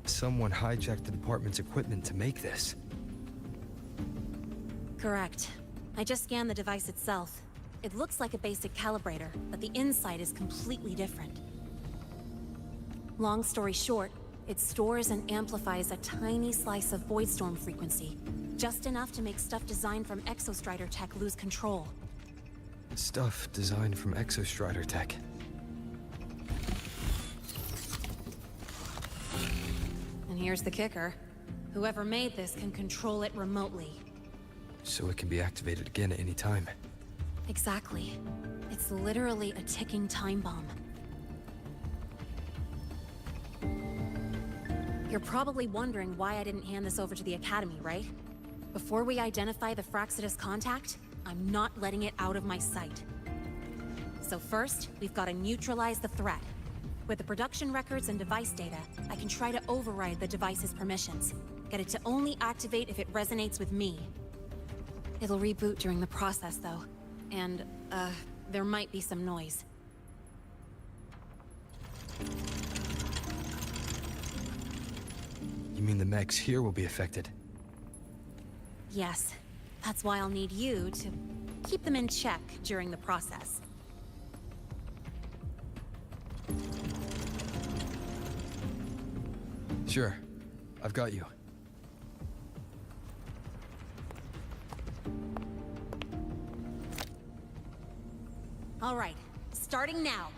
someone hijacked the department's equipment to make this. Correct. I just scanned the device itself. It looks like a basic calibrator, but the inside is completely different. Long story short, it stores and amplifies a tiny slice of Voidstorm frequency, just enough to make stuff designed from Exostrider tech lose control. Stuff designed from Exostrider tech. And here's the kicker. Whoever made this can control it remotely. So it can be activated again at any time. Exactly. It's literally a ticking time bomb. You're probably wondering why I didn't hand this over to the Academy, right? Before we identify the Fraxidus contact, I'm not letting it out of my sight. So first, we've got to neutralize the threat. With the production records and device data, I can try to override the device's permissions. Get it to only activate if it resonates with me. It'll reboot during the process, though. And, there might be some noise. You mean the mechs here will be affected? Yes. That's why I'll need you to keep them in check during the process. Sure. I've got you. All right. Starting now.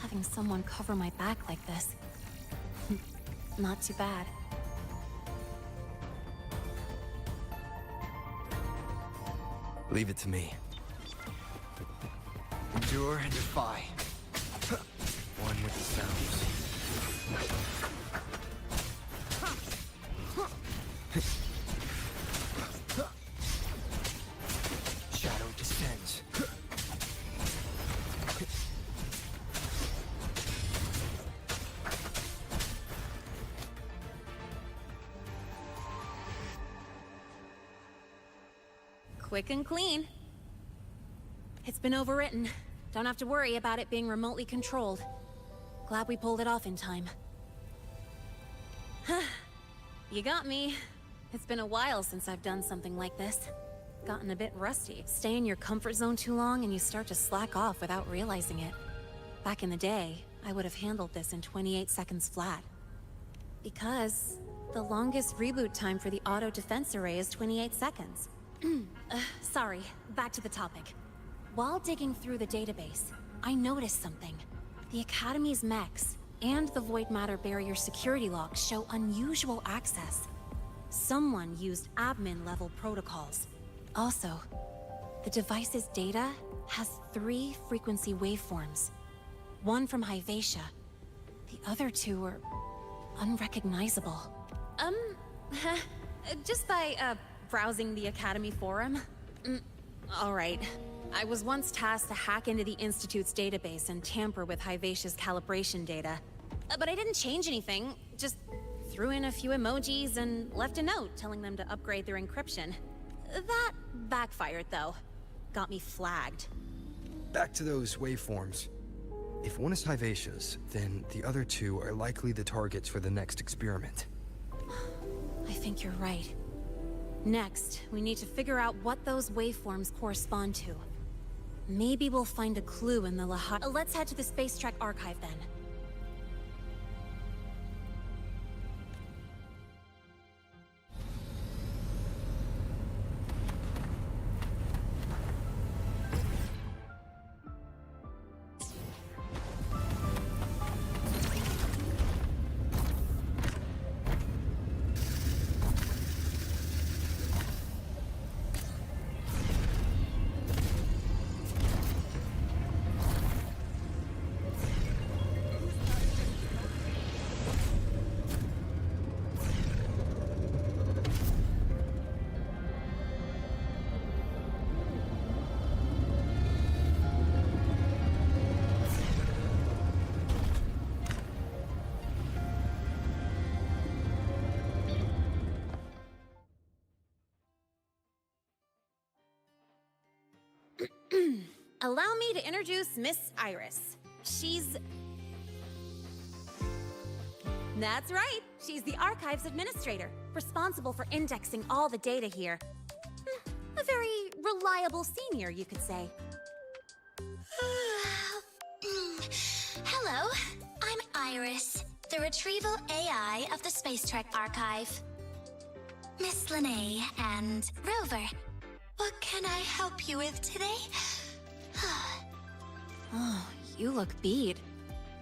Having someone cover my back like this. Not too bad. Leave it to me. Endure and defy. One with the sounds. Shadow descends. Quick and clean. It's been overwritten. Don't have to worry about it being remotely controlled. Glad we pulled it off in time. You got me. It's been a while since I've done something like this. Gotten a bit rusty. Stay in your comfort zone too long and you start to slack off without realizing it. Back in the day, I would have handled this in 28 seconds flat. Because the longest reboot time for the auto defense array is 28 seconds. Sorry, back to the topic. While digging through the database, I noticed something. The Academy's mechs and the Void Matter Barrier security logs show unusual access. Someone used admin-level protocols. Also, the device's data has 3 frequency waveforms. One from Hyvatia. The other 2 are unrecognizable. Just by, browsing the Academy forum? Alright. I was once tasked to hack into the Institute's database and tamper with Hyvatia's calibration data. But I didn't change anything, just threw in a few emojis and left a note telling them to upgrade their encryption. That backfired, though. Got me flagged. Back to those waveforms. If one is Hivacia's, then the other two are likely the targets for the next experiment. I think you're right. Next, we need to figure out what those waveforms correspond to. Maybe we'll find a clue in the Let's head to the Space Trek archive then. Allow me to introduce Miss Iris. That's right, she's the Archives Administrator, responsible for indexing all the data here. A very reliable senior, you could say. Hello, I'm Iris, the retrieval AI of the Space Trek Archive. Miss Lene and Rover, what can I help you with today? Oh, you look beat.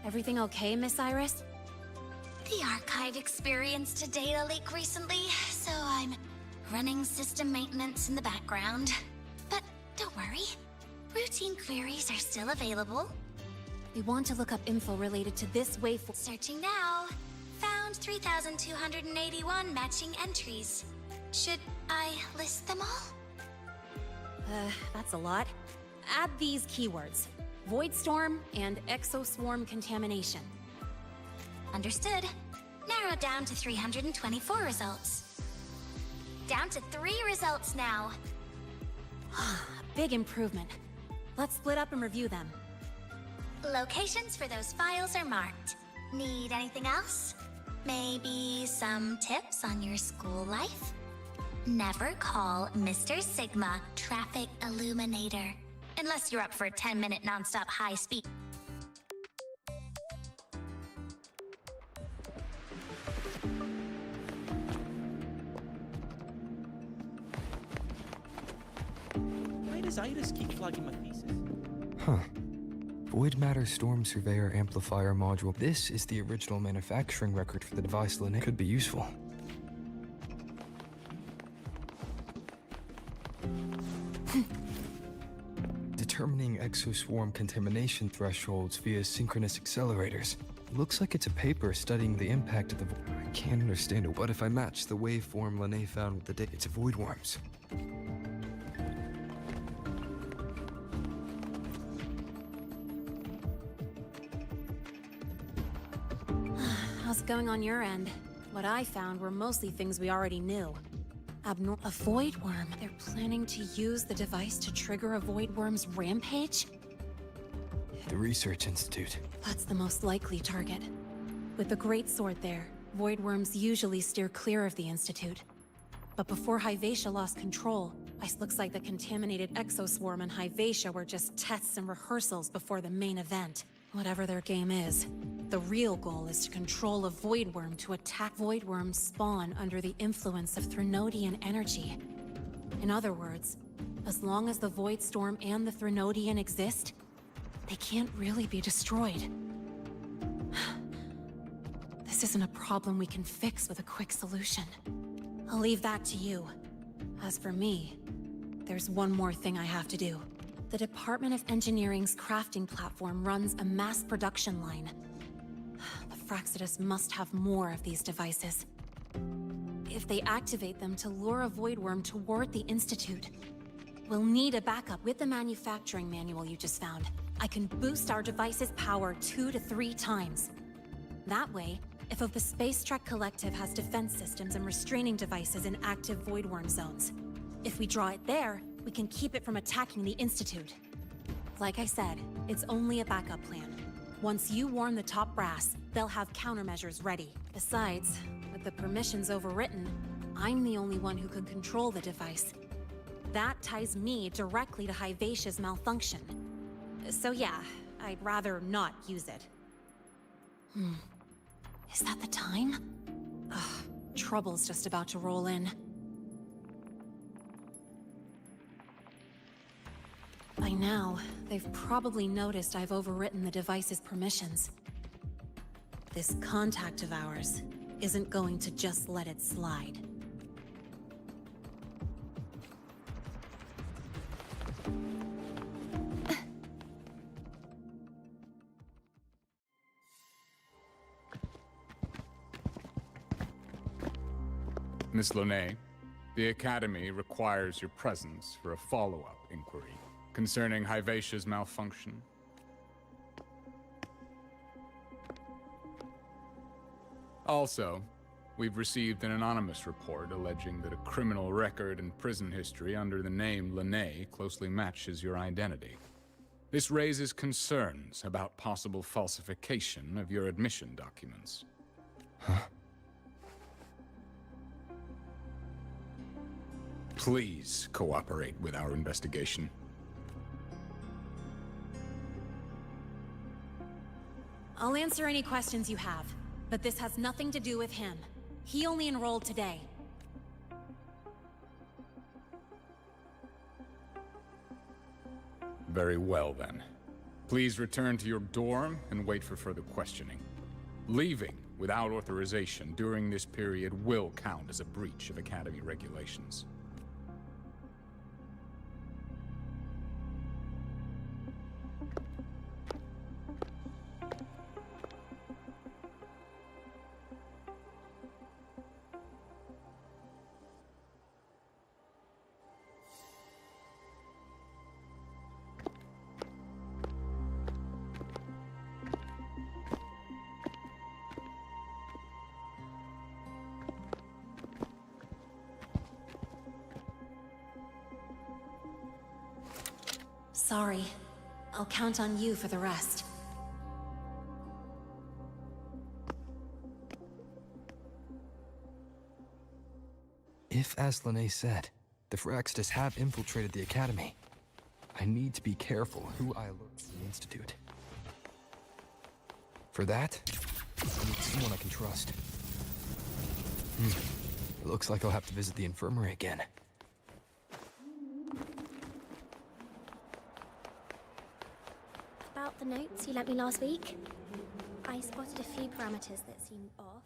Everything okay, Miss Iris? The Archive experienced a data leak recently, so I'm running system maintenance in the background. But don't worry, routine queries are still available. We want to look up info related to this waveform. Searching now. Found 3,281 matching entries. Should I list them all? That's a lot. Add these keywords: Voidstorm and Exoswarm contamination. Understood. Narrowed down to 324 results. Down to 3 results now. Big improvement. Let's split up and review them. Locations for those files are marked. Need anything else? Maybe some tips on your school life? Never call Mr. Sigma Traffic Illuminator. Unless you're up for a 10-minute non-stop high speed. Why does Iris keep flagging my thesis? Huh. Void Matter Storm Surveyor Amplifier Module. This is the original manufacturing record for the device Lene. Could be useful. Determining exoswarm contamination thresholds via synchronous accelerators. Looks like it's a paper studying the impact of the I can't understand it, but if I match the waveform Lene found with the data, it's a void worms. How's it going on your end? What I found were mostly things we already knew. A void worm. They're planning to use the device to trigger a void worm's rampage? The Research Institute. That's the most likely target. With the Great Sword there, void worms usually steer clear of the Institute. But before Hivacia lost control, it looks like the contaminated Exoswarm and Hivacia were just tests and rehearsals before the main event. Whatever their game is, the real goal is to control a void worm to attack. Void worms spawn under the influence of Threnodian energy. In other words, as long as the Void Storm and the Threnodian exist, they can't really be destroyed. This isn't a problem we can fix with a quick solution. I'll leave that to you. As for me, there's one more thing I have to do. The Department of Engineering's crafting platform runs a mass production line. The Fraxidus must have more of these devices. If they activate them to lure a void worm toward the Institute, we'll need a backup. With the manufacturing manual you just found, I can boost our device's power 2 to 3 times. That way, if the Space Trek Collective has defense systems and restraining devices in active void worm zones, if we draw it there, we can keep it from attacking the Institute. Like I said, it's only a backup plan. Once you warn the top brass, they'll have countermeasures ready. Besides, with the permissions overwritten, I'm the only one who could control the device. That ties me directly to Hivacia's malfunction. So yeah, I'd rather not use it. Is that the time? Ugh, trouble's just about to roll in. By now, they've probably noticed I've overwritten the device's permissions. This contact of ours isn't going to just let it slide. Miss Lene, the Academy requires your presence for a follow-up inquiry concerning Hivacia's malfunction. Also, we've received an anonymous report alleging that a criminal record and prison history under the name Lene closely matches your identity. This raises concerns about possible falsification of your admission documents. Huh? Please cooperate with our investigation. I'll answer any questions you have, but this has nothing to do with him. He only enrolled today. Very well, then. Please return to your dorm and wait for further questioning. Leaving without authorization during this period will count as a breach of Academy regulations. Sorry. I'll count on you for the rest. If, as Lene said, the Phyrexidus have infiltrated the Academy, I need to be careful who I alert to the Institute. For that, I need someone I can trust. It looks like I'll have to visit the infirmary again. About the notes you lent me last week, I spotted a few parameters that seemed off.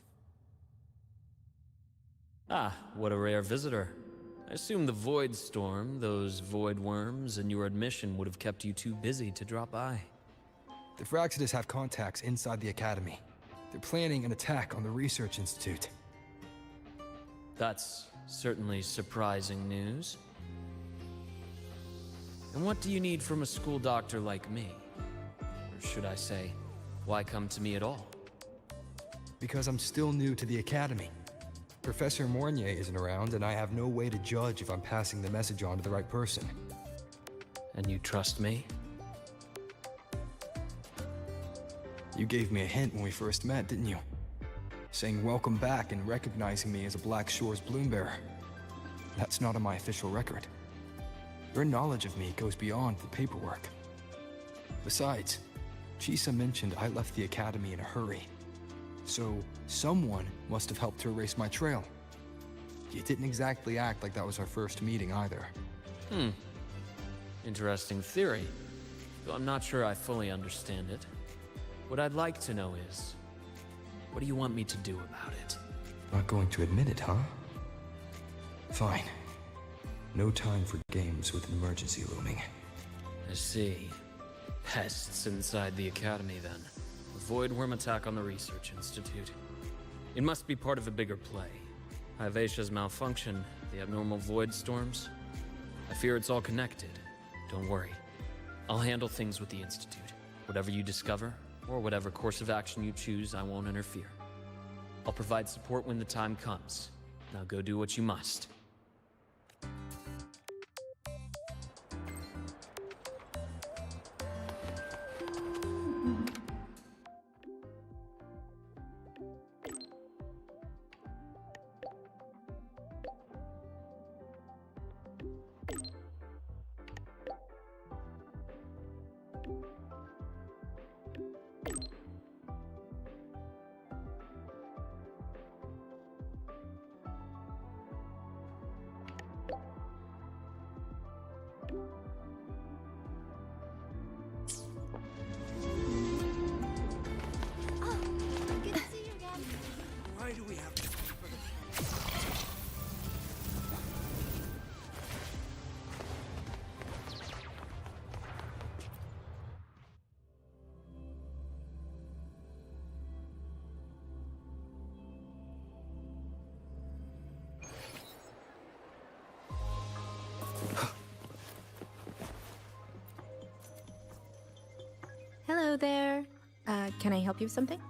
Ah, what a rare visitor. I assume the Void Storm, those void worms, and your admission would have kept you too busy to drop by. The Phyrexidus have contacts inside the Academy. They're planning an attack on the Research Institute. That's certainly surprising news. And what do you need from a school doctor like me? Or should I say, why come to me at all? Because I'm still new to the Academy. Professor Mornier isn't around, and I have no way to judge if I'm passing the message on to the right person. And you trust me? You gave me a hint when we first met, didn't you? Saying welcome back and recognizing me as a Black Shores Bloombearer. That's not on my official record. Your knowledge of me goes beyond the paperwork. Besides, Chisa mentioned I left the Academy in a hurry. So, someone must have helped to erase my trail. You didn't exactly act like that was our first meeting either. Interesting theory, though I'm not sure I fully understand it. What I'd like to know is, what do you want me to do about it? Not going to admit it, huh? Fine. No time for games with an emergency looming. I see. Pests inside the Academy, then. A void worm attack on the Research Institute. It must be part of a bigger play. Hivacia's malfunction, the abnormal void storms. I fear it's all connected. Don't worry. I'll handle things with the Institute. Whatever you discover, or whatever course of action you choose, I won't interfere. I'll provide support when the time comes. Now go do what you must. Why do we have to wait for the... Hello there. Can I help you with something?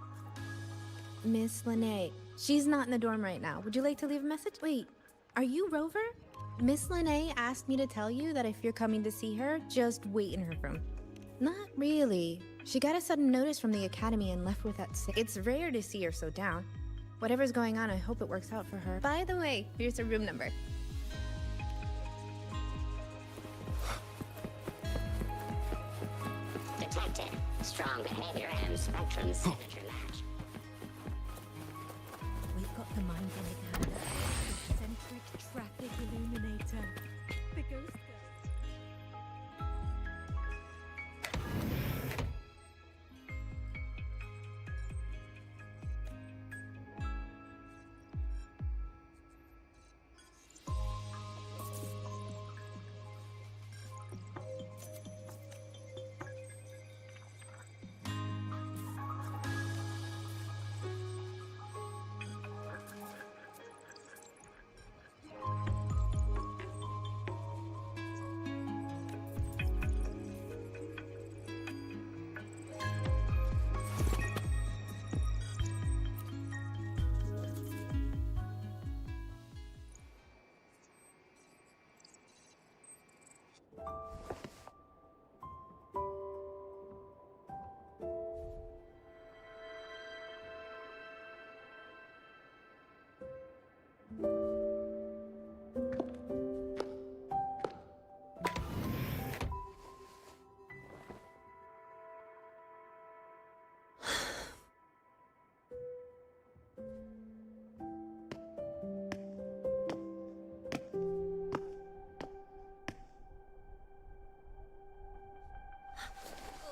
Miss Lene. She's not in the dorm right now. Would you like to leave a message? Wait, are you Rover? Miss Lene asked me to tell you that if you're coming to see her, just wait in her room. Not really. She got a sudden notice from the academy and left with that It's rare to see her so down. Whatever's going on, I hope it works out for her. By the way, here's her room number. Detected. Strong behavior and spectrum signature match. We've got the mind in the camera. The eccentric traffic illuminator. The ghost girl.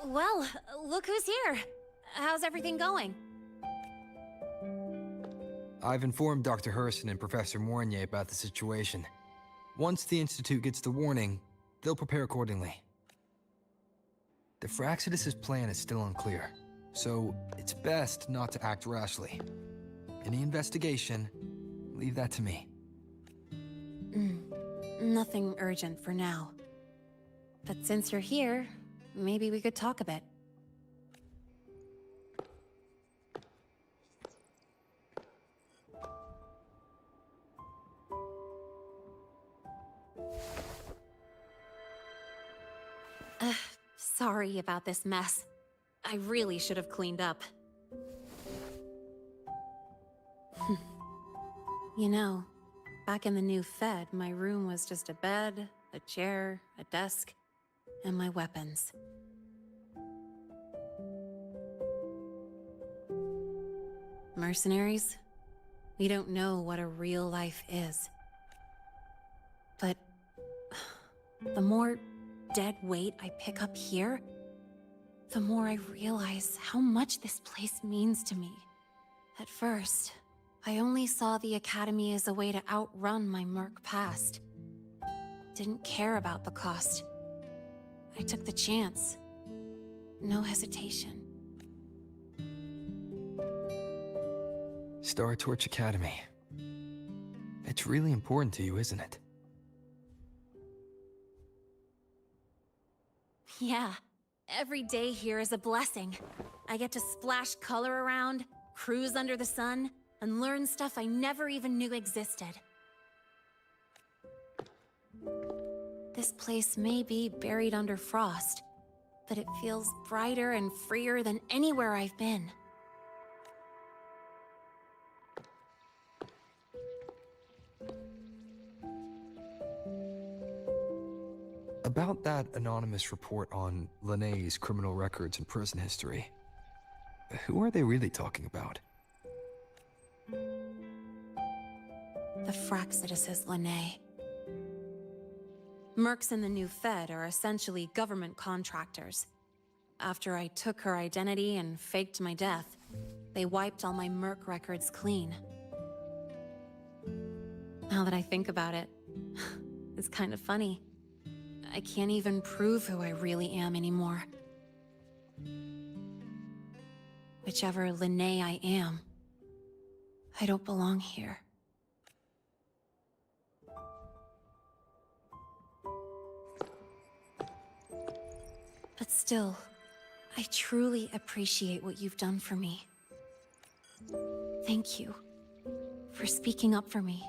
Well, look who's here. How's everything going? I've informed Dr. Hurston and Professor Mornier about the situation. Once the Institute gets the warning, they'll prepare accordingly. The Fraxidus' plan is still unclear, so it's best not to act rashly. Any investigation, leave that to me. Nothing urgent for now. But since you're here, maybe we could talk a bit. Sorry about this mess. I really should have cleaned up. You know, back in the new Fed, my room was just a bed, a chair, a desk, and my weapons. Mercenaries? We don't know what a real life is. But the more dead weight I pick up here, the more I realize how much this place means to me. At first, I only saw the Academy as a way to outrun my merc past. Didn't care about the cost. I took the chance. No hesitation. Star Torch Academy. It's really important to you, isn't it? Yeah, Every day here is a blessing. I get to splash color around, cruise under the sun, and learn stuff I never even knew existed. This place may be buried under frost, but it feels brighter and freer than anywhere I've been. About that anonymous report on Linnéa's criminal records and prison history, who are they really talking about? The Fraxituses Linné. Mercs in the new Fed are essentially government contractors. After I took her identity and faked my death, they wiped all my Merc records clean. Now that I think about it, it's kind of funny. I can't even prove who I really am anymore. Whichever Linné I am, I don't belong here. But still, I truly appreciate what you've done for me. Thank you for speaking up for me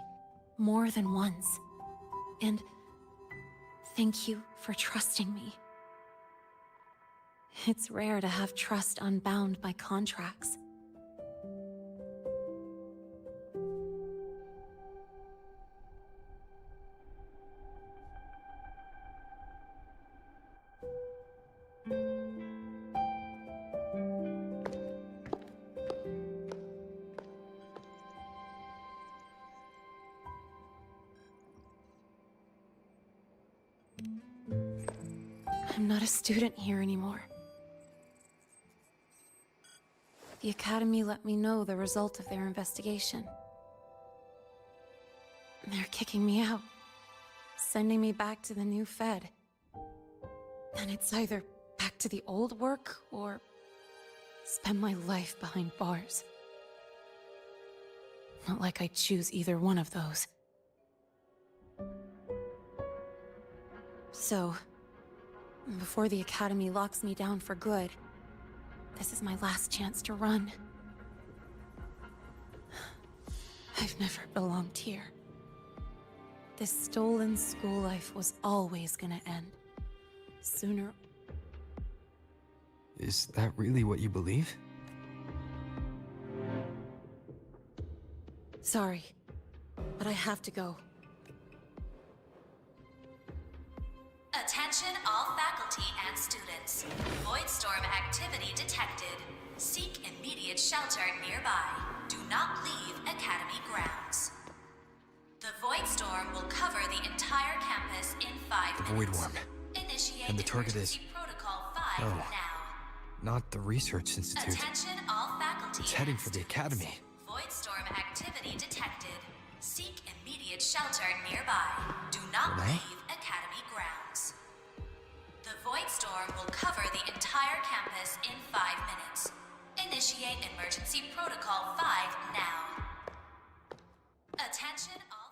more than once. And thank you for trusting me. It's rare to have trust unbound by contracts. I'm not a student here anymore. The Academy let me know the result of their investigation. They're kicking me out, sending me back to the new Fed. And it's either back to the old work, or spend my life behind bars. Not like I choose either one of those. So, before the Academy locks me down for good, this is my last chance to run. I've never belonged here. This stolen school life was always gonna end. Sooner... Is that really what you believe? Sorry, but I have to go. Attention all faculty and students. Voidstorm activity detected. Seek immediate shelter nearby. Do not leave Academy grounds. The Voidstorm will cover the entire campus in 5 minutes. Void worm. Initiate And the target is... emergency protocol 5 Oh, now. not the Research Institute. Attention all faculty It's heading and for the students. Academy. Voidstorm activity detected. Seek immediate shelter nearby. Do not Renee? leave Academy grounds. The Voidstorm will cover the entire campus in 5 minutes. Initiate emergency protocol 5 now. Attention all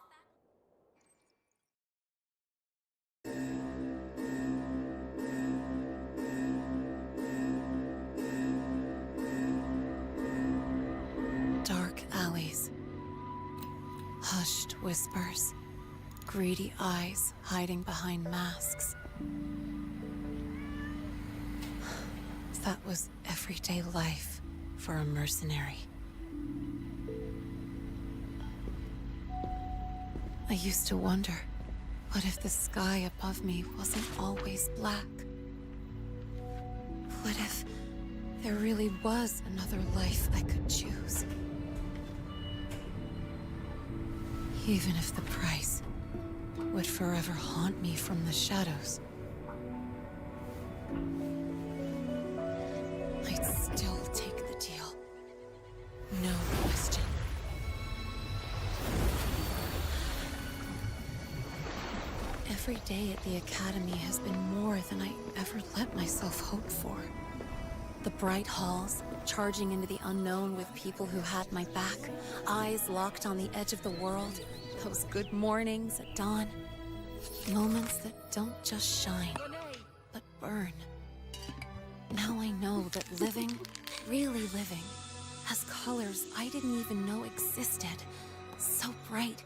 Dark alleys. Hushed whispers. Greedy eyes hiding behind masks. That was everyday life for a mercenary. I used to wonder, what if the sky above me wasn't always black? What if there really was another life I could choose? Even if the price would forever haunt me from the shadows. I'd still take the deal. No question. Every day at the Academy has been more than I ever let myself hope for. The bright halls, charging into the unknown with people who had my back, eyes locked on the edge of the world, those good mornings at dawn. Moments that don't just shine, but burn. Now I know that living, really living, has colors I didn't even know existed. So bright,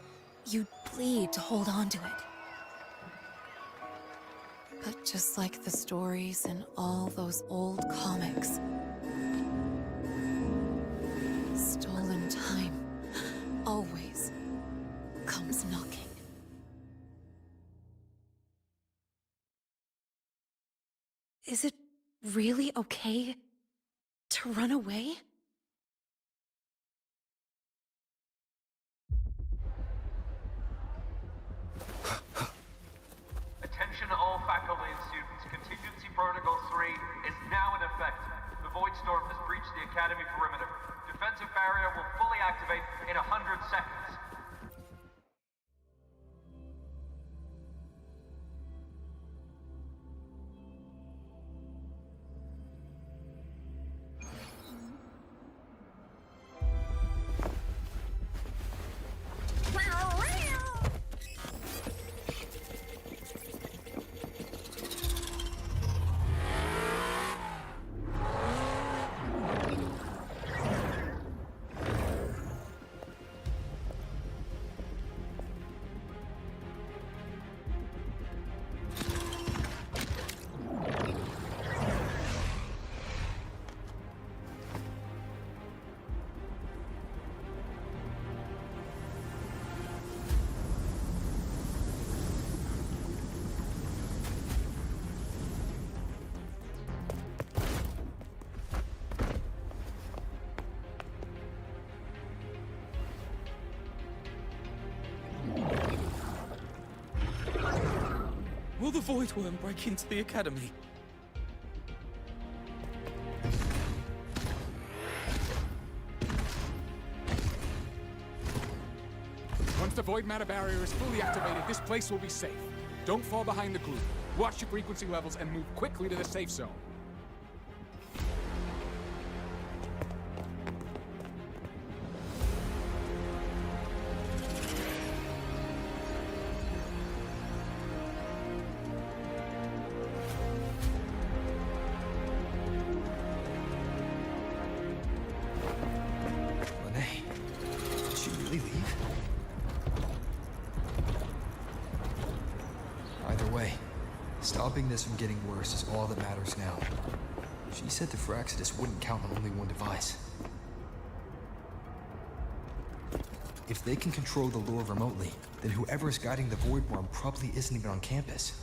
you'd bleed to hold on to it. But just like the stories in all those old comics, stolen time always comes knocking. Is it really okay to run away? Attention all faculty and students. Contingency Protocol 3 is now in effect. The Void Storm has breached the Academy perimeter. Defensive barrier will fully activate in 100 seconds. Will the Void Worm break into the Academy? Once the Void Matter Barrier is fully activated, this place will be safe. Don't fall behind the group. Watch your frequency levels and move quickly to the safe zone. Stopping this from getting worse is all that matters now. She said the Fraxidus wouldn't count on only one device. If they can control the lure remotely, then whoever is guiding the Void Worm probably isn't even on campus.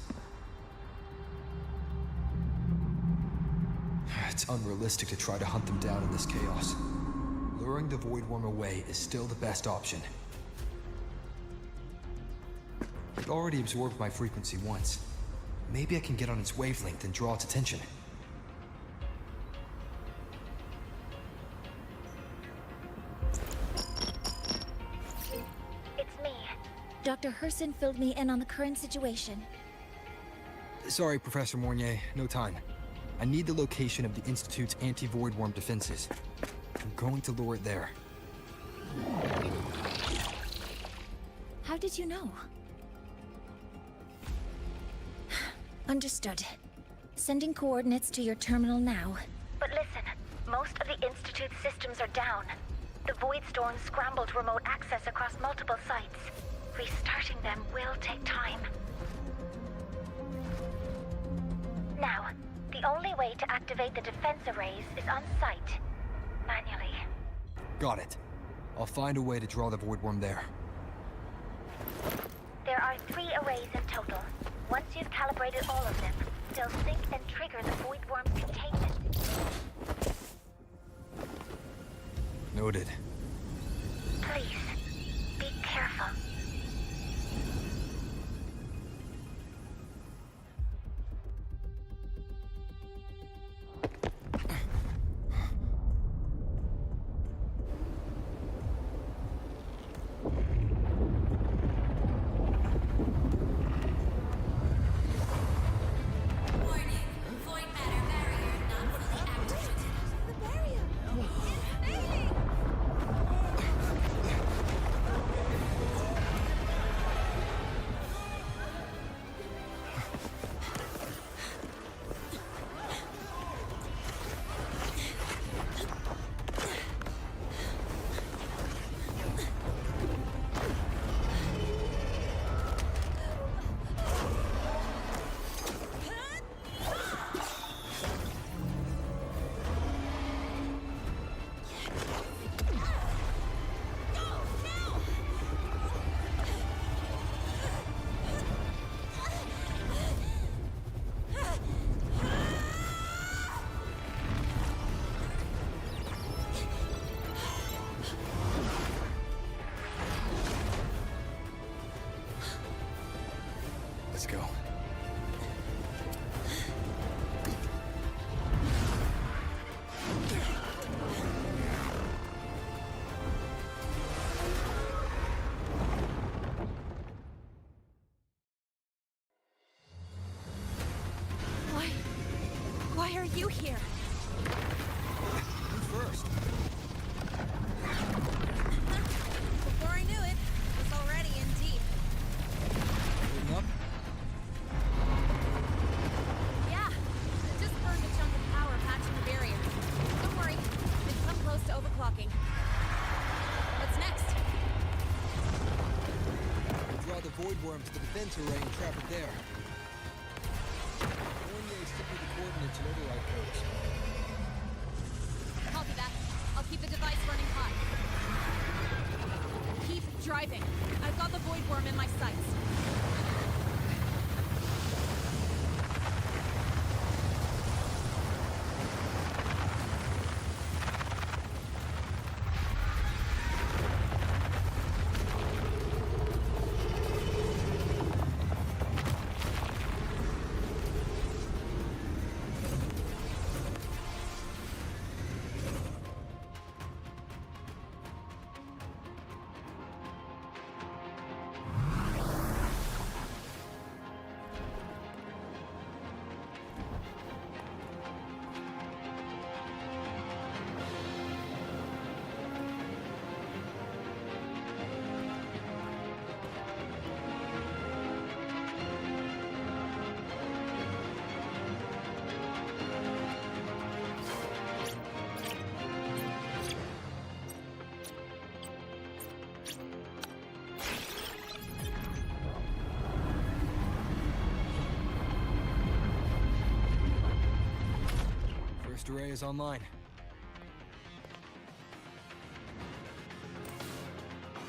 It's unrealistic to try to hunt them down in this chaos. Luring the Void Worm away is still the best option. It already absorbed my frequency once. Maybe I can get on its wavelength and draw its attention. It's me. Dr. Herson filled me in on the current situation. Sorry, Professor Mornier, no time. I need the location of the Institute's anti-Void Worm defenses. I'm going to lure it there. How did you know? Understood. Sending coordinates to your terminal now. But listen, most of the Institute's systems are down. The Void Storm scrambled remote access across multiple sites. Restarting them will take time. Now, the only way to activate the defense arrays is on site. Manually. Got it. I'll find a way to draw the Void Worm there. There are 3 arrays in total. Once you've calibrated all of them, they'll sync and trigger the Void Worm's containment. Noted. Please, be careful. go. Why are you here? You first. Before I knew it, I was already in deep. Holding up? Yeah, I just burned a chunk of power patching the barrier. Don't worry, we've come close to overclocking. What's next? Draw the void worm to the defense array and trap it there. Stick with the coordinates and override codes. Copy that. I'll keep the device running hot. Keep driving. I've got the void worm in my sights. First array is online.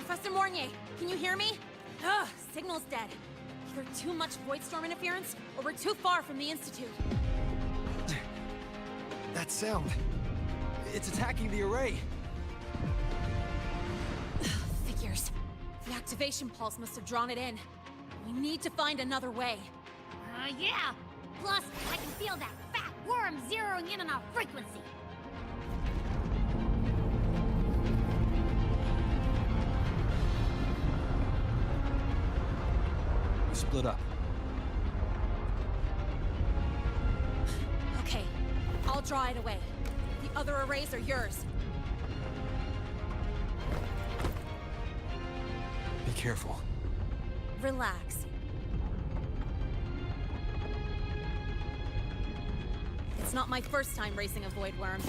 Professor Mornier, can you hear me? Ugh, signal's dead. Either too much void storm interference, or we're too far from the Institute. That sound. It's attacking the array. Figures. The activation pulse must have drawn it in. We need to find another way. Yeah! Plus, I can feel that fat worm zeroing in on our frequency. We split up. Okay, I'll draw it away. The other arrays are yours. Be careful. Relax. It's not my first time racing a void worm.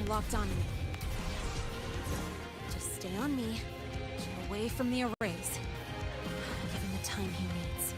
Locked on me. Just stay on me. Keep away from the arrays. Give him the time he needs.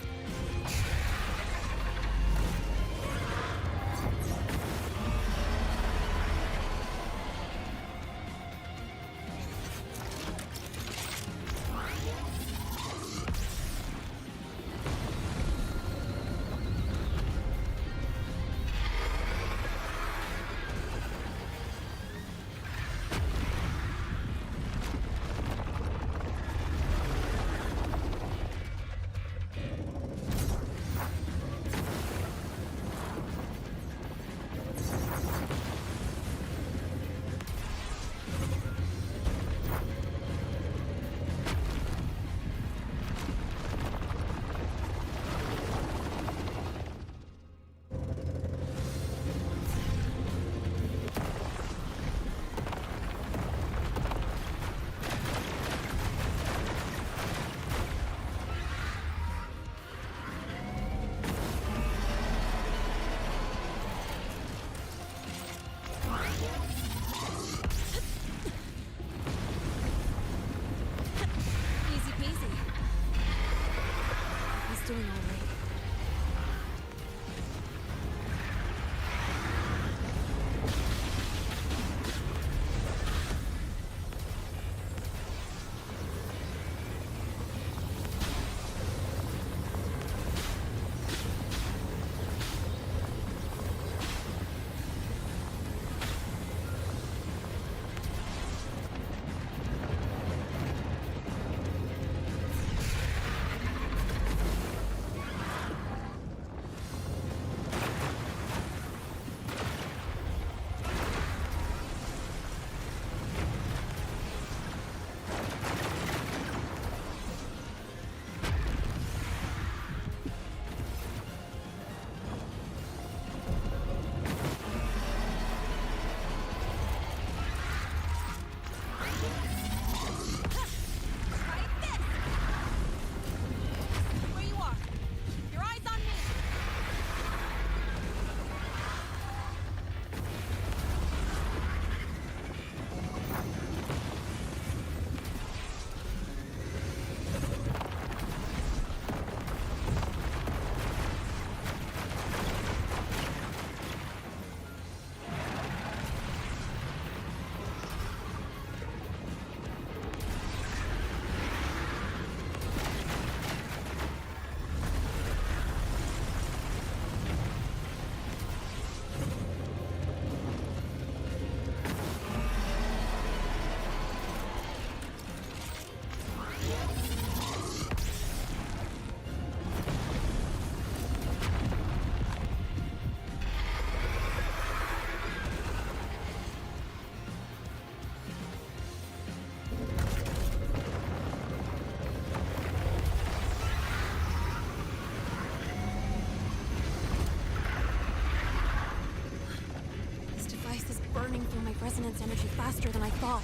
resonance energy faster than I thought.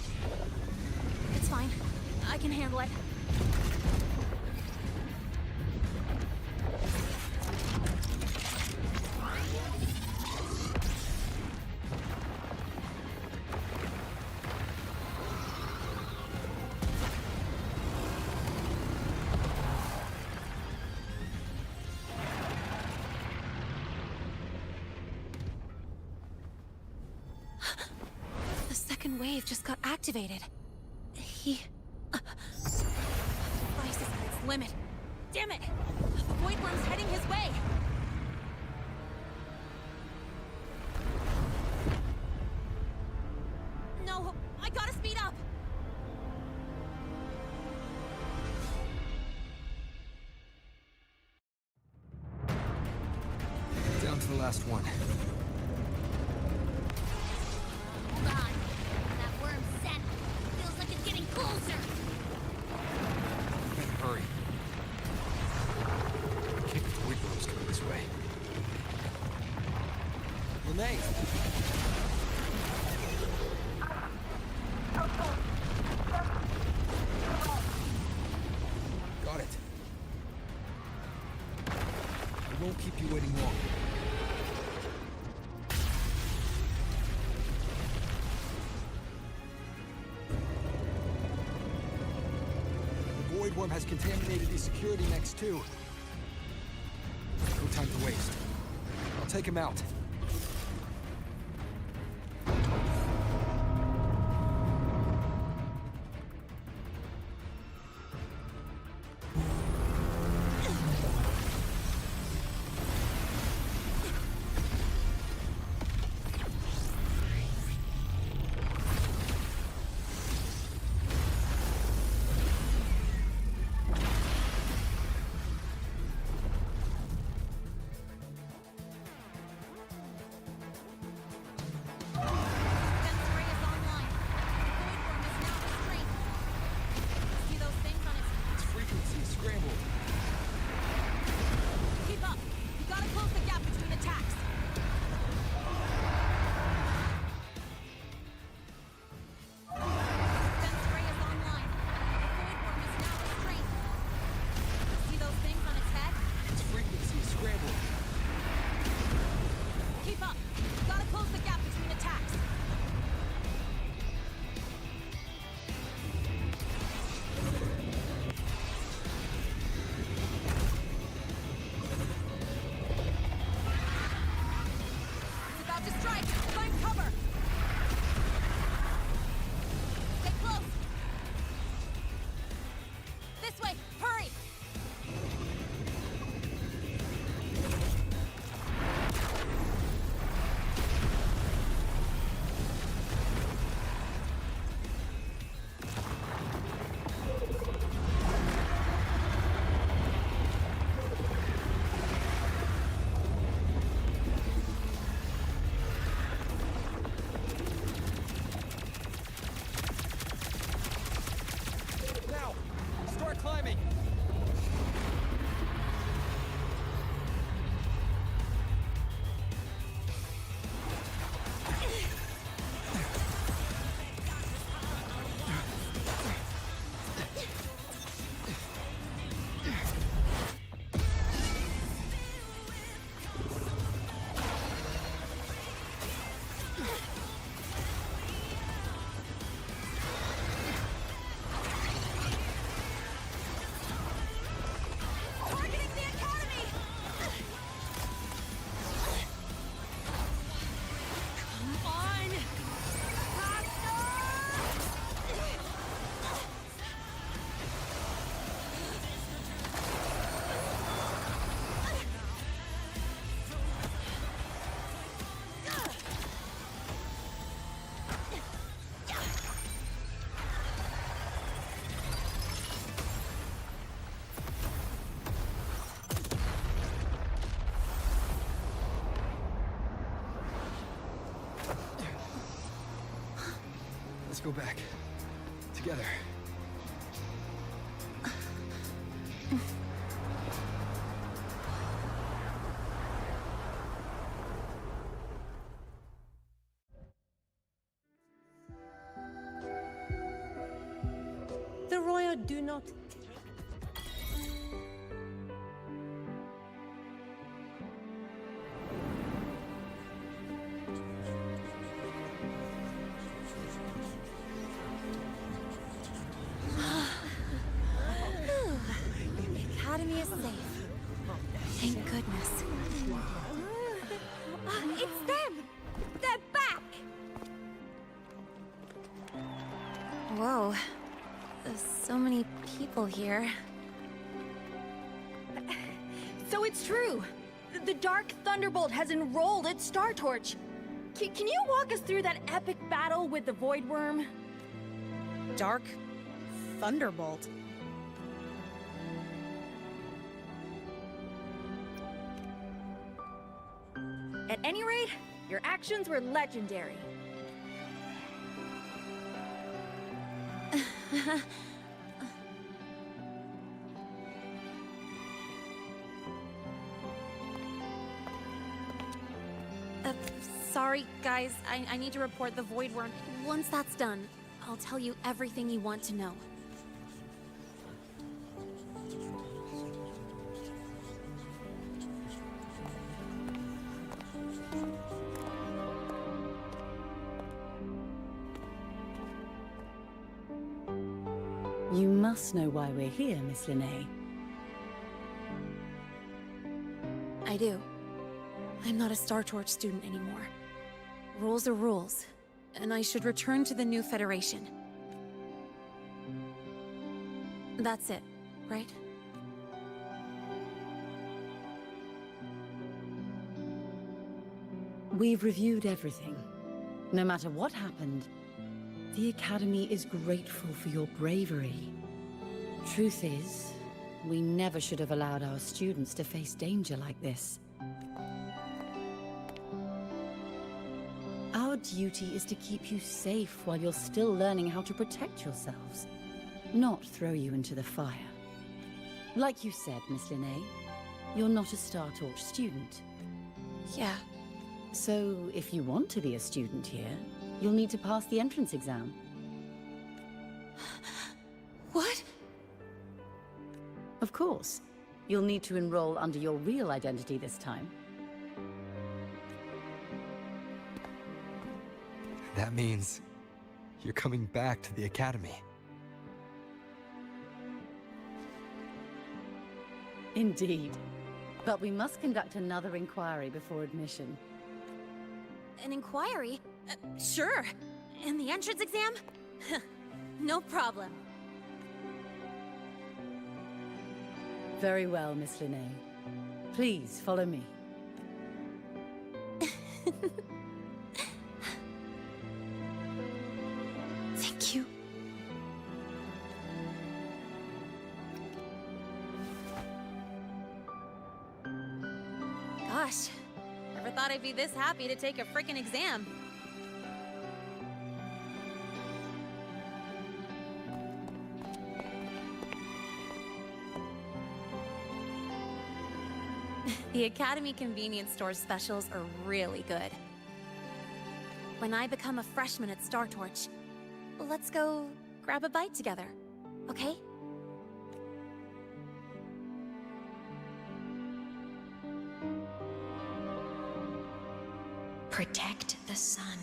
It's fine. I can handle it. The second wave just got activated. He... Device is at its limit. Damn it! The Void Worm's heading his way! No, I gotta speed up! Down to the last one. Hold on. That worm's scent feels like it's getting closer. Better hurry. I can't avoid worms coming this way. Lene! Got it. I won't keep you waiting long. The Void Worm has contaminated the security next too. No time to waste. I'll take him out. Go back. Together. destroyer do not... The Academy is safe. Thank goodness. It's them! They're back! Whoa. There's so many people here. So it's true! The Dark Thunderbolt has enrolled at Star Torch! Can you walk us through that epic battle with the Void Worm? Dark Thunderbolt? At any rate, your actions were legendary. Sorry, guys. I need to report the Void Worm. Once that's done, I'll tell you everything you want to know. You must know why we're here, Miss Linnae. I do. I'm not a Star Torch student anymore. Rules are rules, and I should return to the new Federation. That's it, right? We've reviewed everything. No matter what happened, the Academy is grateful for your bravery. Truth is, we never should have allowed our students to face danger like this. Our duty is to keep you safe while you're still learning how to protect yourselves, not throw you into the fire. Like you said, Miss Linnae, you're not a Star Torch student. Yeah. So, if you want to be a student here, you'll need to pass the entrance exam. What? Of course. You'll need to enroll under your real identity this time. That means you're coming back to the Academy. Indeed. But we must conduct another inquiry before admission. An inquiry? Sure. And the entrance exam? No problem. Very well, Miss Linnae. Please, follow me. Thank you. Gosh, never thought I'd be this happy to take a frickin' exam. The Academy convenience store specials are really good. When I become a freshman at Star Torch, let's go grab a bite together, okay? Protect the sun.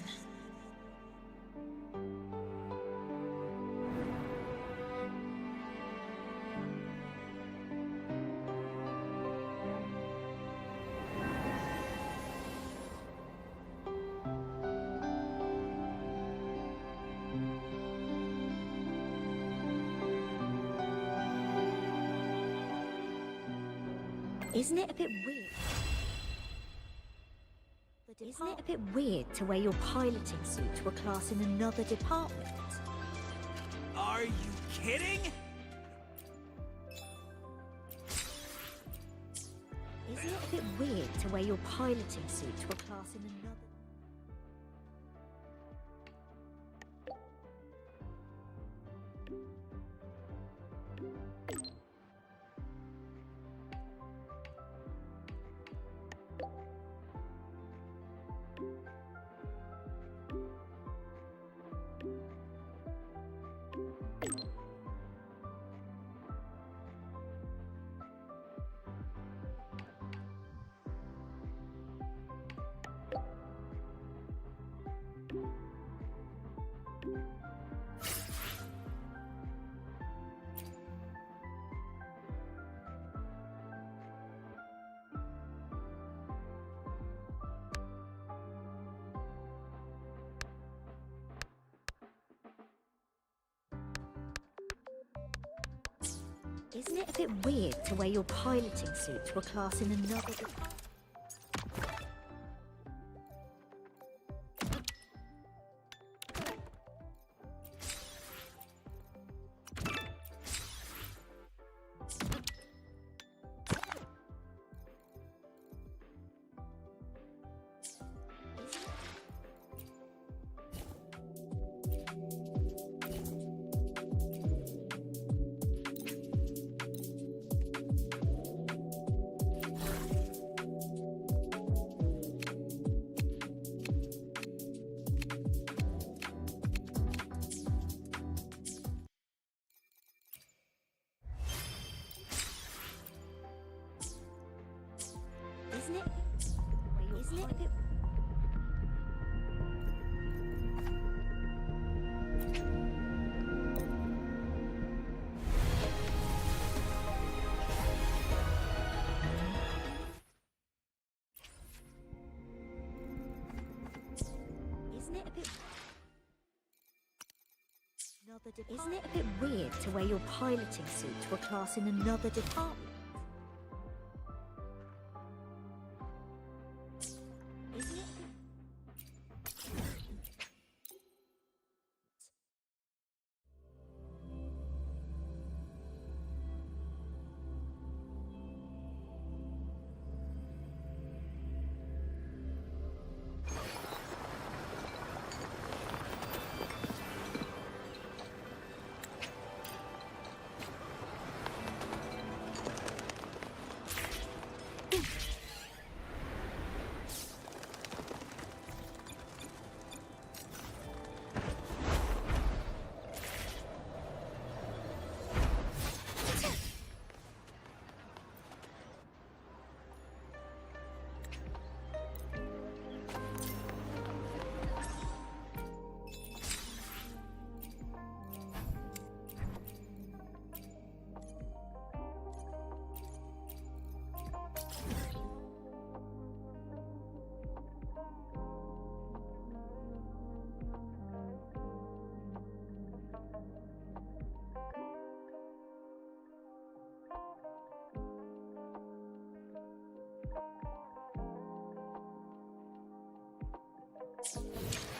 Isn't it a bit weird? Isn't it a bit weird to wear your piloting suit to a class in another department? Are you kidding? Isn't it a bit weird to wear your piloting suit to a class in another... Isn't it a bit weird to wear your piloting suit to a class in another department? Isn't it? Isn't it a bit... Isn't it a bit... Isn't it a bit weird to wear your piloting suit to a class in another department? Isn't it?